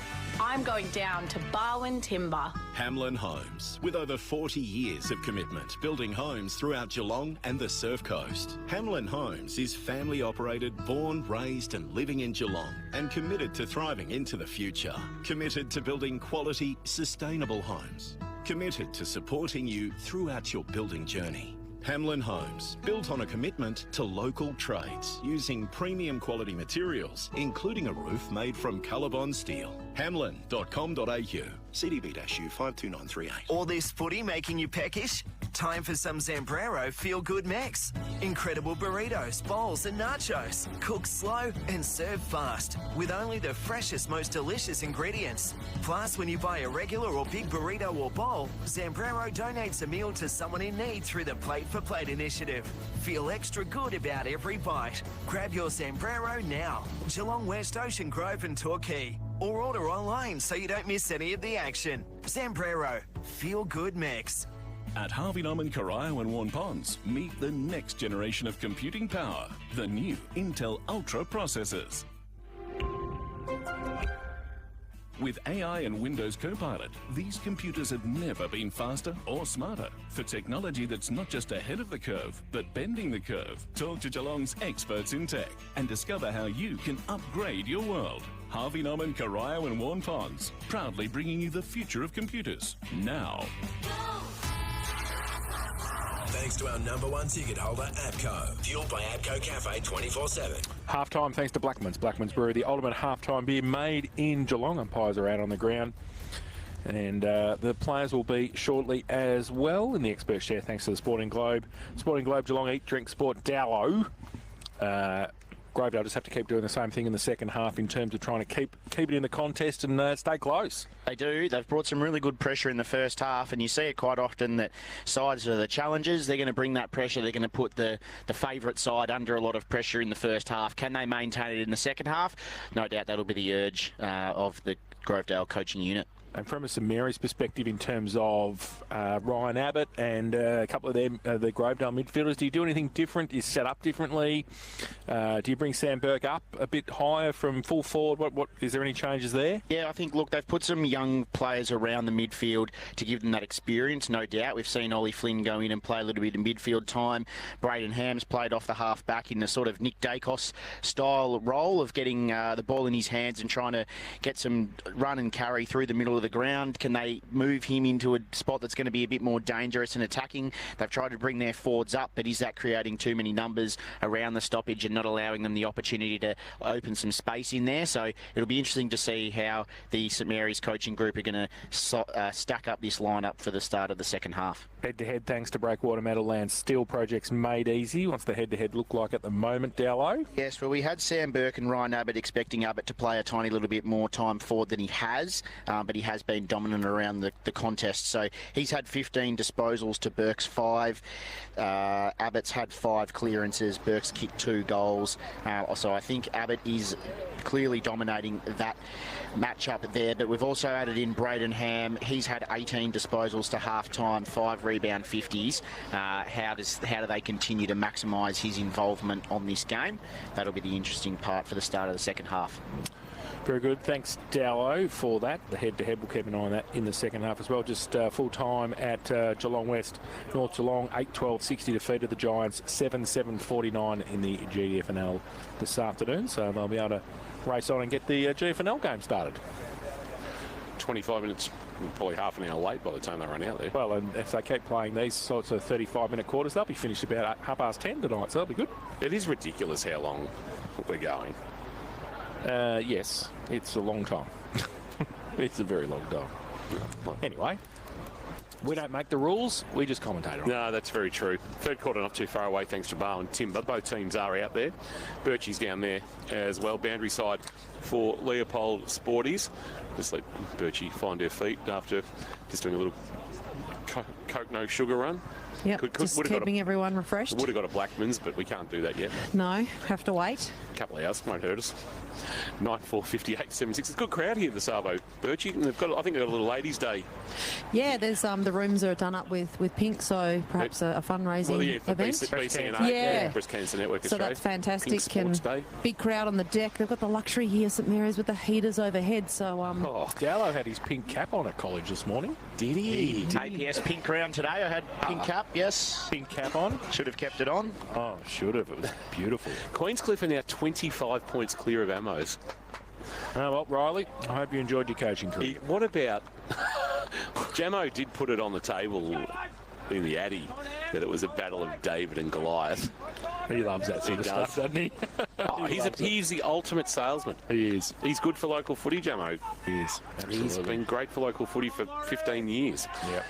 I'm going down to Barwon Timber. Hamlin Homes, with over 40 years of commitment, building homes throughout Geelong and the Surf Coast. Hamlin Homes is family operated, born, raised and living in Geelong, and committed to thriving into the future. Committed to building quality, sustainable homes. Committed to supporting you throughout your building journey. Hamlin Homes, built on a commitment to local trades, using premium quality materials, including a roof made from Colorbond steel. Hamlin.com.au, CDB-U 52938. All this footy making you peckish? Time for some Zambrero feel-good mix. Incredible burritos, bowls and nachos. Cook slow and serve fast with only the freshest, most delicious ingredients. Plus, when you buy a regular or big burrito or bowl, Zambrero donates a meal to someone in need through the Plate for Plate initiative. Feel extra good about every bite. Grab your Zambrero now. Geelong West, Ocean Grove and Torquay. Or order online so you don't miss any of the action. Zambrero, feel good mix. At Harvey Norman, Corio and Warn Ponds, meet the next generation of computing power, the new Intel Ultra processors. With AI and Windows Copilot, these computers have never been faster or smarter. For technology that's not just ahead of the curve, but bending the curve, talk to Geelong's experts in tech and discover how you can upgrade your world. Harvey Norman, Corio and Warn Ponds, proudly bringing you the future of computers, now. Thanks to our #1 ticket holder, APCO. Fueled by APCO Cafe 24/7. Half-time thanks to Blackman's. Blackman's Brewery, the ultimate half-time beer made in Geelong. Umpires are out on the ground. And the players will be shortly as well in the expert share thanks to the Sporting Globe. Sporting Globe, Geelong, Eat, Drink, Sport, Dallow. Grovedale just have to keep doing the same thing in the second half in terms of trying to keep it in the contest and stay close. They do. They've brought some really good pressure in the first half, and you see it quite often that sides are the challengers. They're going to bring that pressure. They're going to put the favourite side under a lot of pressure in the first half. Can they maintain it in the second half? No doubt that'll be the urge of the Grovedale coaching unit. And from a St Mary's perspective, in terms of Ryan Abbott and a couple of them, the Grovedale midfielders, do you do anything different? Is set up differently? Do you bring Sam Burke up a bit higher from full forward? What is there any changes there? Yeah, I think, look, they've put some young players around the midfield to give them that experience, no doubt. We've seen Ollie Flynn go in and play a little bit of midfield time. Braden Ham's played off the half-back in the sort of Nick Dacos style role of getting the ball in his hands and trying to get some run and carry through the middle of the ground. Can they move him into a spot that's going to be a bit more dangerous and attacking? They've tried to bring their forwards up, but is that creating too many numbers around the stoppage and not allowing them the opportunity to open some space in there? So it'll be interesting to see how the St Mary's coaching group are going to stack up this lineup for the start of the second half. Head-to-head thanks to Breakwater Meadowlands Steel Projects made easy. What's the head-to-head look like at the moment, Dowlow? Yes, well, we had Sam Burke and Ryan Abbott expecting Abbott to play a tiny little bit more time forward than he has, but he has been dominant around the contest. So he's had 15 disposals to Burke's 5. Abbott's had 5 clearances. Burke's kicked 2 goals. So I think Abbott is clearly dominating that matchup there, but we've also added in Braden Ham. He's had 18 disposals to half-time, 5 rebound 50s. How do they continue to maximise his involvement on this game? That'll be the interesting part for the start of the second half. Very good. Thanks, Dallow, for that. The head-to-head, we'll keep an eye on that in the second half as well. Just full-time at Geelong West. North Geelong, 8-12-60 defeated the Giants, 7-7-49 in the GFNL this afternoon. So they'll be able to race on and get the GFNL game started. 25 minutes, probably half an hour late by the time they run out there. Well, and if they keep playing these sorts of 35-minute quarters, they'll be finished about 10:30 tonight, so that'll be good. It is ridiculous how long we're going. Yes, it's a long time. It's a very long time. Anyway, we don't make the rules, we just commentate on it. No, that's very true. Third quarter not too far away thanks to Barwon Timber. Both teams are out there. Birchie's down there as well. Boundary side for Leopold Sporties. Just let Birchie find her feet after just doing a little Coke no sugar run. Yep, just keeping everyone refreshed. Would have got a Blackman's, but we can't do that yet. No, have to wait. A couple of hours, won't hurt us. 945876. It's a good crowd here, the Savo. Birchie, and I think they've got a little ladies' day. Yeah, there's the rooms are done up with pink, so perhaps a fundraising event. BCNA, Breast Cancer Network so Australia. That's fantastic. And big crowd on the deck. They've got the luxury here, St Mary's, with the heaters overhead. So Gallo had his pink cap on at college this morning. Did he? APS pink round today. I had pink cap, yes. Pink cap on. Should have kept it on. Oh, should have. It was beautiful. Queenscliff are now 25 points clear of Amos. Well, Riley, I hope you enjoyed your coaching career. What about... Jamo did put it on the table in the Addy. that it was a battle of David and Goliath. He loves that sort of stuff, doesn't he? He's the ultimate salesman. He is. He's good for local footy, Jamo. He is. Absolutely. He's been great for local footy for 15 years. Yep.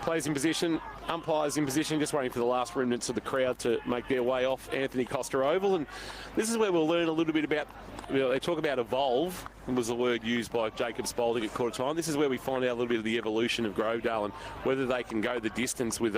Players in position, umpires in position, just waiting for the last remnants of the crowd to make their way off Anthony Costa Oval. And this is where we'll learn a little bit about, they talk about evolve, was the word used by Jacob Spalding at quarter time. This is where we find out a little bit of the evolution of Grovedale and whether they can go the distance with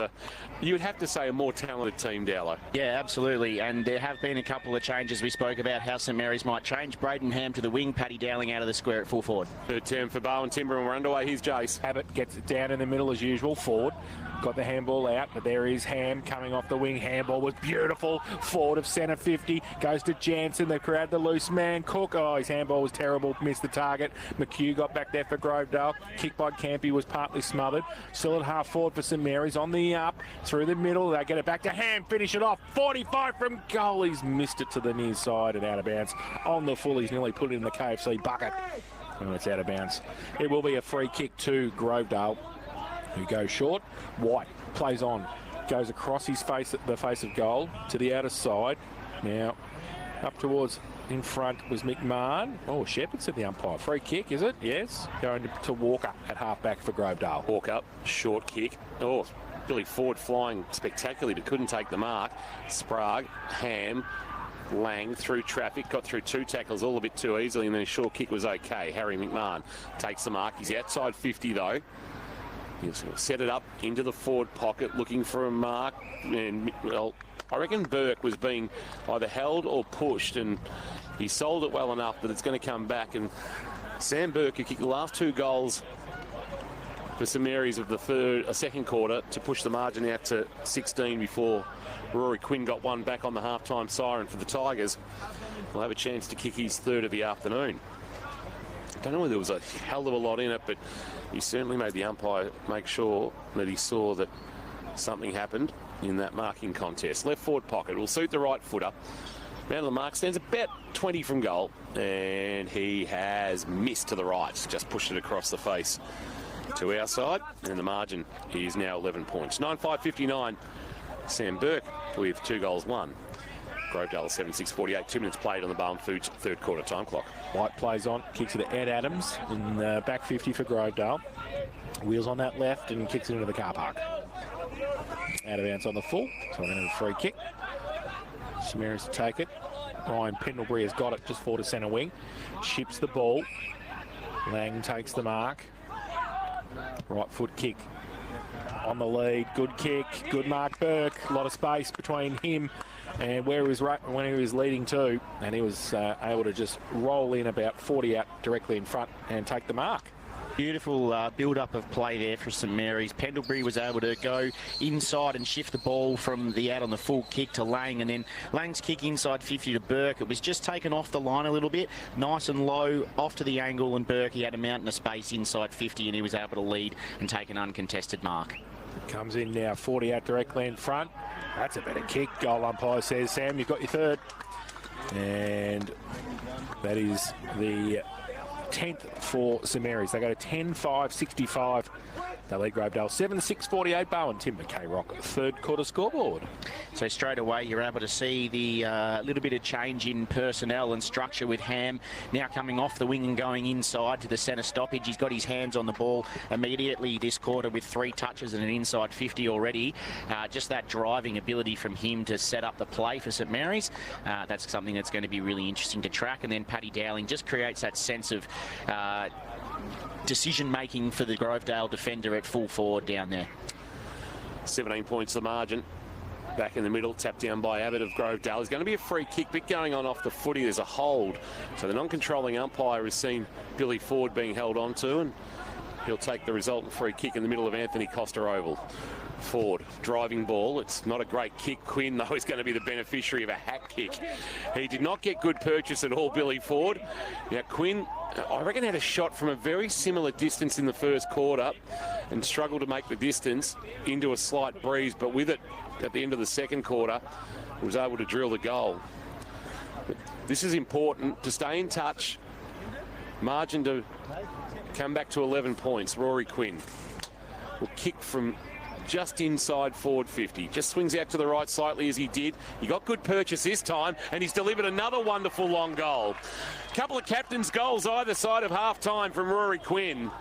you would have to say, a more talented team, Dowler. Yeah, absolutely. And there have been a couple of changes. We spoke about how St Mary's might change. Braden Ham to the wing, Paddy Dowling out of the square at full forward. Third term for Barwon Timber, and we're underway. Here's Jace. Abbott gets it down in the middle as usual. Ford got the handball out, but there is Ham coming off the wing. Handball was beautiful. Ford of centre 50 goes to Jansen. The crowd, the loose man. Cook, his handball was terrible. Missed the target. McHugh got back there for Grovedale. Kick by Campy was partly smothered. Still at half forward for St Mary's on the up through the middle. They get it back to Ham. Finish it off. 45 from goal. He's missed it to the near side and out of bounds. On the full, he's nearly put it in the KFC bucket. Oh, it's out of bounds. It will be a free kick to Grovedale, who goes short. White plays on, goes across his face, the face of goal to the outer side. Now up towards in front was McMahon. Oh, Shepherd said the umpire. Free kick, is it? Yes. Going to Walker at half-back for Grovedale. Walk up, short kick. Oh, Billy Ford flying spectacularly, but couldn't take the mark. Sprague, Ham, Lang through traffic, got through two tackles all a bit too easily, and then a short kick was okay. Harry McMahon takes the mark. He's outside 50 though. He'll set it up into the forward pocket, looking for a mark. And, well, I reckon Burke was being either held or pushed, and he sold it well enough that it's going to come back. And Sam Burke, who kicked the last two goals for St Mary's of the second quarter to push the margin out to 16 before Rory Quinn got one back on the halftime siren for the Tigers, will have a chance to kick his third of the afternoon. I don't know whether there was a hell of a lot in it, but he certainly made the umpire make sure that he saw that something happened in that marking contest. Left forward pocket will suit the right footer. Man of the mark stands about 20 from goal, and he has missed to the right. Just pushed it across the face to our side, and the margin is now 11 points. 9-5-59. Sam Burke with 2 goals won. Grovedale 7-6-48. 2 minutes played on the Barwon Foods third quarter time clock. White plays on, kicks it to Ed Adams in back 50 for Grovedale. Wheels on that left and kicks it into the car park. Out of bounds on the full, so we're going to have a free kick. St Mary's to take it. Ryan Pendlebury has got it just forward to centre wing. Chips the ball. Lang takes the mark. Right foot kick on the lead. Good kick. Good mark, Burke. A lot of space between him and where he was when he was leading to, and he was able to just roll in about 40 out directly in front and take the mark. Beautiful build-up of play there for St Mary's. Pendlebury was able to go inside and shift the ball from the out on the full kick to Lang, and then Lang's kick inside 50 to Burke. It was just taken off the line a little bit, nice and low, off to the angle, and Burke, he had a mountain of space inside 50, and he was able to lead and take an uncontested mark. Comes in now, 40 out directly in front. That's a better kick. Goal umpire says, Sam, you've got your third. And that is the 10th for St Mary's. They go to 10-5-65. They lead Grovedale 7-6-48. Barwon Timber K-Rock third quarter scoreboard. So straight away you're able to see the little bit of change in personnel and structure with Ham now coming off the wing and going inside to the centre stoppage. He's got his hands on the ball immediately this quarter with 3 touches and an inside 50 already. Just that driving ability from him to set up the play for St Mary's. That's something that's going to be really interesting to track. And then Paddy Dowling just creates that sense of decision-making for the Grovedale defender at full forward down there. 17 points the margin. Back in the middle, tapped down by Abbott of Grovedale. There's going to be a free kick, bit going on off the footy. There's a hold. So the non-controlling umpire has seen Billy Ford being held onto, and he'll take the resultant free kick in the middle of Anthony Costa Oval. Ford, driving ball. It's not a great kick. Quinn, though, is going to be the beneficiary of a hat kick. He did not get good purchase at all, Billy Ford. Now, Quinn, I reckon, had a shot from a very similar distance in the first quarter and struggled to make the distance into a slight breeze, but with it at the end of the second quarter, was able to drill the goal. But this is important to stay in touch. Margin to come back to 11 points. Rory Quinn will kick from just inside forward 50. Just swings out to the right slightly as he did. He got good purchase this time, and he's delivered another wonderful long goal. Couple of captain's goals either side of half-time from Rory Quinn.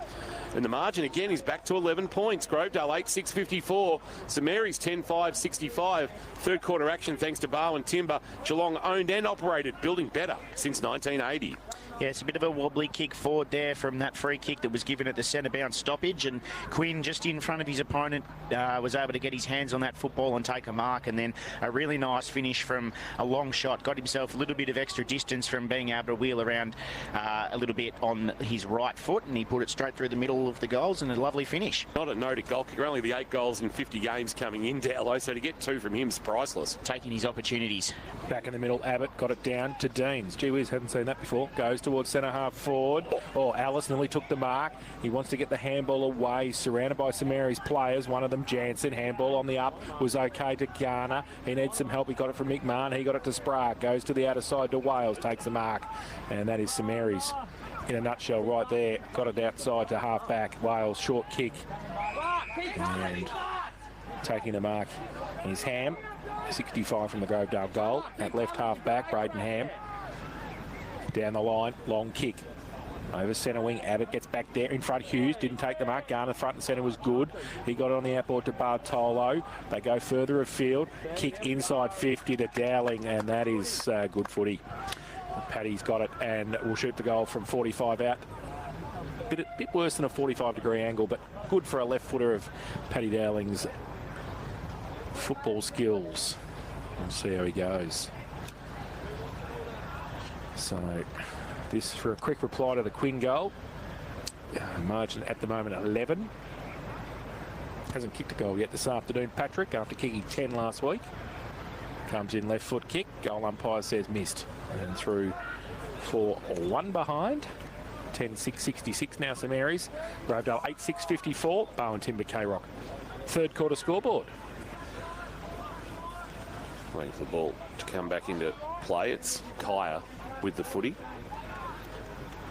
And the margin again is back to 11 points. Grovedale 8-6-54. St Mary's 10-5-65. Third quarter action thanks to Barwon Timber. Geelong owned and operated, building better since 1980. Yeah, it's a bit of a wobbly kick forward there from that free kick that was given at the centre bounce stoppage, and Quinn just in front of his opponent was able to get his hands on that football and take a mark, and then a really nice finish from a long shot. Got himself a little bit of extra distance from being able to wheel around a little bit on his right foot, and he put it straight through the middle of the goals, and a lovely finish. Not a noted goal kicker, only the 8 goals in 50 games coming in, Dowlow, so to get 2 from him is priceless. Taking his opportunities. Back in the middle, Abbott got it down to Deans. Gee whiz, haven't seen that before. Goes towards centre half forward. Oh, Alice nearly took the mark. He wants to get the handball away. He's surrounded by St Mary's players. One of them, Jansen. Handball on the up was okay to Garner. He needs some help. He got it from McMahon. He got it to Sprague. Goes to the outer side to Wales. Takes the mark. And that is St Mary's in a nutshell right there. Got it outside to half back. Wales, short kick. And taking the mark is Ham. 65 from the Grovedale goal. At left half back, Braden Ham. Down the line, long kick. Over centre wing, Abbott gets back there. In front, Hughes didn't take the mark. Garner front and centre was good. He got it on the outboard to Bartolo. They go further afield. Kick inside 50 to Dowling, and that is good footy. Paddy's got it and will shoot the goal from 45 out. A bit worse than a 45-degree angle, but good for a left footer of Paddy Dowling's football skills. We'll see how he goes. So this for a quick reply to the Quinn goal. Margin at the moment 11. Hasn't kicked a goal yet this afternoon, Patrick, after kicking 10 last week. Comes in left foot kick. Goal umpire says missed. And through for 1 behind. 10-6-66 now, St Mary's. Grovedale 8-6-54. Barwon Timber K-Rock. Third quarter scoreboard. Waiting for the ball to come back into play. It's Kaya with the footy.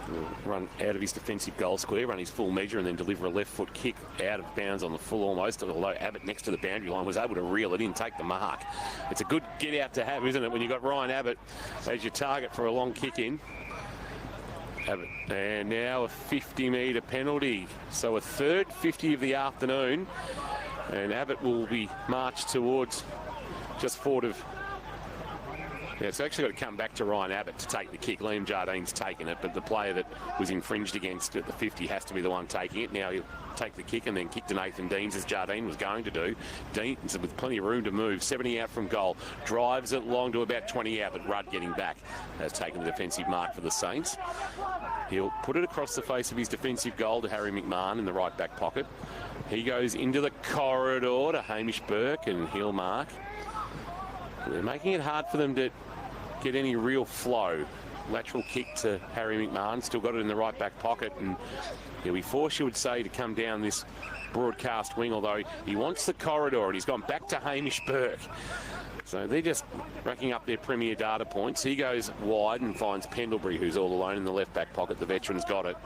He'll run out of his defensive goal square, run his full measure, and then deliver a left foot kick out of bounds on the full almost, although Abbott next to the boundary line was able to reel it in, take the mark. It's a good get out to have, isn't it, when you've got Ryan Abbott as your target for a long kick in. Abbott, and now a 50-metre penalty. So a third 50 of the afternoon, and Abbott will be marched towards just forward of... Yeah, it's actually got to come back to Ryan Abbott to take the kick. Liam Jardine's taken it, but the player that was infringed against at the 50 has to be the one taking it. Now he'll take the kick and then kick to Nathan Deans, as Jardine was going to do. Deans with plenty of room to move, 70 out from goal, drives it long to about 20 out, but Rudd getting back has taken the defensive mark for the Saints. He'll put it across the face of his defensive goal to Harry McMahon in the right back pocket. He goes into the corridor to Hamish Burke, and he'll mark. They're making it hard for them to get any real flow. Lateral kick to Harry McMahon, still got it in the right back pocket, and he'll be forced, you would say, to come down this broadcast wing, although he wants the corridor, and he's gone back to Hamish Burke. So they're just racking up their premier data points. He goes wide and finds Pendlebury, who's all alone in the left back pocket. The veteran's got it.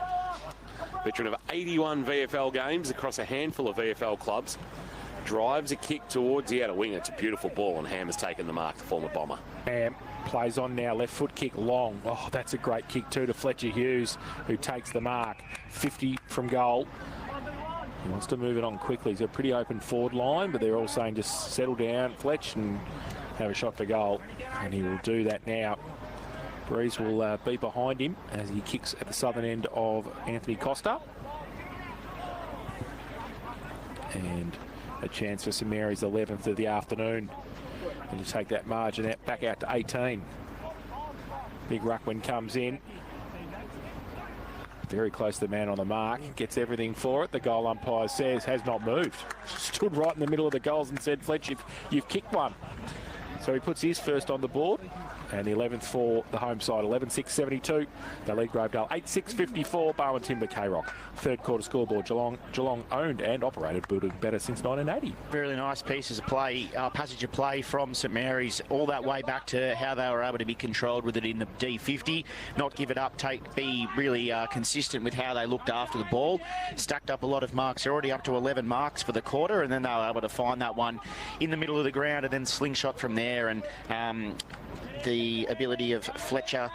Veteran of 81 VFL games across a handful of VFL clubs. Drives a kick towards the outer wing. It's a beautiful ball, and Ham has taken the mark, the former Bomber. Ham plays on now, left foot kick long. Oh, that's a great kick too to Fletcher Hughes, who takes the mark. 50 from goal. He wants to move it on quickly. He's got a pretty open forward line, but they're all saying just settle down, Fletch, and have a shot for goal. And he will do that now. Breeze will be behind him as he kicks at the southern end of Anthony Costa. And a chance for St Mary's 11th of the afternoon, and to take that margin out, back out to 18. Big Ruckman comes in, very close to the man on the mark, gets everything for it. The goal umpire says has not moved. Stood right in the middle of the goals and said, Fletch, you've kicked one. So he puts his first on the board, and the 11th for the home side, 11-6-72. They lead Grovedale 8-6-54. Barwon Timber K-Rock. Third quarter scoreboard. Geelong owned and operated, building better since 1980. Really nice pieces of play, passage of play from St Mary's, all that way back to how they were able to be controlled with it in the D50, not give it up, be really consistent with how they looked after the ball. Stacked up a lot of marks, already up to 11 marks for the quarter, and then they were able to find that one in the middle of the ground and then slingshot from there. And the ability of Fletcher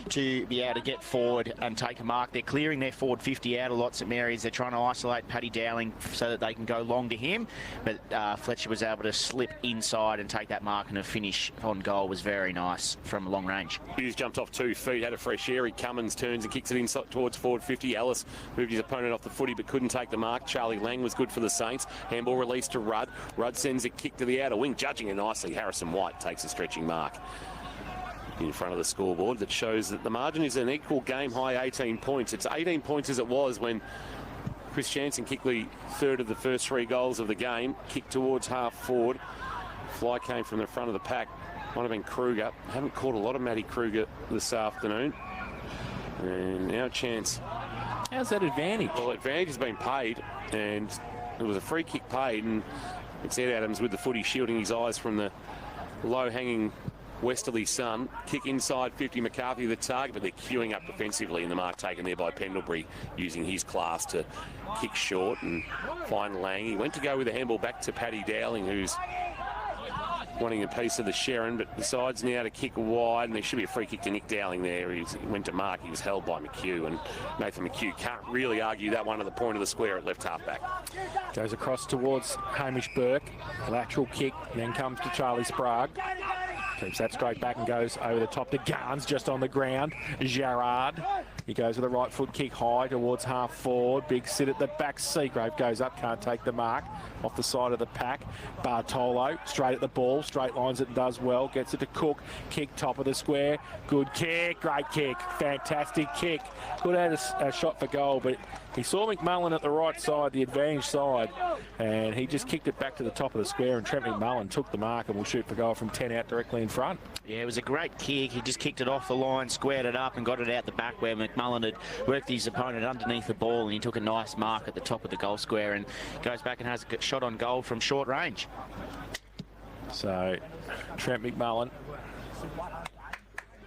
to be able to get forward and take a mark. They're clearing their forward 50 out a lot, St Mary's. They're trying to isolate Paddy Dowling so that they can go long to him, but Fletcher was able to slip inside and take that mark, and a finish on goal was very nice from long range. Hughes jumped off 2 feet, had a fresh air. Cummins turns and kicks it inside towards forward 50. Ellis moved his opponent off the footy but couldn't take the mark. Charlie Lang was good for the Saints. Handball released to Rudd. Rudd sends a kick to the outer wing, judging it nicely. Harrison White takes a stretching mark in front of the scoreboard that shows that the margin is an equal game high 18 points. It's 18 points as it was when Chris Jansen kicked the third of the first 3 goals of the game. Kicked towards half forward. Fly came from the front of the pack. Might have been Kruger. Haven't caught a lot of Matty Kruger this afternoon. And now a chance. How's that advantage? Well, advantage has been paid, and it was a free kick paid, and it's Ed Adams with the footy shielding his eyes from the low-hanging westerly sun. Kick inside 50, McCarthy the target, but they're queuing up defensively, and the mark taken there by Pendlebury, using his class to kick short and find Lang. He went to go with the handball back to Paddy Dowling, who's wanting a piece of the Sharon, but decides now to kick wide, and there should be a free kick to Nick Dowling there. He went to mark, he was held by McHugh, and Nathan McHugh can't really argue that one at the point of the square at left half-back. Goes across towards Hamish Burke, lateral kick, then comes to Charlie Sprague. Keeps that straight back and goes over the top to Garnes, just on the ground. Gerard, he goes with a right foot kick high towards half forward. Big sit at the back. Seagrave goes up, can't take the mark. Off the side of the pack. Bartolo straight at the ball, straight lines it and does well. Gets it to Cook. Kick top of the square. Good kick, great kick, fantastic kick. Could have had a shot for goal, but he saw McMullen at the right side, the advantage side, and he just kicked it back to the top of the square, and Trent McMullen took the mark and will shoot for goal from 10 out directly in front. Yeah, it was a great kick. He just kicked it off the line, squared it up and got it out the back where McMullen had worked his opponent underneath the ball, and he took a nice mark at the top of the goal square and goes back and has a shot on goal from short range. So Trent McMullen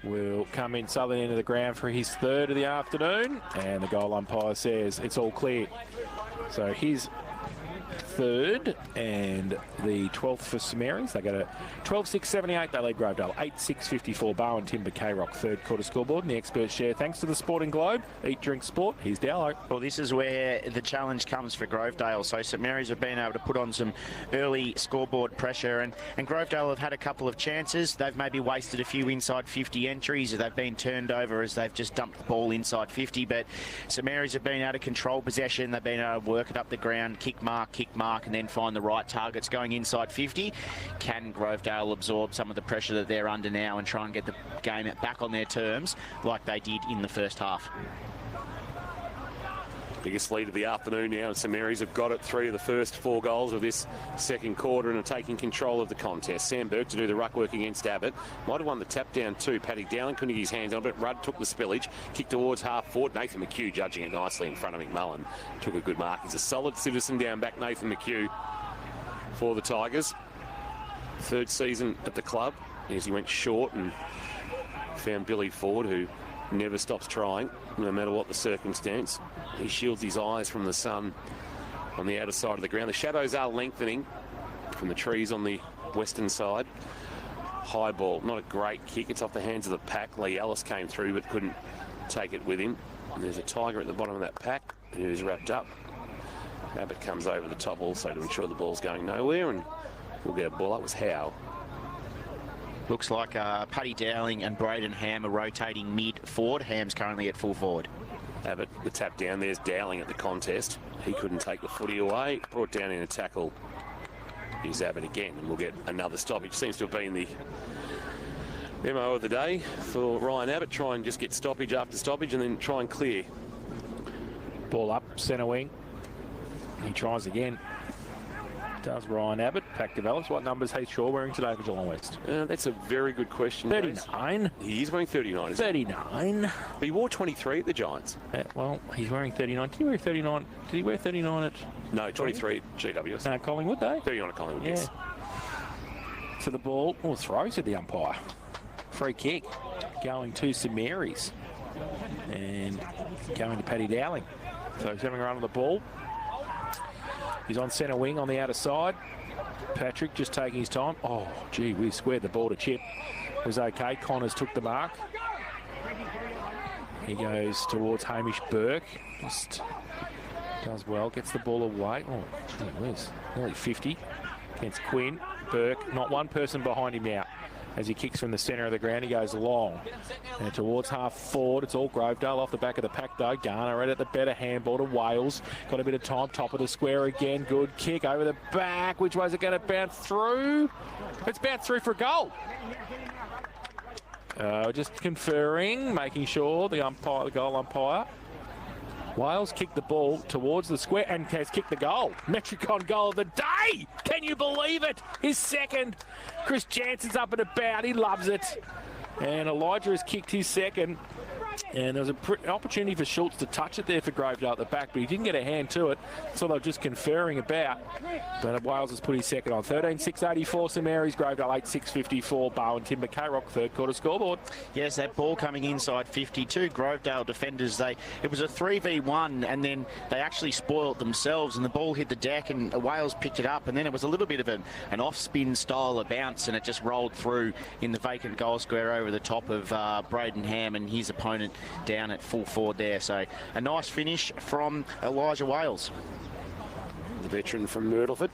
will come in southern end of the ground for his third of the afternoon, and the goal umpire says it's all clear. So his third and the 12th for St Mary's. They go to 12-6-78. They lead Grovedale 8-6-54. Barwon Timber K-Rock third quarter scoreboard, and the experts share thanks to the Sporting Globe. Eat, drink, sport. Here's Dowlo. Well, this is where the challenge comes for Grovedale. So St Mary's have been able to put on some early scoreboard pressure, and Grovedale have had a couple of chances. They've maybe wasted a few inside 50 entries. They've been turned over as they've just dumped the ball inside 50, but St Mary's have been able to control possession. They've been able to work it up the ground, kick mark, and then find the right targets going inside 50. Can Grovedale absorb some of the pressure that they're under now and try and get the game back on their terms like they did in the first half? Biggest lead of the afternoon now, and St Mary's have got it 3 of the first 4 goals of this second quarter and are taking control of the contest. Sam Burke to do the ruck work against Abbott. Might have won the tap down too. Paddy Dowling couldn't get his hands on it, but Rudd took the spillage. Kicked towards half forward. Nathan McHugh judging it nicely in front of McMullen. Took a good mark. He's a solid citizen down back, Nathan McHugh, for the Tigers. Third season at the club as he went short and found Billy Ford, who never stops trying, no matter what the circumstance. He shields his eyes from the sun on the outer side of the ground. The shadows are lengthening from the trees on the western side. High ball, not a great kick. It's off the hands of the pack. Lee Ellis came through but couldn't take it with him. And there's a Tiger at the bottom of that pack who's wrapped up. Abbott comes over the top also to ensure the ball's going nowhere, and we'll get a ball. That was Howe. Looks like Paddy Dowling and Braden Ham are rotating mid-forward. Ham's currently at full forward. Abbott, the tap down. There's Dowling at the contest. He couldn't take the footy away. Brought down in a tackle. Here's Abbott again, and we'll get another stoppage. Seems to have been the MO of the day for Ryan Abbott. Try and just get stoppage after stoppage and then try and clear. Ball up, centre wing. He tries again. Does Ryan Abbott. Pack develops. What numbers Heath Shaw wearing today for Geelong West? That's a very good question. 39. He is wearing 39. 39. But he wore 23 at the Giants. Well, he's wearing 39. Did he wear 39? Did he wear 39 at... No, 23 at GWS. No, Collingwood, though? 39 at Collingwood, yeah. yes. To the ball. Oh, throws at the umpire. Free kick. Going to St Mary's. And going to Paddy Dowling. So he's having a run on the ball. He's on centre wing on the outer side. Patrick just taking his time. Oh, gee, we squared the ball to Chip. It was okay. Connors took the mark. He goes towards Hamish Burke. Just does well. Gets the ball away. Oh, gee whiz. Nearly 50 against Quinn. Burke, not one person behind him now. As he kicks from the centre of the ground, he goes long. And towards half forward, it's all Grovedale off the back of the pack, though. Garner right at the better handball to Wales. Got a bit of time, top of the square again. Good kick over the back. Which way is it going to bounce through? It's bounced through for a goal. Just conferring, making sure the umpire, the goal umpire. Wales kicked the ball towards the square and has kicked the goal. Metricon goal of the day. Can you believe it? His second. Chris Jansen's up and about. He loves it. And Elijah has kicked his second. And there was an opportunity for Schultz to touch it there for Grovedale at the back, but he didn't get a hand to it, so they were just conferring about. But Wales has put his second on. 13-6-84 St Mary's, Grovedale 8-6-54 Barwon Timber, K-Rock third quarter scoreboard. Yes, that ball coming inside 52. Grovedale defenders, it was a 3v1, and then they actually spoiled themselves, and the ball hit the deck, and Wales picked it up, and then it was a little bit of an off-spin style of bounce, and it just rolled through in the vacant goal square over the top of Braden Ham and his opponent down at full forward there. So a nice finish from Elijah Wales. The veteran from Myrtleford.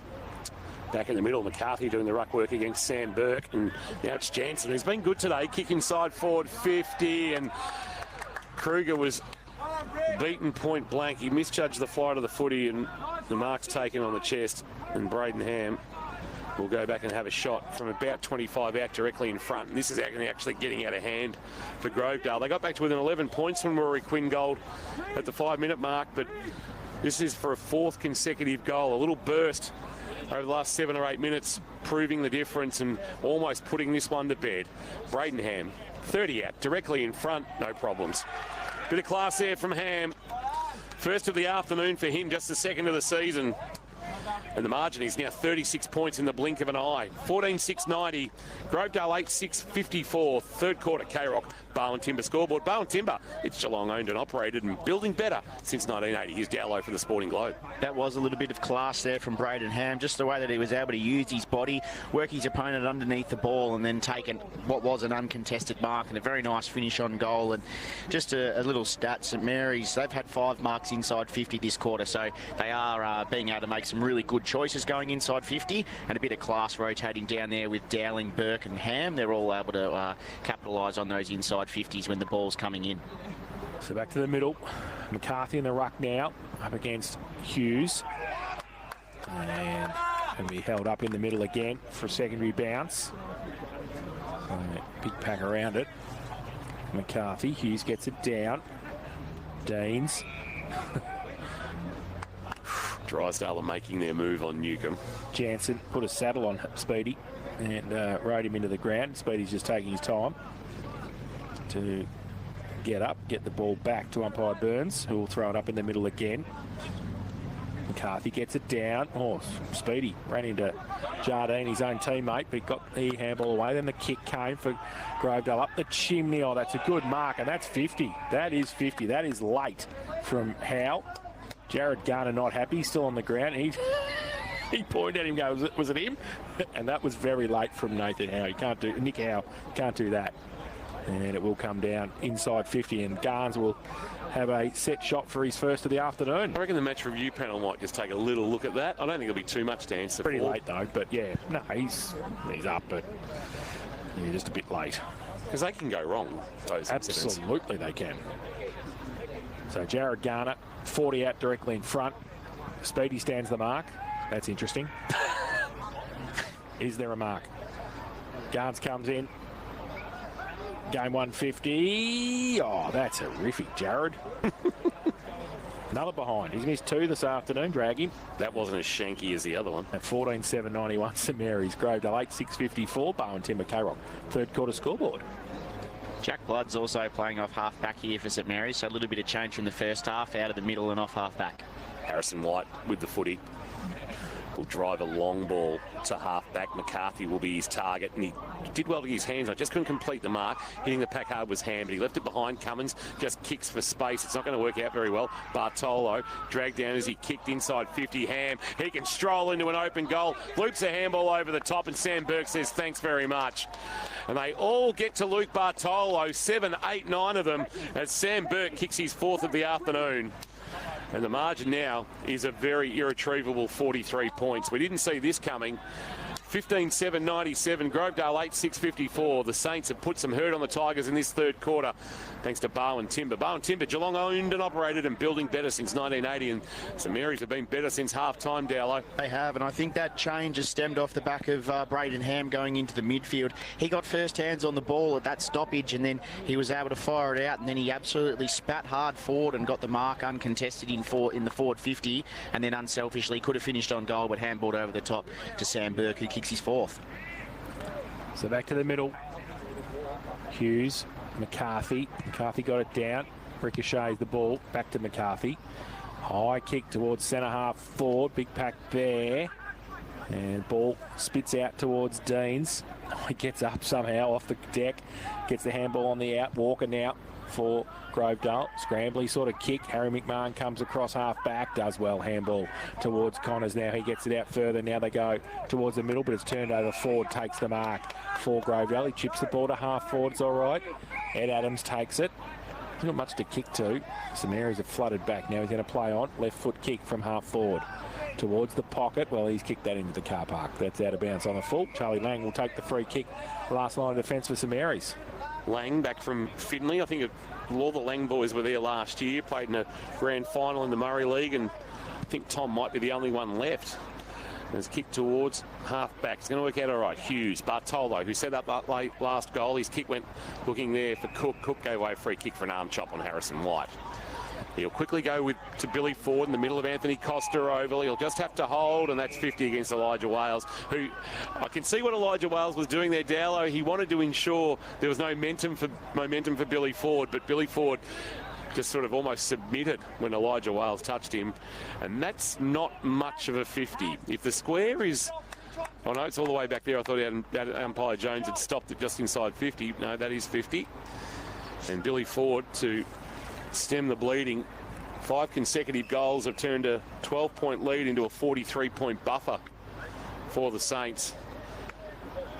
Back in the middle, McCarthy doing the ruck work against Sam Burke. And now it's Jansen, who's been good today. Kick inside forward 50, and Kruger was beaten point blank. He misjudged the flight of the footy, and the mark's taken on the chest. And Braden Ham will go back and have a shot from about 25 out directly in front. And this is actually getting out of hand for Grovedale. They got back to within 11 points when Rory Quinn goaled at the 5-minute mark, but this is for a fourth consecutive goal. A little burst over the last 7 or 8 minutes, proving the difference and almost putting this one to bed. Braden Ham, 30 out, directly in front, no problems. Bit of class there from Ham. First of the afternoon for him, just the second of the season. And the margin is now 36 points in the blink of an eye. 14-6-90. Grovedale 8-6-54. Third quarter, K-Rock. Barwon Timber scoreboard. Barwon Timber, it's Geelong owned and operated and building better since 1980. Here's Gallo for the Sporting Globe. That was a little bit of class there from Braden Ham. Just the way that he was able to use his body, work his opponent underneath the ball, and then take what was an uncontested mark, and a very nice finish on goal. And just a little stat, St Mary's, they've had 5 marks inside 50 this quarter, so they are being able to make some really good choices going inside 50, and a bit of class rotating down there with Dowling, Burke and Ham. They're all able to capitalise on those inside 50s when the ball's coming in. So back to the middle. McCarthy in the ruck now, up against Hughes. And can be held up in the middle again for a secondary bounce. Big pack around it. McCarthy, Hughes gets it down. Deans. Drysdale are making their move on Newcomb. Jansen put a saddle on Speedy and rode him into the ground. Speedy's just taking his time to get up, get the ball back to umpire Burns, who will throw it up in the middle again. McCarthy gets it down. Oh, Speedy ran into Jardine, his own teammate, but he got the handball away. Then the kick came for Grovedale up the chimney. Oh, that's a good mark, and that's 50. That is 50. That is late from Howe. Jared Garner not happy, still on the ground. He pointed at him, goes, was it him? And that was very late from Nathan Howe. Nick Howe can't do that. And it will come down inside 50, and Garnes will have a set shot for his first of the afternoon. I reckon the match review panel might just take a little look at that. I don't think it'll be too much to answer. Pretty late though, but yeah, no, he's up, but yeah, just a bit late. Because they can go wrong, those incidents. Absolutely they can. So Jared Garner, 40 out directly in front. Speedy stands the mark. That's interesting. Is there a mark? Garnes comes in. Game 150. Oh, that's horrific, Jared. Another behind. He's missed 2 this afternoon, Draggy. That wasn't as shanky as the other one. At 14.791, St Mary's. Grovedale 8.654. Bowen Timber, K-Rock. Third quarter scoreboard. Jack Blood's also playing off half-back here for St Mary's, so a little bit of change from the first half, out of the middle and off half-back. Harrison White with the footy. Will drive a long ball to half-back. McCarthy will be his target, and he did well to get his hands on. Just couldn't complete the mark. Hitting the pack hard was hand, but he left it behind. Cummins just kicks for space. It's not going to work out very well. Bartolo dragged down as he kicked inside 50. Ham, he can stroll into an open goal. Loops a handball over the top, and Sam Burke says thanks very much. And they all get to Luke Bartolo, 7, 8, 9 of them, as Sam Burke kicks his 4th of the afternoon. And the margin now is a very irretrievable 43 points. We didn't see this coming. 15-7-97, Grovedale 8-6-54. The Saints have put some hurt on the Tigers in this third quarter, thanks to Bowen Timber. Bowen Timber, Geelong owned and operated and building better since 1980, and St Mary's have been better since half-time, Dowlo. They have, and I think that change has stemmed off the back of Braden Ham going into the midfield. He got first hands on the ball at that stoppage, and then he was able to fire it out, and then he absolutely spat hard forward and got the mark uncontested in the forward 50, and then unselfishly could have finished on goal, but handballed over the top to Sam Burke, who kicks his 4th. So back to the middle. Hughes, McCarthy. McCarthy got it down. Ricochets the ball. Back to McCarthy. High kick towards centre half forward. Big pack there. And ball spits out towards Deans. He gets up somehow off the deck. Gets the handball on the out. Walker now for Grovedale. Scrambly sort of kick. Harry McMahon comes across half back. Does well. Handball towards Connors now. He gets it out further. Now they go towards the middle, but it's turned over. Ford takes the mark for Grovedale. He chips the ball to half forward. It's all right. Ed Adams takes it. There's not much to kick to. Some areas are flooded back. Now he's going to play on. Left foot kick from half forward towards the pocket. Well, he's kicked that into the car park. That's out of bounds on the full. Charlie Lang will take the free kick. Last line of defence for St Mary's. Lang back from Finley. I think all the Lang boys were there last year, played in a grand final in the Murray League, and I think Tom might be the only one left. There's a kick towards half-back. It's going to work out all right. Hughes, Bartolo, who set up that last goal. His kick went looking there for Cook. Cook gave away a free kick for an arm chop on Harrison White. He'll quickly go to Billy Ford in the middle of Anthony Costa oval. He'll just have to hold, and that's 50 against Elijah Wales, who I can see what Elijah Wales was doing there, Dowlo. He wanted to ensure there was no momentum for Billy Ford, but Billy Ford just sort of almost submitted when Elijah Wales touched him, and that's not much of a 50. If the square is... Oh, no, it's all the way back there. I thought umpire Jones had stopped it just inside 50. No, that is 50. And Billy Ford to stem the bleeding. 5 consecutive goals have turned a 12-point lead into a 43-point buffer for the Saints.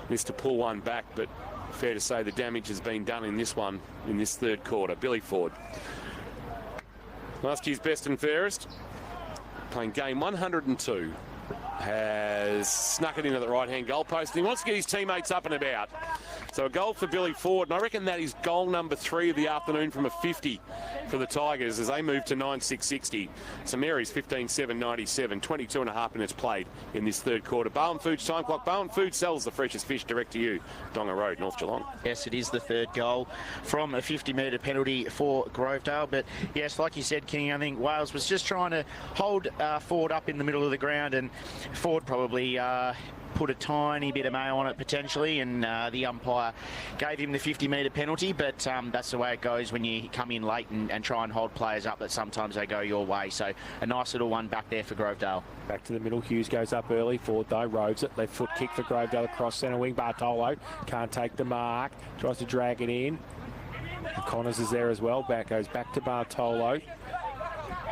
Missed to pull one back, but fair to say the damage has been done in this one, in this third quarter. Billy Ford. Last year's best and fairest, playing game 102. Has snuck it into the right-hand goalpost, and he wants to get his teammates up and about. So a goal for Billy Ford, and I reckon that is goal number 3 of the afternoon from a 50 for the Tigers as they move to 9-6-60. St Mary's 15-7-97, 22 and a half minutes played in this third quarter. Bowen Foods time clock. Bowen Foods sells the freshest fish direct to you. Donga Road, North Geelong. Yes, it is the third goal from a 50-metre penalty for Grovedale. But yes, like you said, King, I think Wales was just trying to hold Ford up in the middle of the ground, and Ford probably put a tiny bit of mayo on it potentially, and the umpire gave him the 50-metre penalty, but that's the way it goes when you come in late and try and hold players up, that sometimes they go your way. So a nice little one back there for Grovedale. Back to the middle. Hughes goes up early. Ford though roves it. Left foot kick for Grovedale across centre wing. Bartolo can't take the mark. Tries to drag it in. And Connors is there as well. Goes back to Bartolo.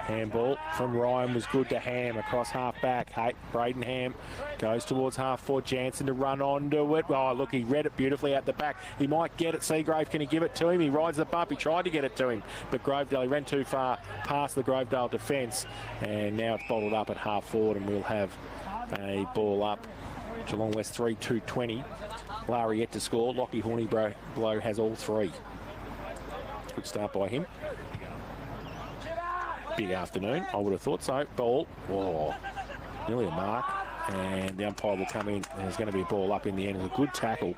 Handball from Ryan was good to Ham across half back. Hey, Braden Ham goes towards half forward. Jansen to run onto it. Oh, look, he read it beautifully at the back. He might get it. Seagrave, can he give it to him? He rides the bump. He tried to get it to him, but Grovedale, he ran too far past the Grovedale defence, and now it's bottled up at half forward, and we'll have a ball up. Geelong West 3-2-20. Lowry yet to score. Lockie Horniblow has all 3. Good start by him. Big afternoon, I would have thought so. Ball, oh, nearly a mark, and the umpire will come in, and there's going to be a ball up in the end. It's a good tackle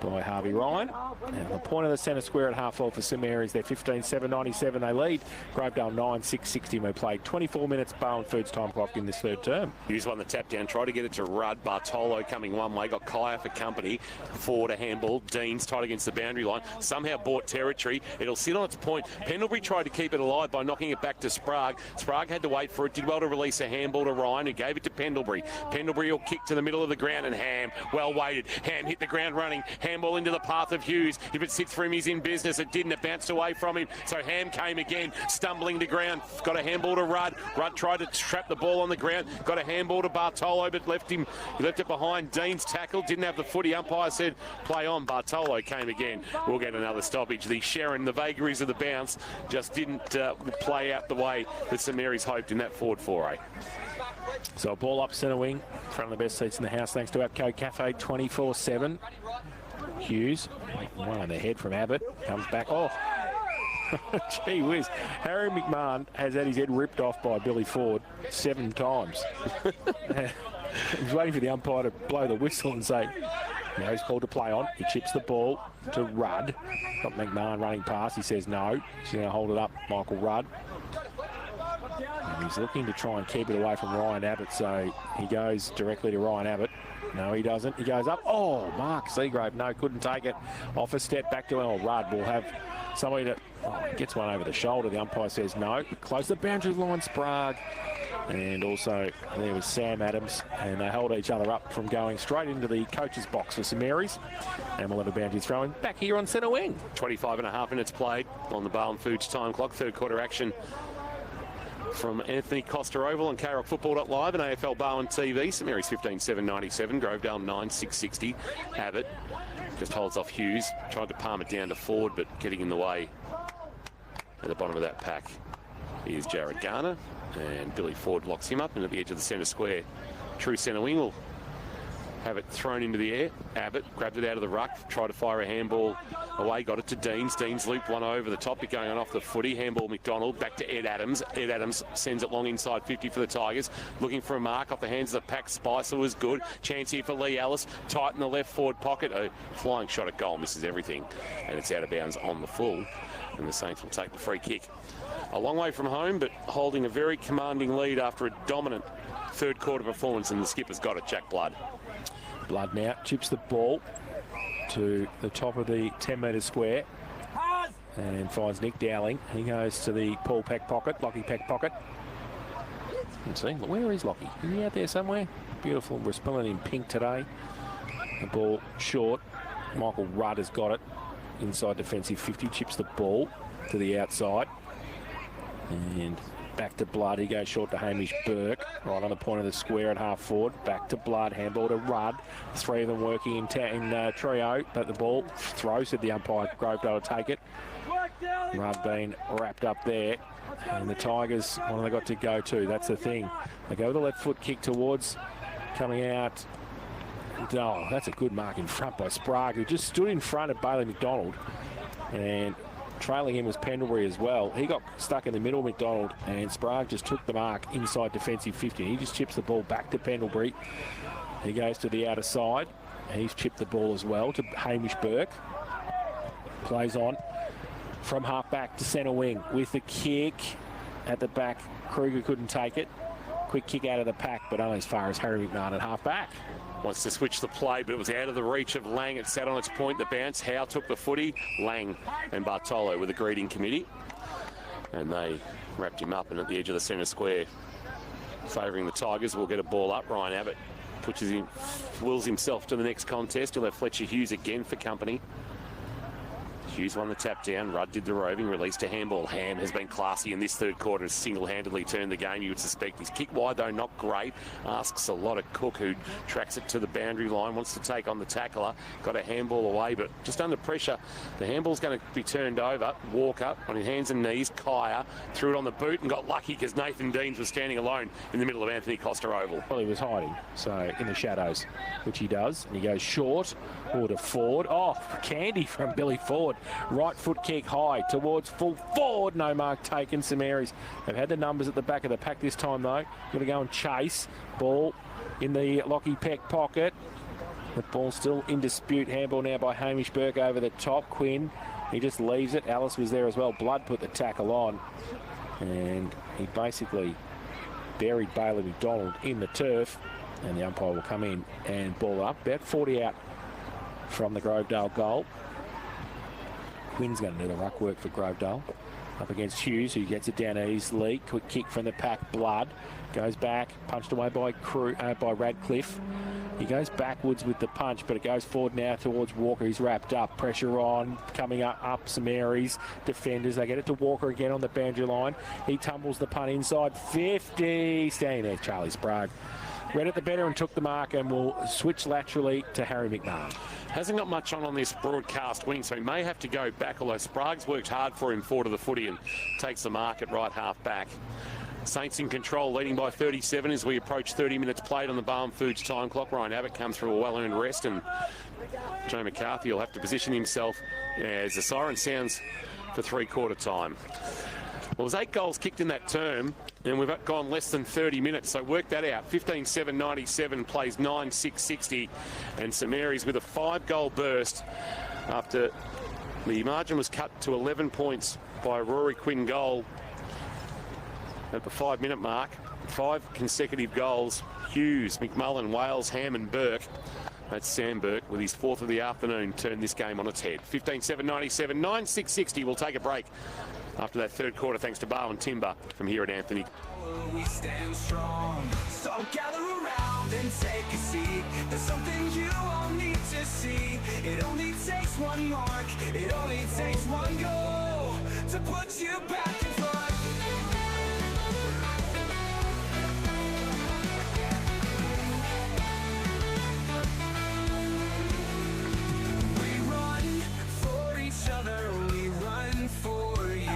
by Harvey Ryan. And the point of the centre square at half-forward for St Mary's. They're 15-7-97. They lead. Grovedale 9-6-60. We played 24 minutes Bowen Foods time clock in this third term. Hughes won the tap down, tried to get it to Rudd. Bartolo coming one way, got Kaya for company. Forward a handball. Dean's tight against the boundary line. Somehow bought territory. It'll sit on its point. Pendlebury tried to keep it alive by knocking it back to Sprague. Sprague had to wait for it. Did well to release a handball to Ryan, who gave it to Pendlebury. Pendlebury will kick to the middle of the ground, and Ham, well weighted. Ham hit the ground running. Handball into the path of Hughes. If it sits for him, he's in business. It didn't. It bounced away from him. So Ham came again, stumbling to ground. Got a handball to Rudd. Rudd tried to trap the ball on the ground. Got a handball to Bartolo, but left it behind. Dean's tackle. Didn't have the footy. Umpire said, play on. Bartolo came again. We'll get another stoppage. The Sharon, the vagaries of the bounce, just didn't play out the way that St Mary's hoped in that forward foray. So a ball up centre wing, front of the best seats in the house, thanks to Apco Cafe 24/7. Hughes, one on the head from Abbott, comes back. Oh, gee whiz. Harry McMahon has had his head ripped off by Billy Ford 7 times. He's waiting for the umpire to blow the whistle and say, now he's called to play on. He chips the ball to Rudd. Got McMahon running past. He says no. He's going to hold it up, Michael Rudd. And he's looking to try and keep it away from Ryan Abbott, so he goes directly to Ryan Abbott. No, he doesn't. He goes up. Oh, Mark Seagrave, no, couldn't take it. Off a step back to Rudd. We'll have somebody that gets one over the shoulder. The umpire says no. Close the boundary line, Sprague. And also there was Sam Adams, and they hold each other up from going straight into the coach's box for St Mary's. And we'll have a boundary throw-in back here on centre wing. 25.5 minutes played on the Bowen Foods time clock. Third quarter action from Anthony Costa Oval on KRockFootball.live and AFL Bowen TV. St Mary's 15-7-97. Grovedale 9-6-60. Abbott just holds off Hughes. Tried to palm it down to Ford, but getting in the way at the bottom of that pack is Jared Garner. And Billy Ford locks him up, and at the edge of the centre square, true centre wing will have it thrown into the air. Abbott grabbed it out of the ruck, tried to fire a handball away, got it to Deans. Deans looped one over the top, it going on off the footy. Handball McDonald back to Ed Adams. Ed Adams sends it long inside 50 for the Tigers, looking for a mark off the hands of the pack. Spicer was good. Chance here for Lee Ellis, tight in the left forward pocket. A flying shot at goal, misses everything, and it's out of bounds on the full, and the Saints will take the free kick. A long way from home, but holding a very commanding lead after a dominant third quarter performance, and the skipper's got it, Jack Blood. Blood now chips the ball to the top of the 10-metre square and finds Nick Dowling. He goes to the Paul Peck pocket, Lockie Peck pocket. Let's see, where is Lockie? Is he out there somewhere? Beautiful. We're spelling in pink today. The ball short. Michael Rudd has got it. Inside defensive 50, chips the ball to the outside. And back to Blood. He goes short to Hamish Burke, right on the point of the square at half forward. Back to Blood. Handball to Rudd. 3 of them working in trio. But the ball throw, said the umpire. Grovedale to take it. Rudd being wrapped up there. And the Tigers, what have they got to go to? That's the thing. They go with the left foot kick towards coming out. Oh, that's a good mark in front by Sprague, who just stood in front of Bailey McDonald. And trailing him was Pendlebury as well. He got stuck in the middle, McDonald, and Sprague just took the mark inside defensive 50. He just chips the ball back to Pendlebury. He goes to the outer side. He's chipped the ball as well to Hamish Burke. Plays on from half back to centre wing with the kick at the back. Kruger couldn't take it. Quick kick out of the pack, but only as far as Harry McMahon at half back. Wants to switch the play, but it was out of the reach of Lang. It sat on its point, the bounce. Howe took the footy. Lang and Bartolo with the greeting committee. And they wrapped him up, and at the edge of the centre square, favouring the Tigers, will get a ball up. Ryan Abbott wills himself to the next contest. He'll have Fletcher Hughes again for company. Hughes won the tap down. Rudd did the roving, released a handball. Ham has been classy in this third quarter, has single-handedly turned the game, you would suspect. His kick wide, though, not great. Asks a lot of Cook, who tracks it to the boundary line, wants to take on the tackler. Got a handball away, but just under pressure. The handball's going to be turned over. Walker on his hands and knees. Kaya threw it on the boot and got lucky because Nathan Deans was standing alone in the middle of Anthony Costa Oval. Well, he was hiding, so in the shadows, which he does. And he goes short, or to Ford. Oh, candy from Billy Ford. Right foot kick high towards full forward. No mark taken. St Mary's have had the numbers at the back of the pack this time, though. Going to go and chase. Ball in the Lockie Peck pocket. The ball still in dispute. Handball now by Hamish Burke over the top. Quinn, he just leaves it. Alice was there as well. Blood put the tackle on. And he basically buried Bailey McDonald in the turf. And the umpire will come in and ball up. About 40 out from the Grovedale goal. Quinn's going to need a ruck work for Grovedale. Up against Hughes, who gets it down easily. Quick kick from the pack. Blood goes back, punched away by Radcliffe. He goes backwards with the punch, but it goes forward now towards Walker. He's wrapped up. Pressure on. Coming up some Marys. Defenders. They get it to Walker again on the boundary line. He tumbles the punt inside. 50. Standing there, Charlie Sprague. Read it the better and took the mark, and will switch laterally to Harry McMahon. Hasn't got much on this broadcast wing, so he may have to go back, although Sprague's worked hard for him forward of the footy and takes the mark at right half back. Saints in control, leading by 37 as we approach 30 minutes played on the Barham Foods time clock. Ryan Abbott comes through a well-earned rest, and Joe McCarthy will have to position himself as the siren sounds for three-quarter time. Well, there's 8 goals kicked in that term, and we've gone less than 30 minutes, so work that out. 15-7-97 plays 9-6-60, and St Mary's with a 5-goal burst after the margin was cut to 11 points by a Rory Quinn goal at the 5-minute mark. 5 consecutive goals. Hughes, McMullen, Wales, Hammond, Burke. That's Sam Burke with his 4th of the afternoon turned this game on its head. 15-7-97, 9-6-60. We'll take a break after that third quarter, thanks to Barwon Timber from here at Anthony. We stand strong, so gather around and take a seat. There's something you all need to see. It only takes one mark, it only takes one goal to put you back in front. We run for each other, we run for you.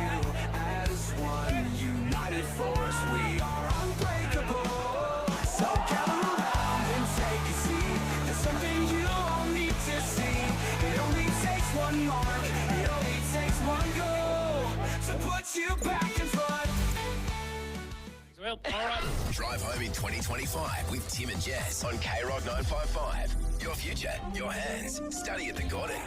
As one united force, we are unbreakable. So gather around and take a seat. There's something you all need to see. It only takes one mark, it only takes one goal to put you back in front. Well, all right. Drive home in 2025 with Tim and Jess on K-Rock 955. Your future, your hands. Study at the Gordon.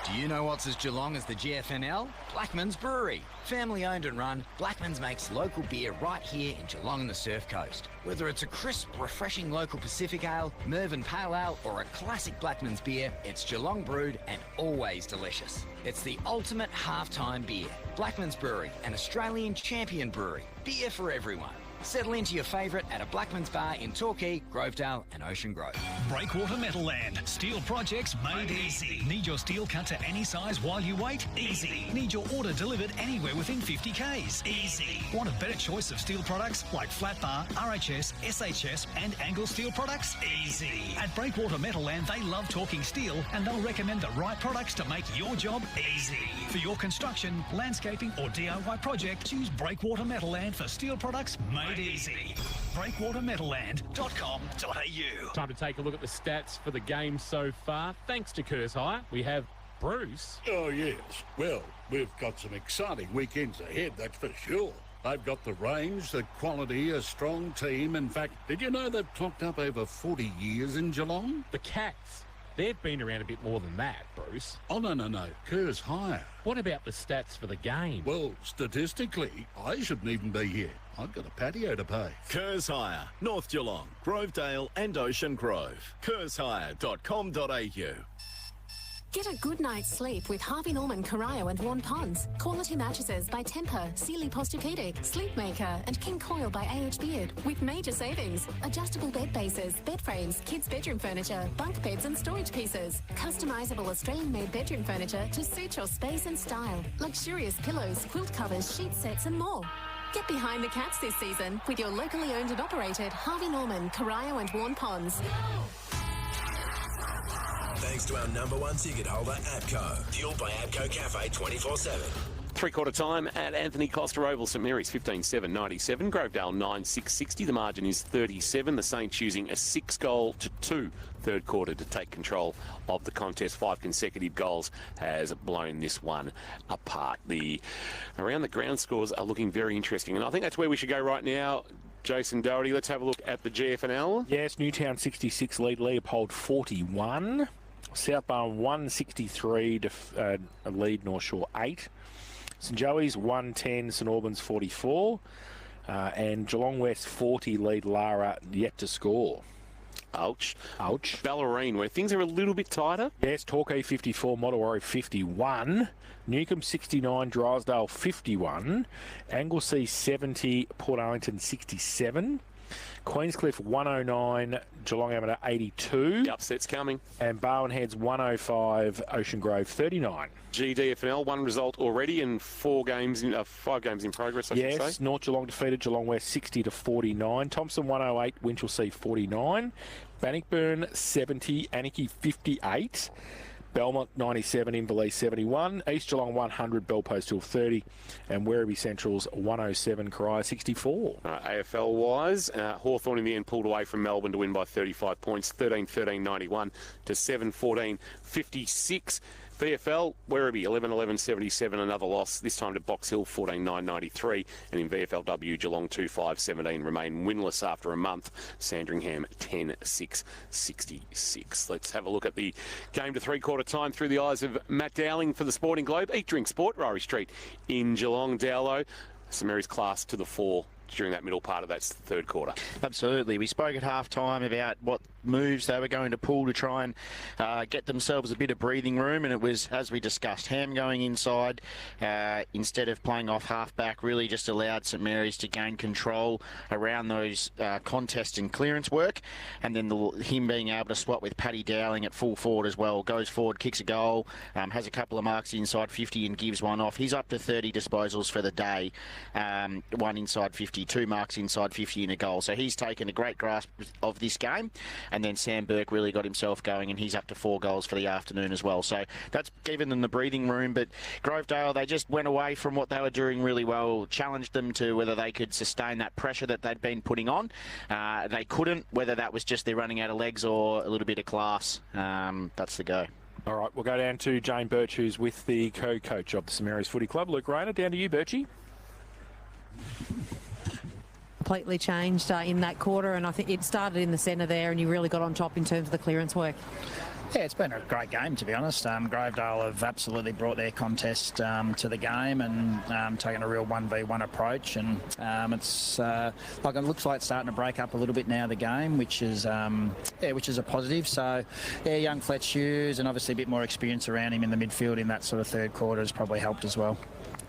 Do you know what's as Geelong as the GFNL? Blackman's Brewery. Family owned and run, Blackman's makes local beer right here in Geelong and the Surf Coast. Whether it's a crisp, refreshing local Pacific Ale, Mervyn Pale Ale, or a classic Blackman's beer, it's Geelong brewed and always delicious. It's the ultimate halftime beer. Blackman's Brewery, an Australian champion brewery. Beer for everyone. Settle into your favourite at a Blackman's Bar in Torquay, Grovedale and Ocean Grove. Breakwater Metal Land. Steel projects made easy. Need your steel cut to any size while you wait? Easy. Need your order delivered anywhere within 50 Ks? Easy. Want a better choice of steel products like flat bar, RHS, SHS and angle steel products? Easy. At Breakwater Metal Land, they love talking steel and they'll recommend the right products to make your job easy. For your construction, landscaping or DIY project, choose Breakwater Metal Land for steel products made easy. BreakwaterMetalLand.com.au. Time to take a look at the stats for the game so far. Thanks to Curse Hire, we have Bruce. Oh, yes. Well, we've got some exciting weekends ahead, that's for sure. They've got the range, the quality, a strong team. In fact, did you know they've clocked up over 40 years in Geelong? The Cats. They've been around a bit more than that, Bruce. Oh, no. Kerr's higher. What about the stats for the game? Well, statistically, I shouldn't even be here. I've got a patio to pay. Kerr's Hire, North Geelong, Grovedale and Ocean Grove. Kerr'sHire.com.au. Get a good night's sleep with Harvey Norman, Corio and Warren Ponds. Quality mattresses by Tempur, Sealy Posturepedic, Sleepmaker and King Coil by A.H. Beard. With major savings. Adjustable bed bases, bed frames, kids' bedroom furniture, bunk beds and storage pieces. Customisable Australian-made bedroom furniture to suit your space and style. Luxurious pillows, quilt covers, sheet sets and more. Get behind the Cats this season with your locally owned and operated Harvey Norman, Corio and Warren Ponds. Thanks to our #1 ticket holder, APCO. Fueled by APCO Cafe 24/7. Three-quarter time at Anthony Costa Oval. St Mary's 15-7-97. Grovedale 9-6-60. The margin is 37. The Saints using a 6-goal-2 third quarter to take control of the contest. 5 consecutive goals has blown this one apart. The around the ground scores are looking very interesting, and I think that's where we should go right now. Jason Doherty, let's have a look at the GFNL. Yes, Newtown 66 lead, Leopold 41. Southbourne 163 to lead North Shore 8. St Joey's 110, St Albans 44. And Geelong West 40 lead Lara, yet to score. Ouch. Ouch. Ballerine, where things are a little bit tighter. Yes, Torquay 54, Mottawarri 51. Newcombe 69, Drysdale 51. Anglesea 70, Port Arlington 67. Queenscliff 109, Geelong Amateur 82. The upset's coming. And Barwon Heads 105, Ocean Grove 39. GDFNL, one result already in 5 games in progress, I should say. Yes, North Geelong defeated Geelong West 60 to 49. Thompson 108, Winchelsea 49. Bannockburn 70, Anarchy 58. Belmont 97, Inverleigh 71, East Geelong 100, Bellpost Hill 30, and Werribee Central's 107, Coria 64. AFL-wise, Hawthorn in the end pulled away from Melbourne to win by 35 points, 13-13-91 to 7-14-56. VFL, Werribee 11-11-77, another loss, this time to Box Hill 14-9-93, and in VFLW, Geelong 2-5-17 remain winless after a month. Sandringham 10-6-66. Let's have a look at the game to three-quarter time through the eyes of Matt Dowling for the Sporting Globe. Eat, Drink, Sport, Rory Street in Geelong. Dowlo, St Mary's class to the fore during that middle part of that third quarter. Absolutely. We spoke at half-time about what moves they were going to pull to try and get themselves a bit of breathing room, and it was, as we discussed, Ham going inside instead of playing off half-back really just allowed St Mary's to gain control around those contest and clearance work, and then him being able to swap with Paddy Dowling at full forward as well. Goes forward, kicks a goal, has a couple of marks inside 50 and gives one off. He's up to 30 disposals for the day, one inside 50, 2 marks inside 50 and a goal. So he's taken a great grasp of this game. And then Sam Burke really got himself going, and he's up to 4 goals for the afternoon as well. So that's given them the breathing room. But Grovedale, they just went away from what they were doing really well, challenged them to whether they could sustain that pressure that they'd been putting on. They couldn't, whether that was just they're running out of legs or a little bit of class. That's the go. All right, we'll go down to Jane Birch, who's with the co-coach of the St Mary's Footy Club, Luke Rayner. Down to you, Birchie. Completely changed in that quarter, and I think it started in the centre there, and you really got on top in terms of the clearance work. Yeah, it's been a great game, to be honest. Grovedale have absolutely brought their contest to the game and taken a real 1v1 approach, and it's like it looks like it's starting to break up a little bit now, the game, which is a positive. So yeah, young Fletch Hughes and obviously a bit more experience around him in the midfield in that sort of third quarter has probably helped as well.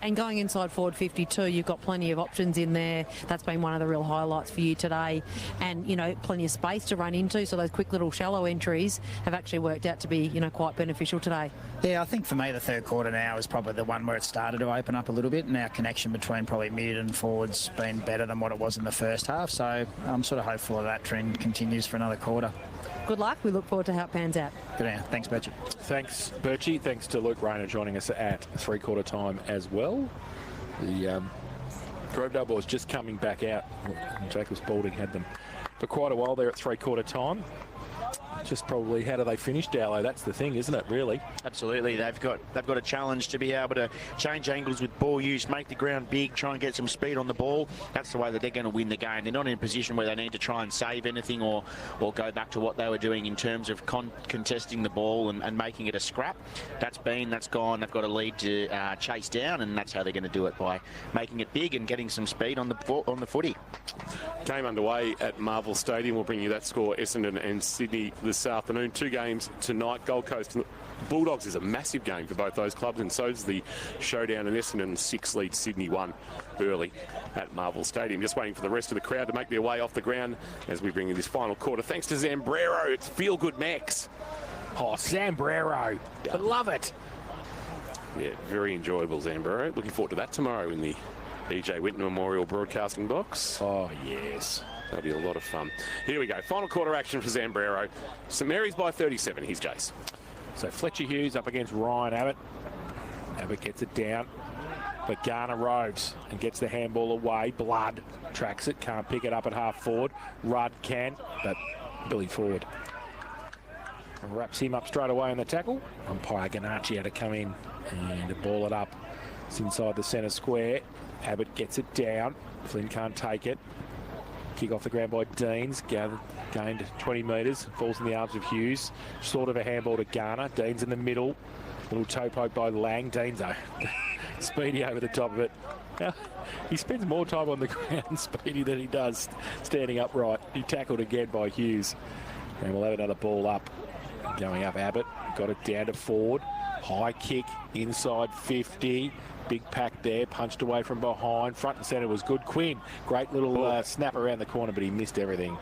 And going inside forward 52, you've got plenty of options in there. That's been one of the real highlights for you today. And, you know, plenty of space to run into. So those quick little shallow entries have actually worked out to be, you know, quite beneficial today. Yeah, I think for me the third quarter now is probably the one where it started to open up a little bit, and our connection between probably mid and forwards been better than what it was in the first half. So I'm sort of hopeful that trend continues for another quarter. Good luck. We look forward to how it pans out. Good on. Thanks, Birchie. Thanks, Birchie. Thanks to Luke Rayner joining us at three-quarter time as well. The Grovedale boys just coming back out. Jacob Spalding had them for quite a while there at three-quarter time. Just probably how do they finish, Dowlo? That's the thing, isn't it, really? Absolutely. They've got a challenge to be able to change angles with ball use, make the ground big, try and get some speed on the ball. That's the way that they're going to win the game. They're not in a position where they need to try and save anything or go back to what they were doing in terms of contesting the ball and making it a scrap. That's gone. They've got a lead to chase down, and that's how they're going to do it, by making it big and getting some speed on the footy. Game underway at Marvel Stadium. We'll bring you that score, Essendon and Sydney this afternoon. 2 games tonight. Gold Coast and Bulldogs is a massive game for both those clubs, and so is the showdown in Essendon. 6 lead Sydney 1 early at Marvel Stadium. Just waiting for the rest of the crowd to make their way off the ground as we bring you this final quarter. Thanks to Zambrero. It's Feel Good Max. Oh, Zambrero. I love it. Yeah, very enjoyable, Zambrero. Looking forward to that tomorrow in the E.J. Winton Memorial Broadcasting Box. Oh, yes. That'll be a lot of fun. Here we go. Final quarter action for Zambrero. St Mary's by 37. Here's Jace. So Fletcher Hughes up against Ryan Abbott. Abbott gets it down. But Garner roves and gets the handball away. Blood tracks it, can't pick it up at half forward. Rudd can, but Billy Ford wraps him up straight away in the tackle. Umpire Ganacci had to come in and ball it up. It's inside the centre square. Abbott gets it down. Flynn can't take it. Kick off the ground by Deans. Gained 20 metres. Falls in the arms of Hughes. Sort of a handball to Garner. Deans in the middle. Little toe poke by Lang. Deans though. Speedy over the top of it. Now, he spends more time on the ground, Speedy, than he does standing upright. He tackled again by Hughes. And we'll have another ball up. Going up Abbott. Got it down to Ford. High kick inside 50. Big pack there, punched away from behind. Front and centre was good. Quinn, great little snap around the corner, but he missed everything.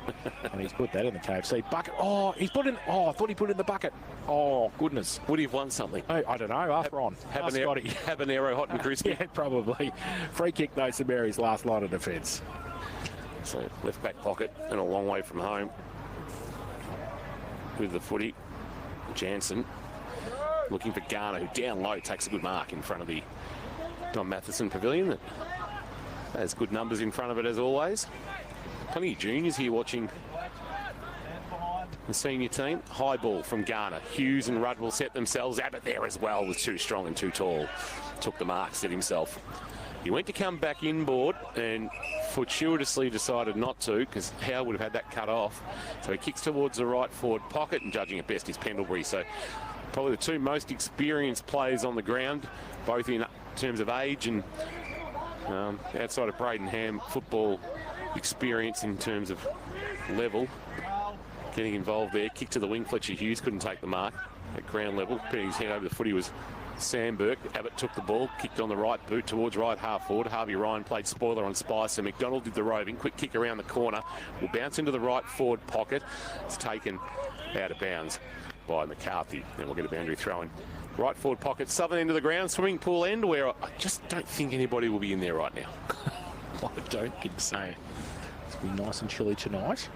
And he's put that in the KFC bucket. Oh, he's put in. Oh, I thought he put it in the bucket. Oh, goodness. Would he have won something? I don't know. Ask Ron. Habanero hot and crispy. Yeah, probably. Free kick, though, St Mary's last line of defence. So left back pocket and a long way from home. With the footy, Jansen looking for Garner, who down low takes a good mark in front of the Don Matheson Pavilion. That has good numbers in front of it as always. Plenty of juniors here watching the senior team. High ball from Garner. Hughes and Rudd will set themselves. Abbott there as well was too strong and too tall. Took the mark, set himself. He went to come back inboard and fortuitously decided not to, because Howe would have had that cut off. So he kicks towards the right forward pocket, and judging at best is Pendlebury. So probably the two most experienced players on the ground, both in terms of age and outside of Braden Ham, football experience in terms of level. Getting involved there. Kick to the wing. Fletcher Hughes couldn't take the mark at ground level. Putting his head over the footy was Sam Burke. Abbott took the ball, kicked on the right boot towards right half forward. Harvey Ryan played spoiler on Spicer. McDonald did the roving. Quick kick around the corner. Will bounce into the right forward pocket. It's taken out of bounds by McCarthy. Then we'll get a boundary throw in. Right forward pocket, southern end of the ground, swimming pool end, where I just don't think anybody will be in there right now. I don't think so. It's going to be nice and chilly tonight.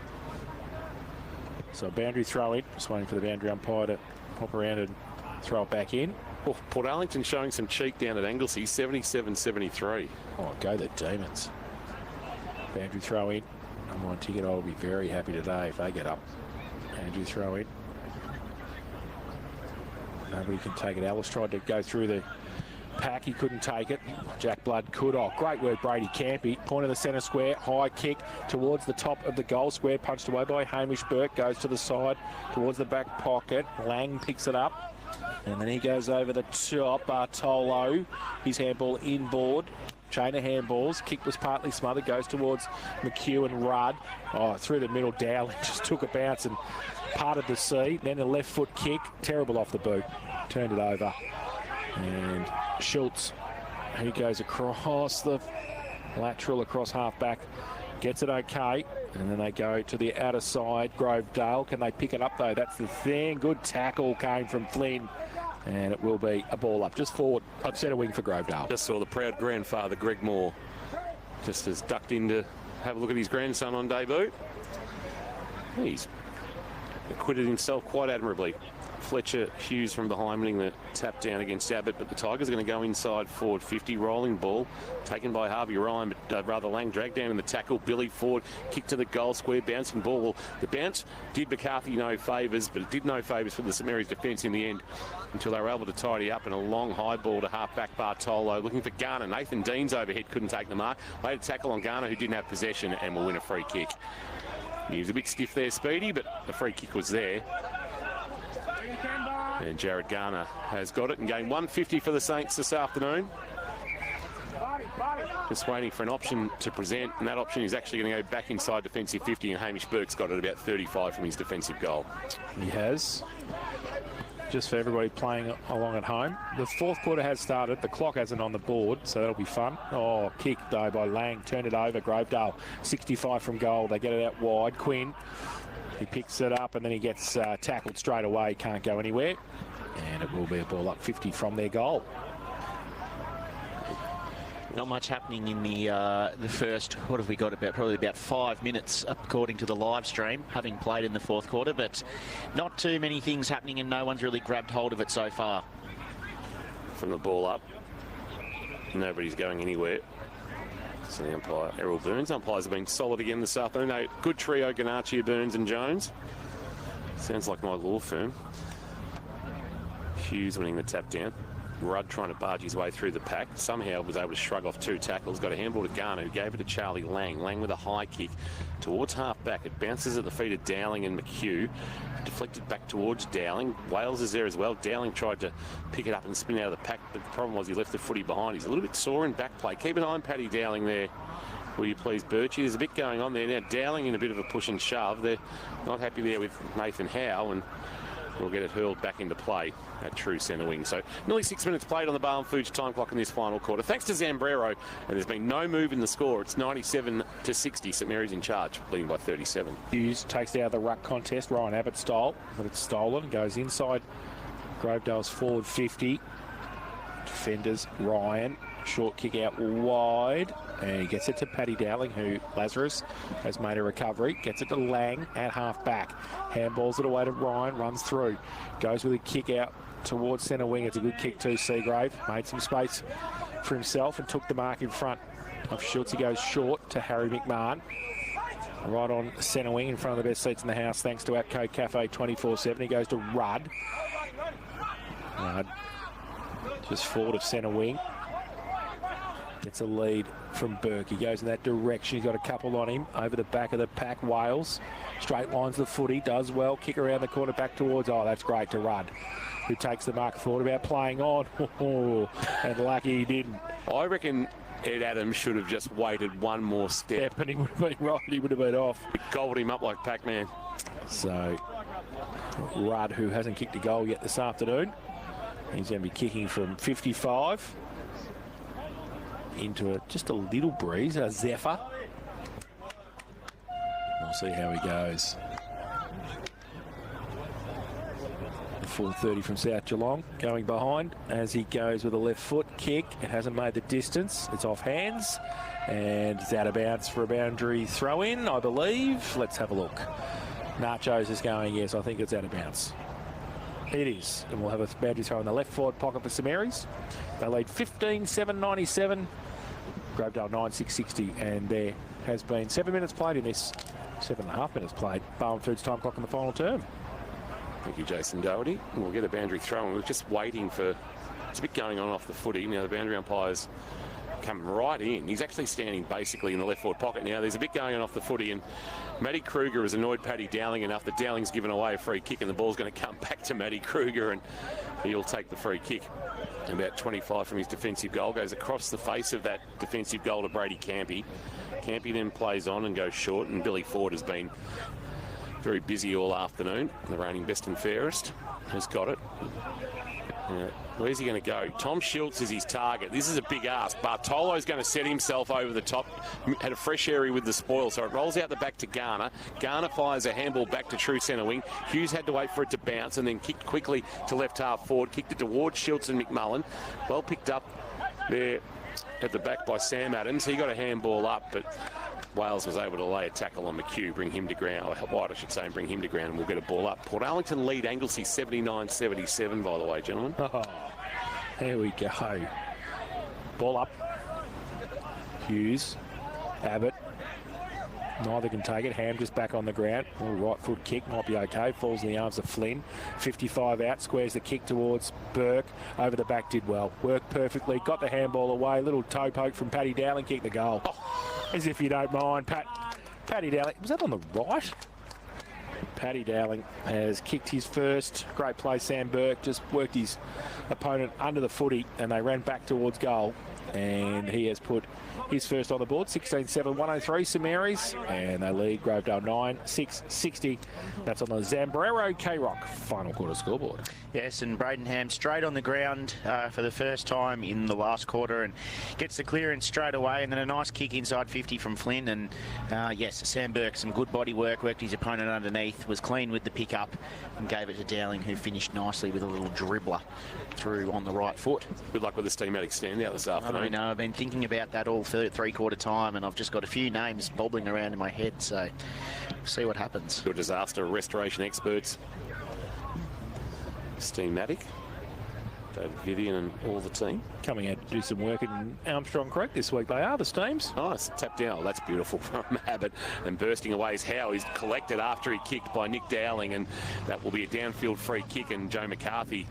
So a boundary throw in. Just waiting for the boundary umpire to hop around and throw it back in. Oh, Port Arlington showing some cheek down at Anglesey, 77-73. Oh, go the Demons. Boundary throw in. I'm on ticket. I'll be very happy today if they get up. Boundary throw in. Nobody can take it. Ellis tried to go through the pack. He couldn't take it. Jack Blood could. Oh, great work, Brady Campy. Point of the centre square. High kick towards the top of the goal square. Punched away by Hamish Burke. Goes to the side towards the back pocket. Lang picks it up. And then he goes over the top. Bartolo. His handball inboard. Chain of handballs. Kick was partly smothered. Goes towards McHugh and Rudd. Oh, through the middle. Dowling just took a bounce and parted the sea. Then a left foot kick. Terrible off the boot. Turned it over. And Schultz, who goes across the lateral, across half-back, gets it okay. And then they go to the outer side. Grovedale. Can they pick it up, though? That's the thing. Good tackle came from Flynn. And it will be a ball up. Just forward. Centre wing for Grovedale. Just saw the proud grandfather, Greg Moore, just has ducked in to have a look at his grandson on debut. He's acquitted himself quite admirably. Fletcher Hughes from behind winning the tap down against Abbott, but the Tigers are going to go inside forward 50. Rolling ball taken by Harvey Ryan, but rather Lang dragged down in the tackle. Billy Ford kick to the goal square, bouncing ball. Well, the bounce did McCarthy no favours, but it did no favours for the St Mary's defence in the end until they were able to tidy up, and a long high ball to half-back Bartolo looking for Garner. Nathan Deans overhead couldn't take the mark. Later tackle on Garner, who didn't have possession, and will win a free kick. He was a bit stiff there, Speedy, but the free kick was there. And Jared Garner has got it and gained 150 for the Saints this afternoon. Just waiting for an option to present, and that option is actually going to go back inside defensive 50, and Hamish Burke's got it about 35 from his defensive goal. He has. Just for everybody playing along at home. The fourth quarter has started. The clock hasn't on the board, so that'll be fun. Oh, kick, though, by Lang. Turned it over. Grovedale, 65 from goal. They get it out wide. Quinn, he picks it up, and then he gets tackled straight away. Can't go anywhere. And it will be a ball up 50 from their goal. Not much happening in the first, what have we got, probably about 5 minutes according to the live stream, having played in the fourth quarter, but not too many things happening and no one's really grabbed hold of it so far. From the ball up. Nobody's going anywhere. So the umpire, Errol Burns. Umpires have been solid again this afternoon. A good trio, Ganachia, Burns and Jones. Sounds like my law firm. Hughes winning the tap down. Rudd trying to barge his way through the pack. Somehow was able to shrug off 2 tackles. Got a handball to Garner, who gave it to Charlie Lang. Lang with a high kick towards half back. It bounces at the feet of Dowling and McHugh. Deflected back towards Dowling. Wales is there as well. Dowling tried to pick it up and spin out of the pack, but the problem was he left the footy behind. He's a little bit sore in back play. Keep an eye on Paddy Dowling there. Will you please, Birchie? There's a bit going on there. Now Dowling in a bit of a push and shove. They're not happy there with Nathan Howe, and we'll get it hurled back into play at true centre wing. So nearly 6 minutes played on the Barwon Foods time clock in this final quarter. Thanks to Zambrero, and there's been no move in the score. It's 97-60. St Mary's in charge, leading by 37. Hughes takes out the ruck contest, Ryan Abbott style, but it's stolen. Goes inside Grovedale's forward 50. Defenders, Ryan. Short kick out wide, and he gets it to Paddy Dowling, who Lazarus has made a recovery. Gets it to Lang at half back. Handballs it away to Ryan, runs through. Goes with a kick out towards centre wing. It's a good kick to Seagrave. Made some space for himself and took the mark in front of Schultz. He goes short to Harry McMahon. Right on centre wing in front of the best seats in the house, thanks to Atco Cafe 24/7. He goes to Rudd. Rudd just forward of centre wing. Gets a lead from Burke. He goes in that direction. He's got a couple on him. Over the back of the pack, Wales. Straight lines the footy. Does well. Kick around the corner back towards... Oh, that's great to Rudd, who takes the mark. Thought about playing on. And lucky he didn't. I reckon Ed Adams should have just waited one more step. And he would have been right. He would have been off. It gobbled him up like Pac-Man. So, Rudd, who hasn't kicked a goal yet this afternoon, he's going to be kicking from 55 into just a little breeze, a zephyr. We'll see how he goes. 4:30 from South Geelong, going behind as he goes with a left foot kick. It hasn't made the distance. It's off hands, and it's out of bounds for a boundary throw-in, I believe. Let's have a look. Nachos is going, yes, I think it's out of bounds. It is, and we'll have a boundary throw in the left forward pocket for St Mary's. They lead 15-7-97, Grovedale 9-6-60, and there has been 7 minutes played in this, 7.5 minutes played. Barwon Foods time clock in the final term. Thank you, Jason Doherty. We'll get a boundary throw, and we're just waiting for... It's a bit going on off the footy. Now the boundary umpire's come right in. He's actually standing basically in the left forward pocket now. There's a bit going on off the footy, and Matty Kruger has annoyed Paddy Dowling enough that Dowling's given away a free kick, and the ball's going to come back to Matty Kruger, and he'll take the free kick. About 25 from his defensive goal, goes across the face of that defensive goal to Brady Campy. Campy then plays on and goes short, and Billy Ford has been very busy all afternoon. The reigning best and fairest has got it. Where's he going to go? Tom Schultz is his target. This is a big ask. Bartolo's going to set himself over the top. Had a fresh area with the spoil, so it rolls out the back to Garner. Garner fires a handball back to true centre wing. Hughes had to wait for it to bounce and then kicked quickly to left half forward. Kicked it towards Schultz and McMullen. Well picked up there at the back by Sam Adams. He got a handball up, but Wales was able to lay a tackle on McHugh, bring him to ground, or White I should say, and bring him to ground, and we'll get a ball up. Port Arlington lead Anglesey 79-77, by the way, gentlemen. Oh, here we go. Ball up. Hughes, Abbott. Neither can take it. Ham just back on the ground. Right foot kick might be okay. Falls in the arms of Flynn. 55 out. Squares the kick towards Burke. Over the back did well. Worked perfectly. Got the handball away. Little toe poke from Paddy Dowling. Kicked the goal. Oh, as if you don't mind. Paddy Dowling. Was that on the right? Paddy Dowling has kicked his first. Great play, Sam Burke. Just worked his opponent under the footy, and they ran back towards goal. And he has put his first on the board, 16-7, 103 St Mary's, and they lead Grovedale 9-6-60. That's on the Zambrero K-Rock final quarter scoreboard. Yes, and Braden Ham straight on the ground for the first time in the last quarter and gets the clearance straight away, and then a nice kick inside 50 from Flynn. And yes, Sam Burke, some good body work, worked his opponent underneath, was clean with the pickup and gave it to Dowling, who finished nicely with a little dribbler through on the right foot. Good luck with the schematic standout this afternoon. I know, I've been thinking about that all three-quarter time, and I've just got a few names bobbling around in my head, so we'll see what happens. Your disaster restoration experts. Steamatic. David Vivian and all the team. Coming out to do some work in Armstrong Creek this week, they are, the Steams. Nice, tap down. Oh, that's beautiful from Abbott. And bursting away is Howe. He's collected after he kicked by Nick Dowling, and that will be a downfield free kick, and Joe McCarthy,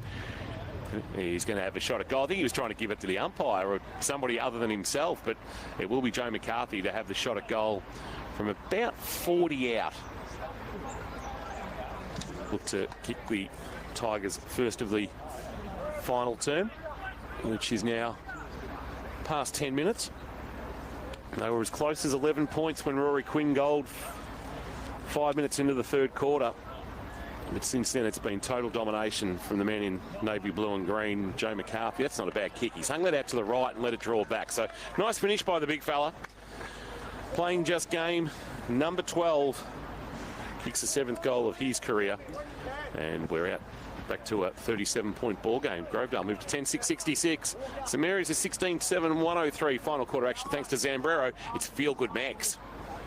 he's going to have a shot at goal. I think he was trying to give it to the umpire or somebody other than himself, but it will be Joe McCarthy to have the shot at goal from about 40 out. Look to kick the Tigers first of the final term, which is now past 10 minutes. They were as close as 11 points when Rory Quinn goaled 5 minutes into the third quarter. But since then, it's been total domination from the man in navy blue and green, Joe McCarthy. That's not a bad kick. He's hung that out to the right and let it draw back. So nice finish by the big fella. Playing just game number 12. Kicks the 7th goal of his career. And we're out back to a 37-point ball game. Grovedale moved to 10-6-66. St Mary's is 16-7-103. Final quarter action thanks to Zambrero. It's Feel Good Max.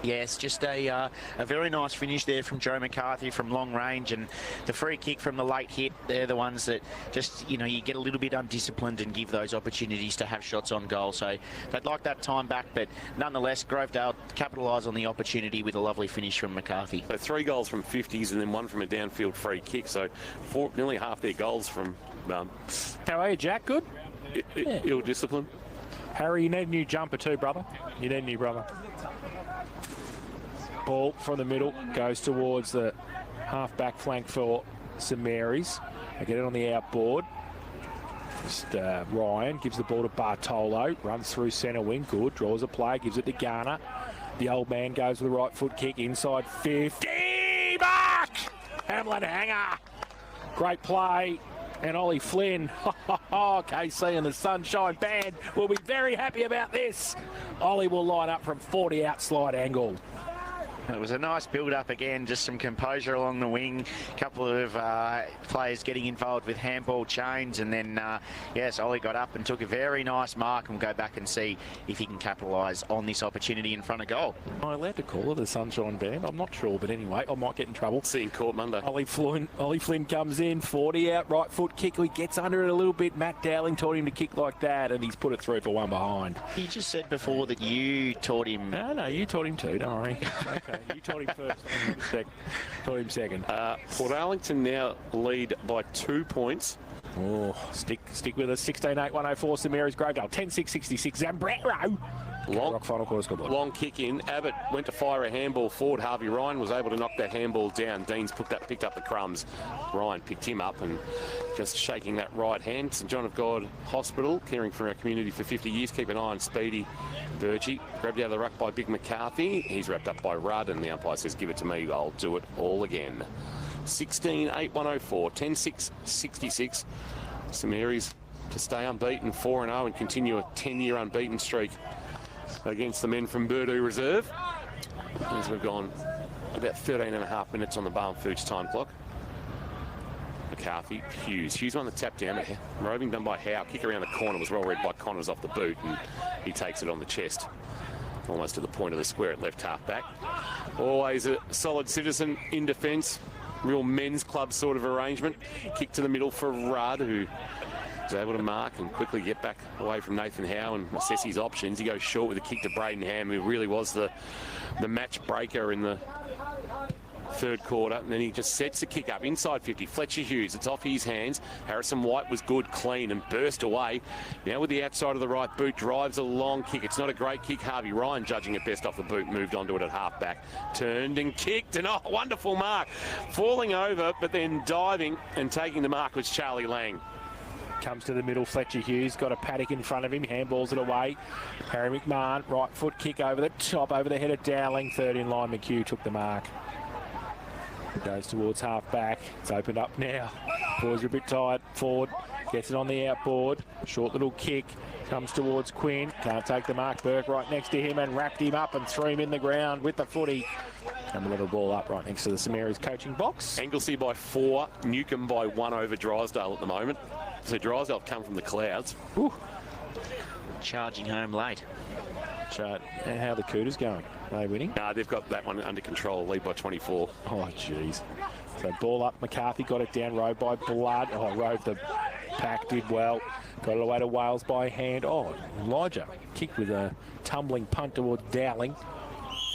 Yes, just a very nice finish there from Joe McCarthy from long range, and the free kick from the late hit, they're the ones that just, you know, you get a little bit undisciplined and give those opportunities to have shots on goal. So they'd like that time back, but nonetheless, Grovedale capitalise on the opportunity with a lovely finish from McCarthy. So 3 goals from 50s and then 1 from a downfield free kick. So nearly half their goals from... How are you, Jack? Good? Ill discipline. Harry, you need a new jumper too, brother. You need a new brother. Ball from the middle goes towards the half-back flank for St Mary's. They get it on the outboard. Just Ryan gives the ball to Bartolo, runs through centre wing, good, draws a play, gives it to Garner. The old man goes with the right foot kick inside 50. Back! Hamlin hanger. Great play. And Ollie Flynn, KC and the Sunshine Band will be very happy about this. Ollie will line up from 40 out slide angle. It was a nice build-up again, just some composure along the wing. A couple of players getting involved with handball chains, and then, yes, Ollie got up and took a very nice mark, and we'll go back and see if he can capitalise on this opportunity in front of goal. Am I allowed to call it the Sunshine Band? I'm not sure, but anyway, I might get in trouble. See you in court Monday. Ollie Flynn comes in, 40 out, right foot kick. He gets under it a little bit. Matt Dowling taught him to kick like that, and he's put it through for one behind. He just said before that you taught him. No, you taught him too, don't worry. Okay. You taught him first, taught him second. Port Arlington now lead by 2 points. Oh, stick with us. 16-8-104 St Mary's Grovedale. 10-6-66 Zambrero. Rock final quarter scoreboard. Long kick in. Abbott went to fire a handball forward. Harvey Ryan was able to knock that handball down. Deans picked up the crumbs. Ryan picked him up and just shaking that right hand. St John of God Hospital, caring for our community for 50 years. Keep an eye on Speedy Burgee. Grabbed out of the ruck by Big McCarthy. He's wrapped up by Rudd, and the umpire says, give it to me. I'll do it all again. 16-8-104. 10-6-66. St Mary's to stay unbeaten 4-0 and continue a 10-year unbeaten streak against the men from Burdew Reserve. As we've gone about 13.5 minutes on the Barn Foods time clock. McCarthy, Hughes won the tap down. Roving done by Howe. Kick around the corner was well read by Connors off the boot, and he takes it on the chest. Almost to the point of the square at left half back. Always a solid citizen in defence. Real men's club sort of arrangement. Kick to the middle for Rudd, who is able to mark and quickly get back away from Nathan Howe and assess his options. He goes short with a kick to Braden Ham, who really was the match breaker in the third quarter, and then he just sets the kick up inside 50. Fletcher Hughes, it's off his hands. Harrison White was good, clean, and burst away. Now with the outside of the right boot, drives a long kick. It's not a great kick. Harvey Ryan, judging it best off the boot, moved onto it at half back. Turned and kicked, and wonderful mark. Falling over, but then diving and taking the mark was Charlie Lang. Comes to the middle, Fletcher Hughes, got a paddock in front of him, handballs it away. Harry McMahon, right foot kick over the top, over the head of Dowling. Third in line, McHugh took the mark. Goes towards half back. It's opened up now. Boys are a bit tired. Ford gets it on the outboard. Short little kick. Comes towards Quinn. Can't take the mark. Burke right next to him and wrapped him up and threw him in the ground with the footy. And a little ball up right next to the St Mary's coaching box. Anglesey by 4. Newcombe by 1 over Drysdale at the moment. So Drysdale have come from the clouds. Ooh. Charging home late. And how the Cooters going? Are they winning? Nah, they've got that one under control, lead by 24. Oh, jeez. So ball up, McCarthy got it down, Rove by Blood. Oh, Rove the Pack did well. Got it away to Wales by hand. Oh, Elijah kicked with a tumbling punt towards Dowling.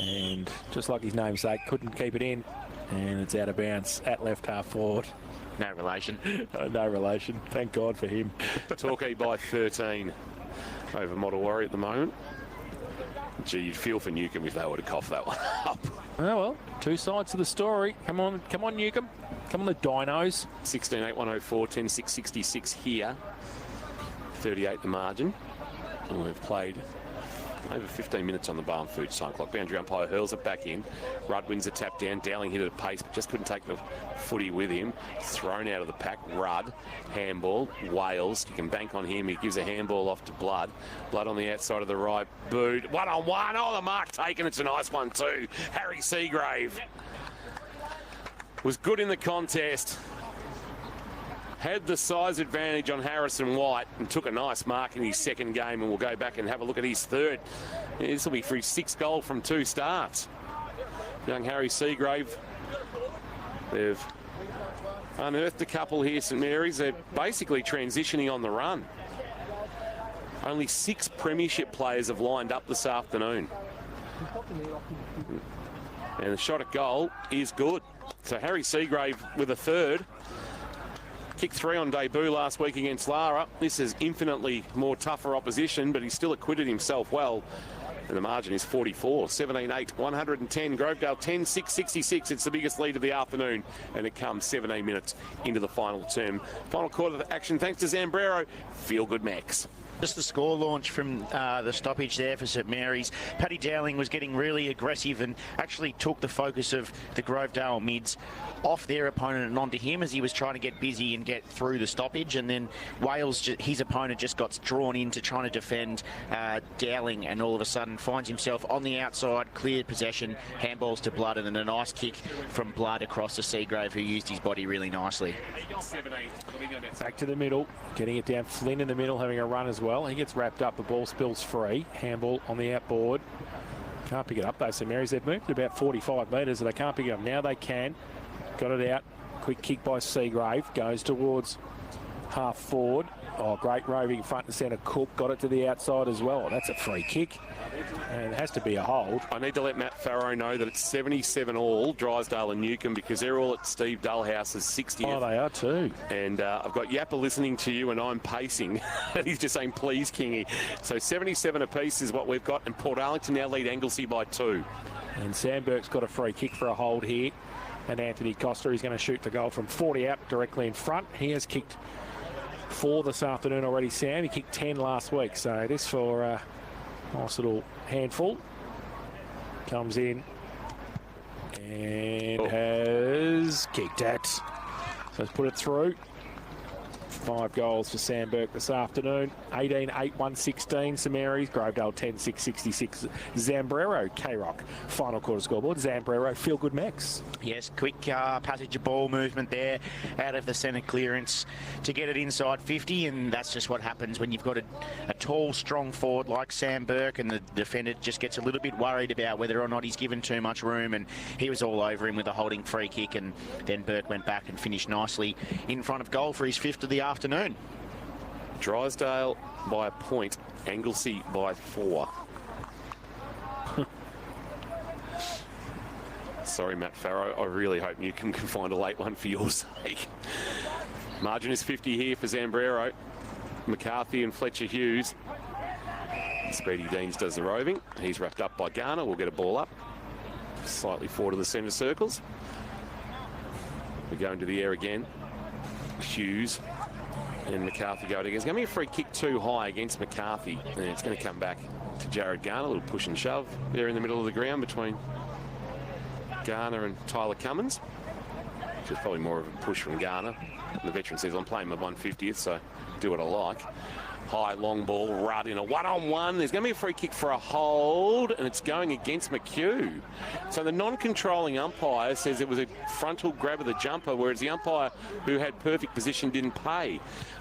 And just like his namesake, couldn't keep it in. And it's out of bounds at left half forward. No relation. No relation. Thank God for him. Torquay by 13 over Model Warrior at the moment. Gee, you'd feel for Newcombe if they were to cough that one up. Oh, well, two sides to the story. Come on, Newcombe. Come on, the Dinos. 16-8, 104, 10-6, 66 here. 38 the margin. And we've played over 15 minutes on the Barn Food time clock. Boundary umpire hurls it back in. Rudd wins a tap down. Dowling hit it at pace, but just couldn't take the footy with him. Thrown out of the pack. Rudd, handball. Wales, you can bank on him. He gives a handball off to Blood. Blood on the outside of the right boot. 1-on-1. Oh, the mark taken. It's a nice one too. Harry Seagrave was good in the contest. Had the size advantage on Harrison White and took a nice mark in his second game, and we'll go back and have a look at his third. This will be for his 6th goal from 2 starts. Young Harry Seagrave. They've unearthed a couple here, St Mary's. They're basically transitioning on the run. Only 6 premiership players have lined up this afternoon. And the shot at goal is good. So Harry Seagrave with a third. Kicked 3 on debut last week against Lara. This is infinitely more tougher opposition, but he still acquitted himself well. And the margin is 44, 17-8, 110. Grovedale 10-6, 66. It's the biggest lead of the afternoon, and it comes 17 minutes into the final term. Final quarter of the action, thanks to Zambrero. Feel good, Max. Just the score launch from the stoppage there for St Mary's. Paddy Dowling was getting really aggressive and actually took the focus of the Grovedale mids off their opponent and onto him as he was trying to get busy and get through the stoppage. And then Wales, his opponent, just got drawn into trying to defend Dowling, and all of a sudden finds himself on the outside, cleared possession, handballs to Blood, and then a nice kick from Blood across to Seagrave, who used his body really nicely. Back to the middle, getting it down. Flynn in the middle, having a run as well. He gets wrapped up, the ball spills free. Handball on the outboard. Can't pick it up though, St Mary's. They've moved about 45 metres, and they can't pick it up. Now they can. Got it out. Quick kick by Seagrave. Goes towards half forward. Oh, great roving front and centre. Cook got it to the outside as well. That's a free kick. And it has to be a hold. I need to let Matt Farrow know that it's 77 all, Drysdale and Newcombe, because they're all at Steve Dullhouse's 60th. Oh, they are too. And I've got Yappa listening to you, and I'm pacing. He's just saying, please, Kingy. So 77 apiece is what we've got, and Port Arlington now lead Anglesey by 2. And Sam Burke's got a free kick for a hold here. And Anthony Costa is going to shoot the goal from 40 out directly in front. He has kicked 4 this afternoon already, Sam. He kicked 10 last week. So this for a nice little handful. Comes in and has kicked it. So let's put it through. 5 goals for Sam Burke this afternoon. 18-8, 116. St Mary's. Grovedale 10-6, 66. Zambrero, K-Rock. Final quarter scoreboard. Zambrero, feel good, Max. Yes, quick passage of ball movement there out of the centre clearance to get it inside 50, and that's just what happens when you've got a tall, strong forward like Sam Burke, and the defender just gets a little bit worried about whether or not he's given too much room, and he was all over him with a holding free kick, and then Burke went back and finished nicely in front of goal for his 5th of the afternoon. Drysdale by a point, Anglesey by 4. Sorry, Matt Farrow. I really hope Newcombe can find a late one for your sake. Margin is 50 here for Zambrero. McCarthy and Fletcher Hughes. Speedy Deans does the roving. He's wrapped up by Garner. We'll get a ball up. Slightly forward of the centre circles. We go into the air again. Hughes and McCarthy go together. It's going to be a free kick too high against McCarthy. And it's going to come back to Jared Garner. A little push and shove there in the middle of the ground between Garner and Tyler Cummins, which is probably more of a push from Garner. The veteran says, I'm playing my 150th, so do what I like. High, long ball, Rudd in a one-on-one. There's going to be a free kick for a hold, and it's going against McHugh. So the non-controlling umpire says it was a frontal grab of the jumper, whereas the umpire who had perfect position didn't pay.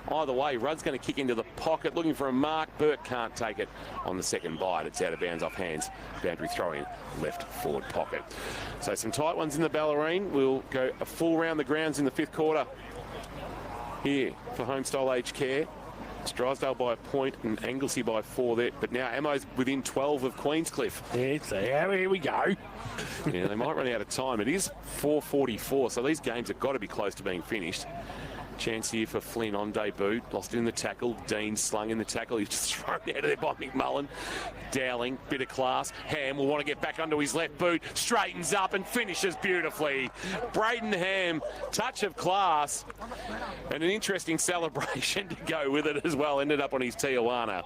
Either way, Rudd's going to kick into the pocket, looking for a mark. Burke can't take it on the second bite. It's out of bounds off hands. Boundary throw in, left forward pocket. So some tight ones in the Ballerine. We'll go a full round the grounds in the 5th quarter here for Homestyle Aged Care. It's Drysdale by a point and Anglesey by 4 there. But now Ammo's within 12 of Queenscliff. Yeah, so here we go. Yeah, they might run out of time. It is 4:44, so these games have got to be close to being finished. Chance here for Flynn on debut. Lost it in the tackle. Dean slung in the tackle. He's just thrown out of there by McMullen. Dowling, bit of class. Ham will want to get back onto his left boot. Straightens up and finishes beautifully. Braden Ham, touch of class. And an interesting celebration to go with it as well. Ended up on his Tijuana.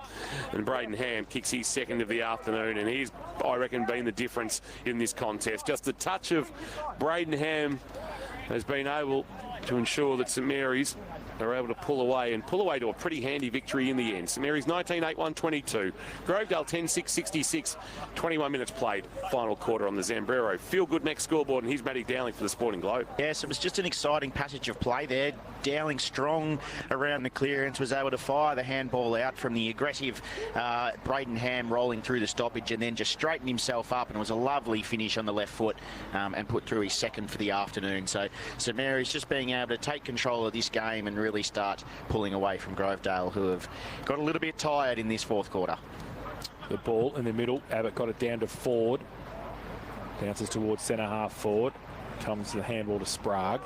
And Braden Ham kicks his second of the afternoon. And he's, I reckon, been the difference in this contest. Just the touch of Braden Ham has been able to ensure that St Mary's are able to pull away to a pretty handy victory in the end. St Mary's 19-8-1-22. Grovedale 10-6-66. 21 minutes played. Final quarter on the Zambrero. Feel good next scoreboard, and here's Matty Dowling for the Sporting Globe. Yes, it was just an exciting passage of play there. Dowling strong around the clearance, was able to fire the handball out from the aggressive Braden Ham rolling through the stoppage, and then just straightened himself up, and it was a lovely finish on the left foot and put through his second for the afternoon. So St Mary's just being able to take control of this game and really start pulling away from Grovedale, who have got a little bit tired in this fourth quarter. The ball in the middle. Abbott got it down to Ford. Bounces towards centre half forward. Comes the handball to Sprague.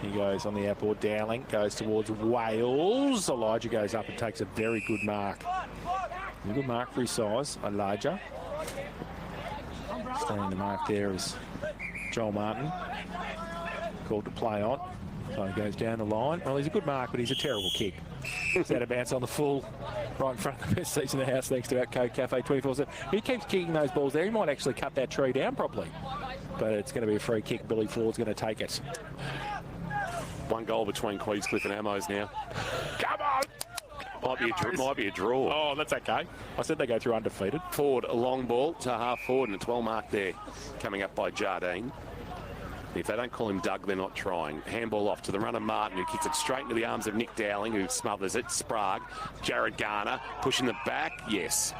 He goes on the outboard. Dowling goes towards Wales. Elijah goes up and takes a very good mark. A good mark for his size. Elijah. Staying the mark there is Joel Martin. Called to play on. So he goes down the line. Well, he's a good mark, but he's a terrible kick. He's out of bounds on the full, right in front of the best seats in the house, thanks to our Coke Cafe 24/7. He keeps kicking those balls there. He might actually cut that tree down properly. But it's going to be a free kick. Billy Ford's going to take it. One goal between Queenscliff and Ammo's now. Come on! Might be a draw. Oh, that's okay. I said they go through undefeated. Ford, a long ball to half forward, and it's well marked there. Coming up by Jardine. If they don't call him Doug, they're not trying. Handball off to the runner Martin, who kicks it straight into the arms of Nick Dowling, who smothers it. Sprague, Jared Garner, pushing the back. Yes.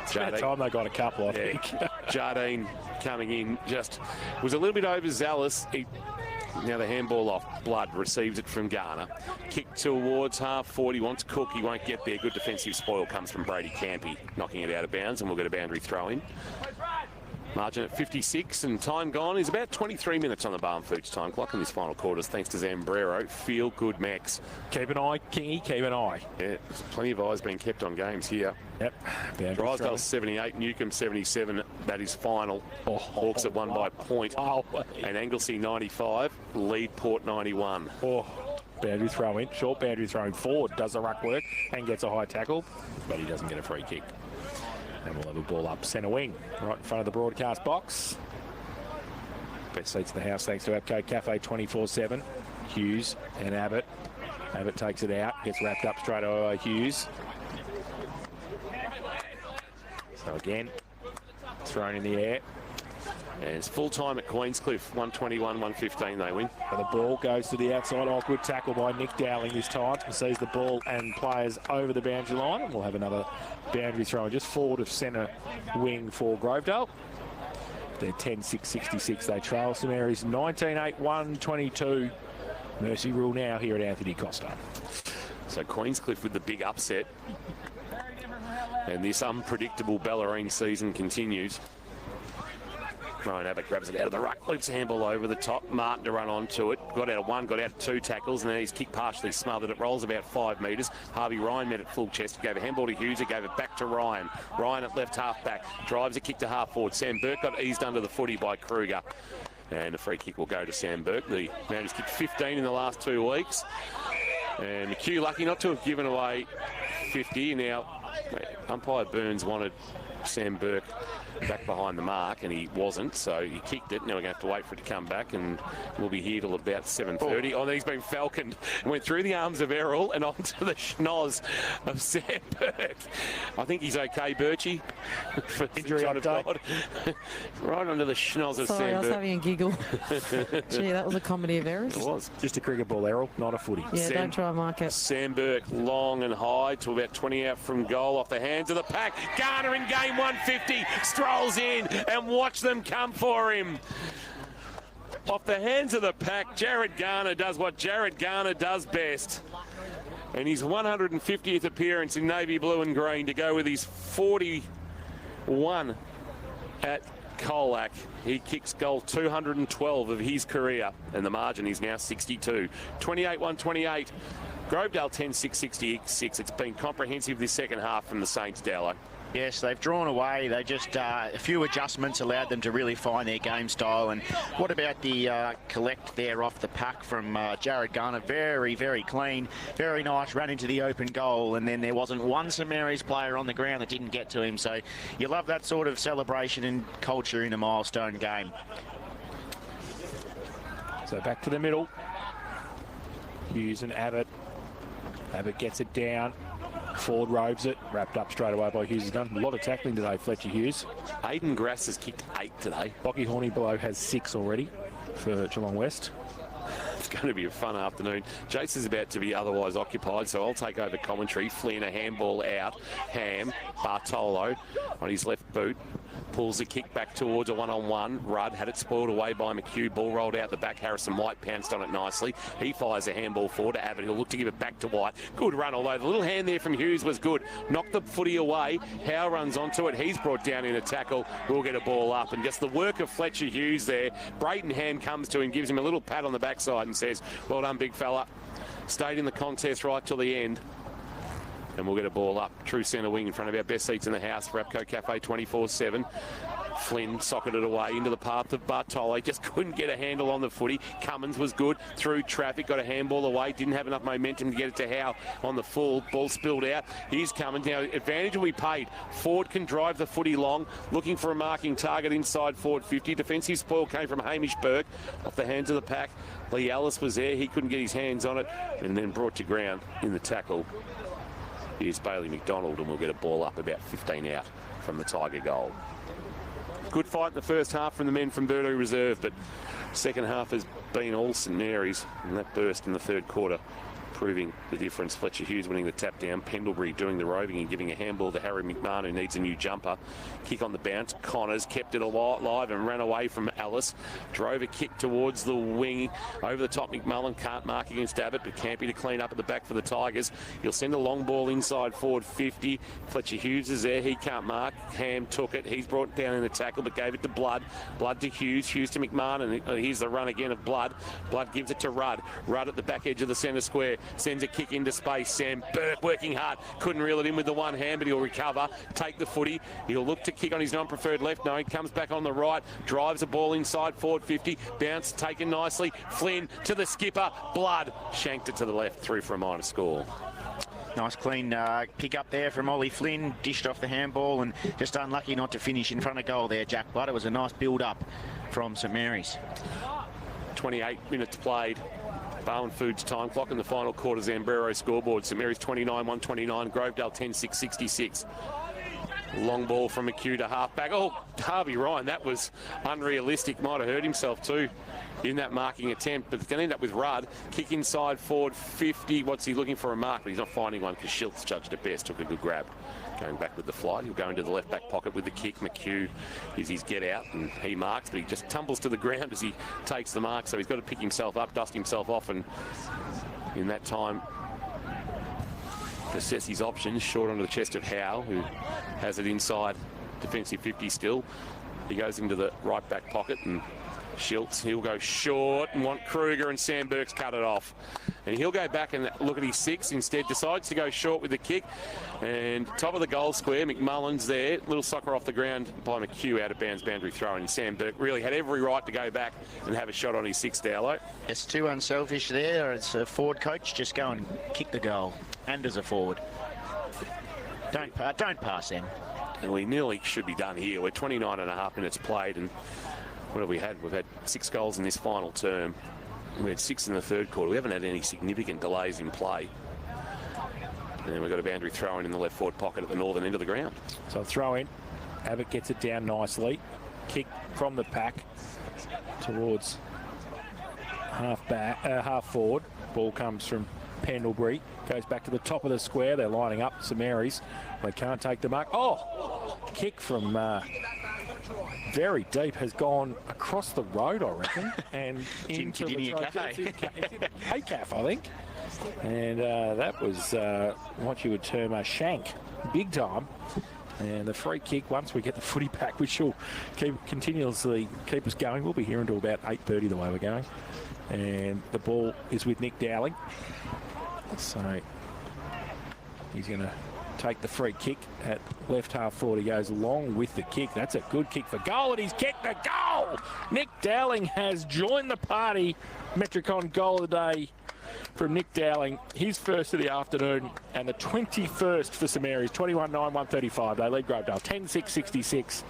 It's about time they got a couple, I think. Jardine coming in just was a little bit overzealous. Now the handball off. Blood receives it from Garner. Kick towards half forward. He wants Cook. He won't get there. Good defensive spoil comes from Brady Campy, knocking it out of bounds, and we'll get a boundary throw in. Margin at 56, and time gone is about 23 minutes on the Barn Foods time clock in this final quarters, thanks to Zambrero. Feel good, Max. Keep an eye, Kingy, keep an eye. Yeah, there's plenty of eyes being kept on games here. Yep. Drysdale 78, Newcombe 77. That is final. Hawks have won by a point. Oh, and Anglesey 95, lead Port 91. Boundary throw in, short boundary throwing forward, does the ruck work and gets a high tackle, but he doesn't get a free kick. And we'll have a ball up centre wing, right in front of the broadcast box. Best seats in the house, thanks to Coke Cafe 24/7. Hughes and Abbott. Abbott takes it out, gets wrapped up straight away by Hughes. So again, thrown in the air. And it's full time at Queenscliff, 121-115 they win. And the ball goes to the outside. Oh, good tackle by Nick Dowling this time. Sees the ball and players over the boundary line. And we'll have another boundary throw just forward of centre wing for Grovedale. They're 10-6-66. They trail St Mary's 19-8-1-22. Mercy rule now here at Anthony Costa. So Queenscliff with the big upset. And this unpredictable Ballerine season continues. Ryan Abbott grabs it out of the ruck, loops the handball over the top. Martin to run onto it. Got out of one, got out of two tackles, and then his kick partially smothered. It rolls about 5 metres. Harvey Ryan met it full chest. He gave a handball to Hughes. He gave it back to Ryan. Ryan at left half back. Drives a kick to half forward. Sam Burke got eased under the footy by Kruger. And the free kick will go to Sam Burke. The man has kicked 15 in the last 2 weeks. And McHugh lucky not to have given away 50. Now, umpire Burns wanted Sam Burke back behind the mark, and he wasn't, so he kicked it. Now we're going to have to wait for it to come back, and we'll be here till about 7:30. Oh, then he's been falconed. Went through the arms of Errol and onto the schnoz of Sam Burke. I think he's okay, Birchie. Injury update. Right onto the schnoz of Sorry, Sam Burke. I was having a giggle. Gee, that was a comedy of errors. It was. Just a cricket ball, Errol, not a footy. Yeah, don't try and mark it. Sam Burke, long and high, to about 20 out from goal, off the hands of the pack. Garner in game 150, strolls in, and watch them come for him. Off the hands of the pack, Jared Garner does what Jared Garner does best. And his 150th appearance in navy blue and green to go with his 41 at Colac. He kicks goal 212 of his career, and the margin is now 62. 28-1-28. Grovedale 10-6-66. It's been comprehensive this second half from the Saints, Dowler. Yes, they've drawn away. They just, a few adjustments allowed them to really find their game style. And what about the collect there off the pack from Jared Garner? Very, very clean, very nice, ran into the open goal. And then there wasn't one St Mary's player on the ground that didn't get to him. So you love that sort of celebration and culture in a milestone game. So back to the middle. Hughes and Abbott. Abbott gets it down. Ford robes it, wrapped up straight away by Hughes. Has done a lot of tackling today, Fletcher Hughes. Aidan Grass has kicked 8 today. Lockie Horniblow has 6 already for Geelong West. It's going to be a fun afternoon. Jace is about to be otherwise occupied, so I'll take over commentary. Flynn, a handball out. Ham, Bartolo on his left boot. Pulls the kick back towards a one-on-one. Rudd had it spoiled away by McHugh. Ball rolled out the back. Harrison White pounced on it nicely. He fires a handball forward to Abbott. He'll look to give it back to White. Good run, although the little hand there from Hughes was good. Knocked the footy away. Howe runs onto it. He's brought down in a tackle. We'll get a ball up. And just the work of Fletcher Hughes there. Brayton Ham comes to him, gives him a little pat on the backside and says, well done, big fella. Stayed in the contest right till the end. And we'll get a ball up. True centre wing in front of our best seats in the house. Rapco Cafe 24/7. Flynn socketed away into the path of Bartolo. Just couldn't get a handle on the footy. Cummins was good through traffic. Got a handball away. Didn't have enough momentum to get it to Howe on the full. Ball spilled out. Here's Cummins. Now, advantage will be paid. Ford can drive the footy long. Looking for a marking target inside Ford 50. Defensive spoil came from Hamish Burke. Off the hands of the pack. Lee Ellis was there. He couldn't get his hands on it. And then brought to ground in the tackle. Here's Bailey McDonald, and we'll get a ball up about 15 out from the Tiger goal. Good fight in the first half from the men from Burleigh Reserve, but second half has been all St Mary's, and that burst in the third quarter proving the difference. Fletcher Hughes winning the tap down. Pendlebury doing the roving and giving a handball to Harry McMahon, who needs a new jumper. Kick on the bounce. Connors kept it alive and ran away from Ellis. Drove a kick towards the wing. Over the top, McMullen can't mark against Abbott, but Campy to clean up at the back for the Tigers. He'll send a long ball inside Ford 50. Fletcher Hughes is there. He can't mark. Ham took it. He's brought down in the tackle, but gave it to Blood. Blood to Hughes. Hughes to McMahon, and here's the run again of Blood. Blood gives it to Rudd. Rudd at the back edge of the centre square. Sends a kick into space. Sam Burke working hard. Couldn't reel it in with the one hand, but he'll recover. Take the footy. He'll look to kick on his non-preferred left. No, he comes back on the right. Drives the ball inside Ford 50. Bounce taken nicely. Flynn to the skipper. Blood shanked it to the left. Through for a minor score. Nice clean pick up there from Ollie Flynn. Dished off the handball and just unlucky not to finish in front of goal there, Jack Blood. It was a nice build-up from St Mary's. 28 minutes played. Barwon Foods time clock in the final quarter. Zambrero scoreboard. St Mary's 29-129. Grovedale 10-6-66. Long ball from McHugh to half-back. Oh, Harvey Ryan, that was unrealistic. Might have hurt himself too in that marking attempt, but it's going to end up with Rudd. Kick inside Ford 50. What's he looking for? A mark, but he's not finding one because Schiltz judged it best. Took a good grab. Going back with the flight. He'll go into the left back pocket with the kick. McHugh is his get out and he marks, but he just tumbles to the ground as he takes the mark. So he's got to pick himself up, dust himself off, and in that time assess his options. Short onto the chest of Howe, who has it inside defensive 50 still. He goes into the right back pocket, and Schiltz, he'll go short and want Kruger, and Sam Burke's cut it off. And he'll go back and look at his 6 instead, decides to go short with the kick. And top of the goal square, McMullen's there. Little soccer off the ground by McHugh, out of bounds boundary throw. And Sam Burke really had every right to go back and have a shot on his 6, Dowlo. It's too unselfish there. It's a forward coach. Just go and kick the goal. And as a forward. Don't pass him. And we nearly should be done here. We're 29.5 minutes played, and what have we had? We've had 6 goals in this final term. We had 6 in the third quarter. We haven't had any significant delays in play. And then we've got a boundary throw in the left forward pocket at the northern end of the ground. So throw in. Abbott gets it down nicely. Kick from the pack towards half forward. Ball comes from Pendlebury. Goes back to the top of the square. They're lining up. St Mary's. They can't take the mark. Oh! Kick from very deep, has gone across the road, I reckon, and into the Cafe. Hey Cafe, I think. And that was what you would term a shank, big time. And the free kick, once we get the footy back, which will continuously keep us going. We'll be here until about 8:30 the way we're going. And the ball is with Nick Dowling. So he's going to take the free kick at left half forward. He goes along with the kick. That's a good kick for goal, and he's kicked the goal. Nick Dowling has joined the party. Metricon goal of the day from Nick Dowling, his first of the afternoon, and the 21st for St Mary's, 21-9-135. They lead Grovedale 10-6-66,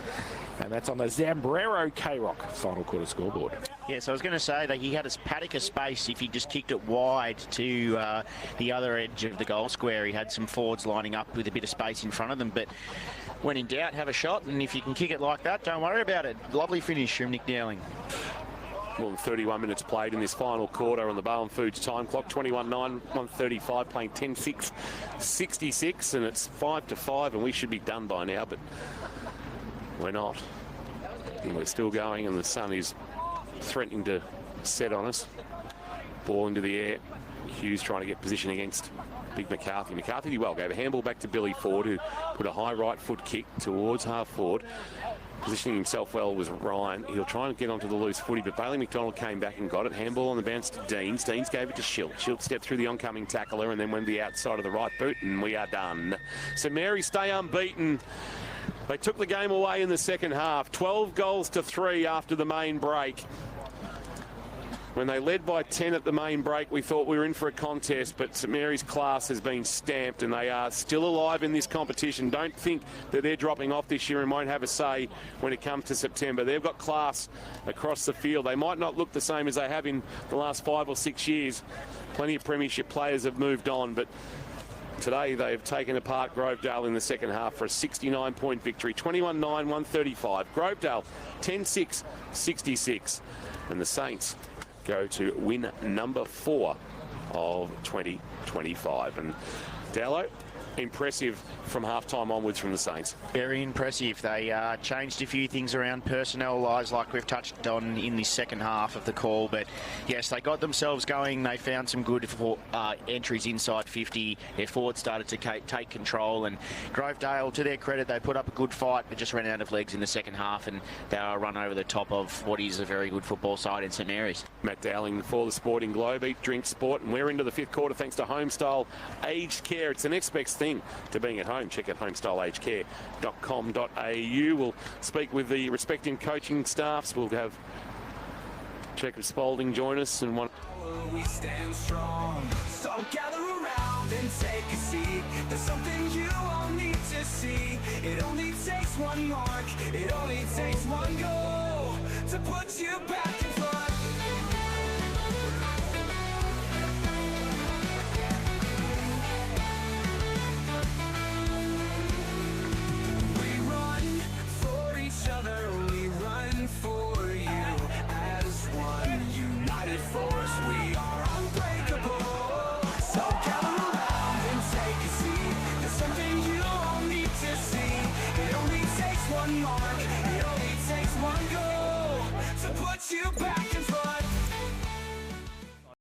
and that's on the Zambrero K-Rock final quarter scoreboard. Yes, I was going to say that he had a paddock of space if he just kicked it wide to the other edge of the goal square. He had some forwards lining up with a bit of space in front of them, but when in doubt, have a shot, and if you can kick it like that, don't worry about it. Lovely finish from Nick Dowling. More than 31 minutes played in this final quarter on the Bowen Foods time clock. 21-9-135, playing 10-6-66, and it's 5-5, and we should be done by now, but we're not. And we're still going, and the sun is threatening to set on us. Ball into the air. Hughes trying to get position against Big McCarthy. McCarthy did well. Gave a handball back to Billy Ford, who put a high right foot kick towards half forward. Positioning himself well was Ryan. He'll try and get onto the loose footy, but Bailey McDonald came back and got it. Handball on the bounce to Deans. Deans gave it to Schilt. Schilt stepped through the oncoming tackler and then went to the outside of the right boot, and we are done. So Mary stay unbeaten. They took the game away in the second half. 12-3 after the main break. When they led by 10 at the main break, we thought we were in for a contest, but St Mary's class has been stamped and they are still alive in this competition. Don't think that they're dropping off this year and won't have a say when it comes to September. They've got class across the field. They might not look the same as they have in the last 5 or 6 years. Plenty of premiership players have moved on, but today they have taken apart Grovedale in the second half for a 69-point victory. 21-9-135. Grovedale 10-6-66. And the Saints go to win number 4 of 2025. And Dallo, impressive from half-time onwards from the Saints. Very impressive. They changed a few things around personnel-wise, like we've touched on in the second half of the call. But yes, they got themselves going. They found some good entries inside 50. Their forwards started to take control. And Grovedale, to their credit, they put up a good fight, but just ran out of legs in the second half. And they were run over the top of what is a very good football side in St Mary's. Matt Dowling for the Sporting Globe. Eat, drink, sport. And we're into the fifth quarter thanks to Homestyle Aged Care. It's the next best thing to being at home. Check out homestyleagedcare.com.au. We'll speak with the respective coaching staffs. We'll have Jacob Spalding join us and one. We stand strong, so gather around and take a seat. There's something you all need to see. It only takes one mark, it only takes one goal to put you back